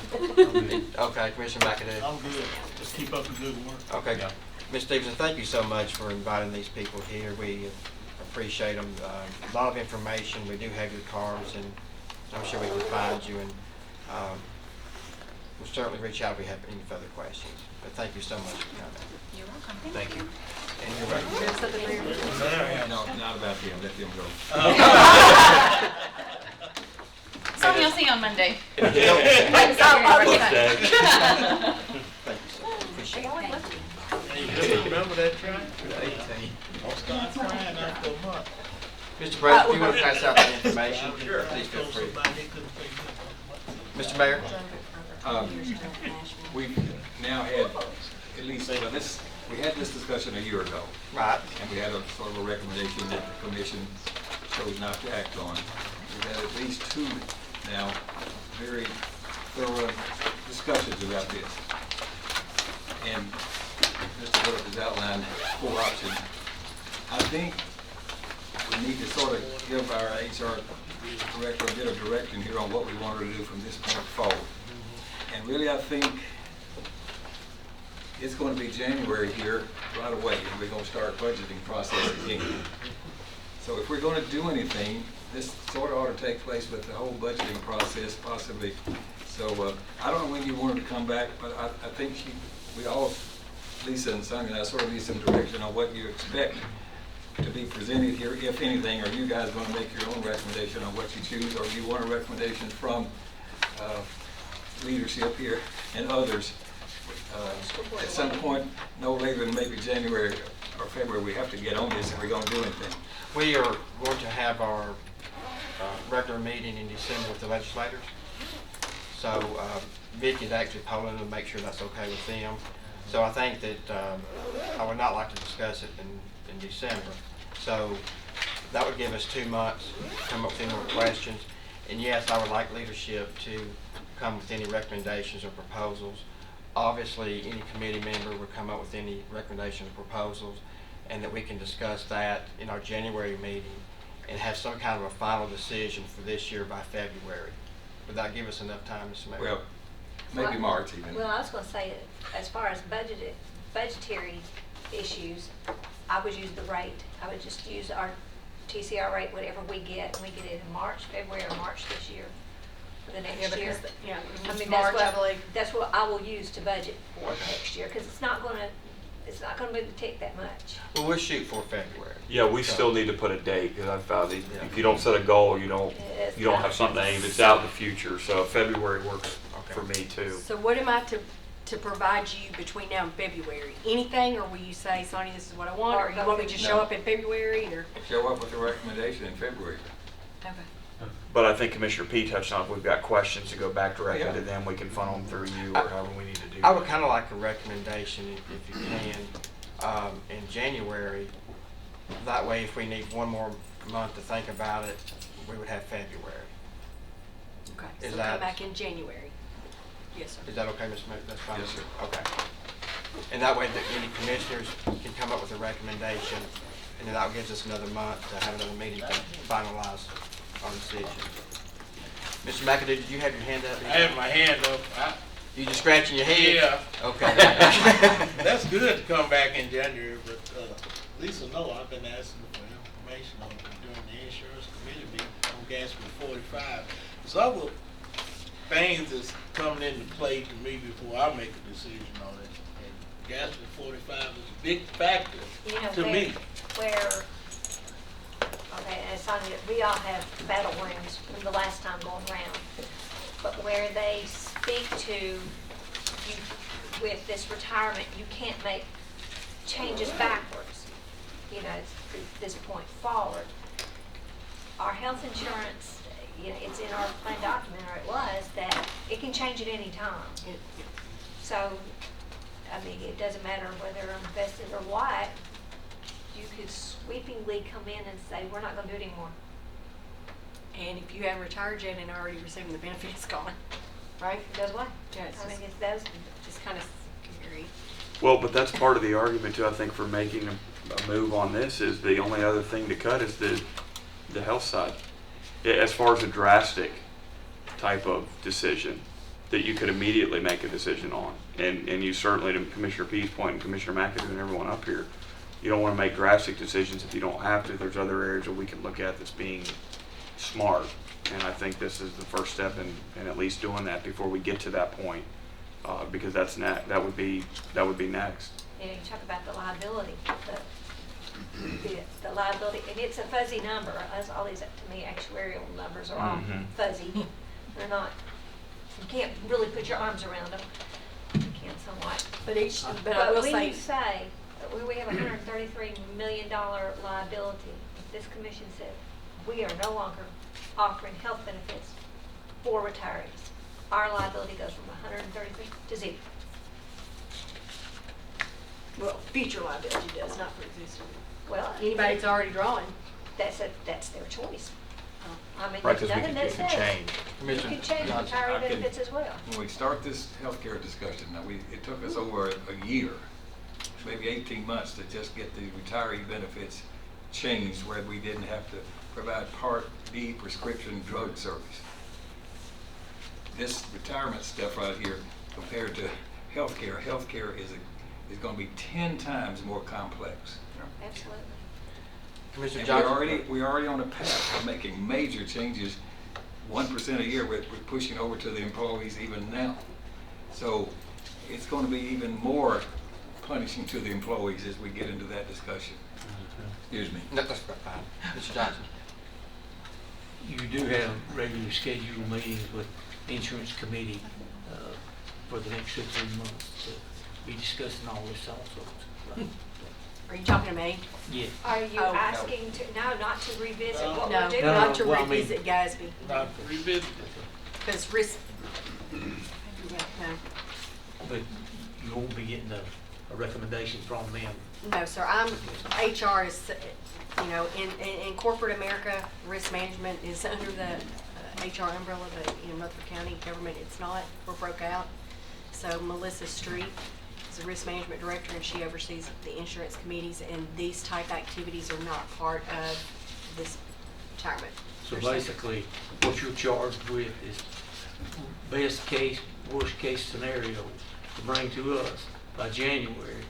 Okay, Commissioner McAdoo? I'm good. Just keep up the good work. Okay. Ms. Stevenson, thank you so much for inviting these people here. We appreciate them. A lot of information. We do have your cards, and I'm sure we can find you. And we'll certainly reach out if we have any further questions. But thank you so much for coming. You're welcome. Thank you. And you're right. No, not about them, let them go. Sonia, I'll see you on Monday. Thank you so much. Appreciate it. Hey, you remember that track? I'll start crying after a month. Mr. President, if you want to pass out the information, please feel free. Mr. Mayor? We've now had at least, we had this discussion a year ago. Right. And we had a sort of a recommendation that the commission chose not to act on. We've had at least 2 now very thorough discussions about this. And Mr. Phillips has outlined 4 options. I think we need to sort of give our HR director a bit of direction here on what we want her to do from this point forward. And really, I think it's going to be January here right away, and we're going to start budgeting process again. So if we're going to do anything, this sort of ought to take place with the whole budgeting process possibly. So I don't know when you want her to come back, but I think we all, Lisa and Sonia and I, sort of need some direction on what you expect to be presented here, if anything. Are you guys going to make your own recommendation on what you choose, or do you want a recommendation from leadership here and others? At some point, no later than maybe January or February, we have to get on this if we're going to do anything. We are going to have our regular meeting in December with the legislators. So Vicki is actually polling to make sure that's okay with them. So I think that I would not like to discuss it in December. So that would give us 2 months to come up with any more questions. And yes, I would like leadership to come with any recommendations or proposals. Obviously, any committee member would come up with any recommendations or proposals, and that we can discuss that in our January meeting and have some kind of a final decision for this year by February. Would that give us enough time, Mr. Mayor? Well, maybe March even. Well, I was going to say, as far as budgetary issues, I would use the rate. I would just use our TCR rate, whatever we get, and we get it in March, February, or March this year, for the next year. Yeah, I mean, March, I believe. that's what I will use to budget for next year, because it's not going to take that much. Well, we'll shoot for February. Yeah, we still need to put a date, because I found that if you don't set a goal, you don't have something to aim. It's out in the future. So February works for me too. So what am I to provide you between now and February? Anything, or will you say, Sonia, this is what I want, or you want me to just show up in February, or? Show up with a recommendation in February. Okay. But I think Commissioner P touched on, if we've got questions to go back directly to them, we can funnel them through you or however we need to do I that. would kind of like a recommendation if you can. in January. That way, if we need one more month to think about it, we would have February. Okay, Is so that- come back in January. Yes, sir. Is that okay, Ms. Smith? That's fine? Yes, sir. Okay. And that way, any commissioners can come up with a recommendation, and then that gives us another month to have another meeting to finalize our decision. Mr. McAdoo, did you have your hand up? I have my hand up. You just scratching your head? Yeah. Okay. That's good to come back in January, but Lisa, no, I've been asking for information on during the insurance committee meeting on Gatsby 45. So other things that's coming into play to me before I make a decision on it. And Gatsby 45 is a big factor You know, to me. where, okay, and Sonia, we all have battle wounds from the last time going around, but where they speak to you with this retirement, you can't make changes backwards, you know, this point forward. Our health insurance, you know, it's in our plan document, or it was, that it can change at any time. So, I mean, it doesn't matter whether I'm vested or what, you could sweepingly come in and say, we're not gonna do it anymore. And if you haven't retired yet and already receiving the benefits, gone, right? It goes away. Yeah, it's I mean, just, it's those, just kind of scary. Well, but that's part of the argument too, I think, for making a move on this, is the only other thing to cut is the health side. As far as a drastic type of decision that you could immediately make a decision on. And you certainly, to Commissioner Pease' point and Commissioner McAdoo and everyone up here, you don't want to make drastic decisions if you don't have to. There's other areas that we can look at that's being smart. And I think this is the first step in at least doing that before we get to that point, because that would be next. you know, you talk about the liability, the liability, and it's a fuzzy number. All these, to me, actuarial numbers are all fuzzy. They're not, you can't really put your arms around them. You can somewhat. But I will when say, you say, that we have a $133 million liability, this commission said, we are no longer offering health benefits for retirees. Our liability goes from 133 to 0. well, future liability does, not for existing. Well, Anybody that's already drawing. that's their choice. I mean, Right, there's 'cause we nothing can- that it can says change. you Commissioner can change Johnson, retiree I can- benefits as well. When we start this healthcare discussion, now it took us over a year, maybe 18 months to just get the retiree benefits changed where we didn't have to provide Part B prescription drug service. This retirement stuff right here compared to healthcare is going to be 10 times more complex. Absolutely. Commissioner And Johnson? we're already on a path of making major changes. 1% a year, we're pushing over to the employees even now. So it's going to be even more punishing to the employees as we get into that discussion. Excuse me. No, that's fine. Mr. Johnson? You do have regular scheduled meetings with the insurance committee for the next 2 or 3 months to be discussing all this also. Are you talking to me? Yeah. Are you Oh, no. asking to, no, not to revisit what No, we're doing? No, not to well, I mean- revisit Gatsby. Not revisit. Because risk, no. But you won't be getting a recommendation from them. No, sir, HR is, you know, in corporate America, risk management is under the HR umbrella, but in Rutherford County government, it's not. We're broke out. So Melissa Street is the risk management director, and she oversees the insurance committees, and these type activities are not part of this retirement. So basically, what you're charged with is best case, worst case scenario to bring to us by January,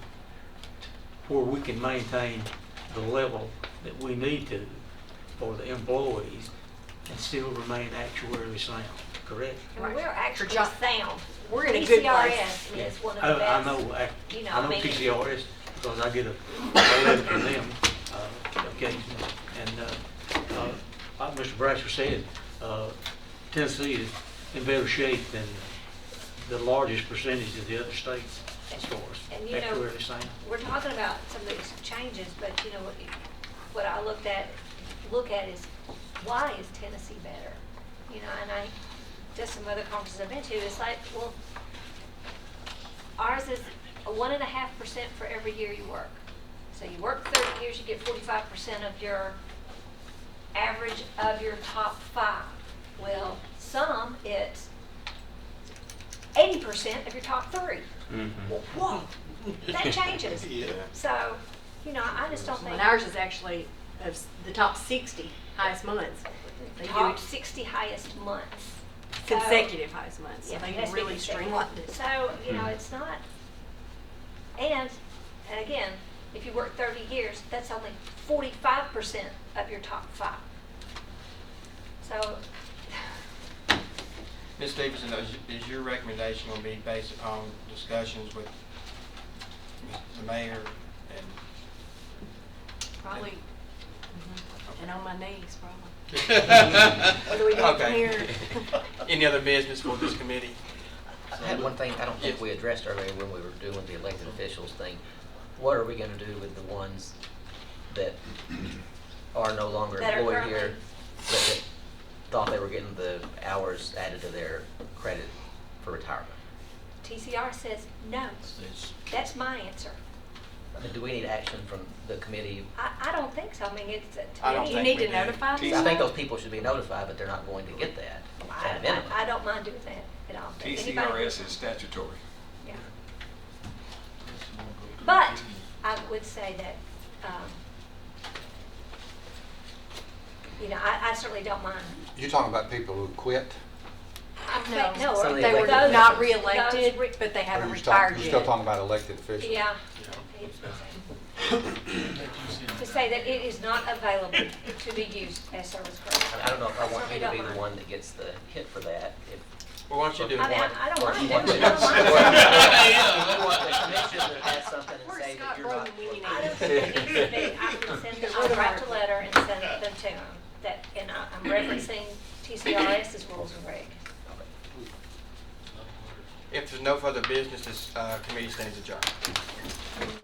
where we can maintain the level that we need to for the employees and still remain actuarially sound, correct? I mean, we're actually For job- sound. We're in a good place. TCRS is one of the I best. know, you know, I know mean, TCRS because I get a letter from them occasionally. And like Mr. Bratcher said, Tennessee is in better shape than the largest percentage of the other states as far And as you know, actuarially sound. we're talking about some of these changes, but you know, what I look at is, why is Tennessee better? You know, and just some other conferences I've been to, it's like, well, ours is a 1.5% for every year you work. So you work 30 years, you get 45% of your average of your top 5. Well, some it's 80% of your top 3. Well, whoa, that changes. Yeah. So, you know, I just don't And think. ours is actually of the top 60 highest months. They do Top 60 highest months. So- consecutive highest months. So Yeah, they it has to be really consecutive. streamlined it. So, you know, it's not, and again, if you work 30 years, that's only 45% of your top 5. So, Ms. Stevenson, is your recommendation going to be based upon discussions with the mayor and? Probably, and on my knees, probably. What do we do from Okay. here? Any other business for this committee? I had one thing I don't think Yes. we addressed earlier when we were doing the elected officials thing. What are we gonna do with the ones that are no longer That are employed here, currently- that thought they were getting the hours added to their credit for retirement? TCR says no. That's my answer. Do we need action from the committee? I don't think so. I mean, it's, to I don't me, You think need we to do. notify them. I think those people should be notified, but they're not going to get that at a minimum. I don't mind doing that at all. If anybody- TCRS is statutory. Yeah. But I would say that, you know, I certainly don't mind. You're talking about people who quit? No, Some of the They were elected not officials. reelected, Those but they haven't Or retired You're still yet. talking about elected officials? Yeah. To say that it is not available to be used as service credit. I don't know if I want certainly you to don't be the mind. one that gets the hit for that. Well, why don't you do I one? mean, I don't Or mind you doing want it. I don't mind. you want the commission to pass something and Where's say that Scott you're not. Brogan when you I need don't him? think it needs to be, I can send them, I'll draft a letter and send them to them, that, and I'm referencing TCRS's rules and regs. If there's no further business, this committee stands adjourned.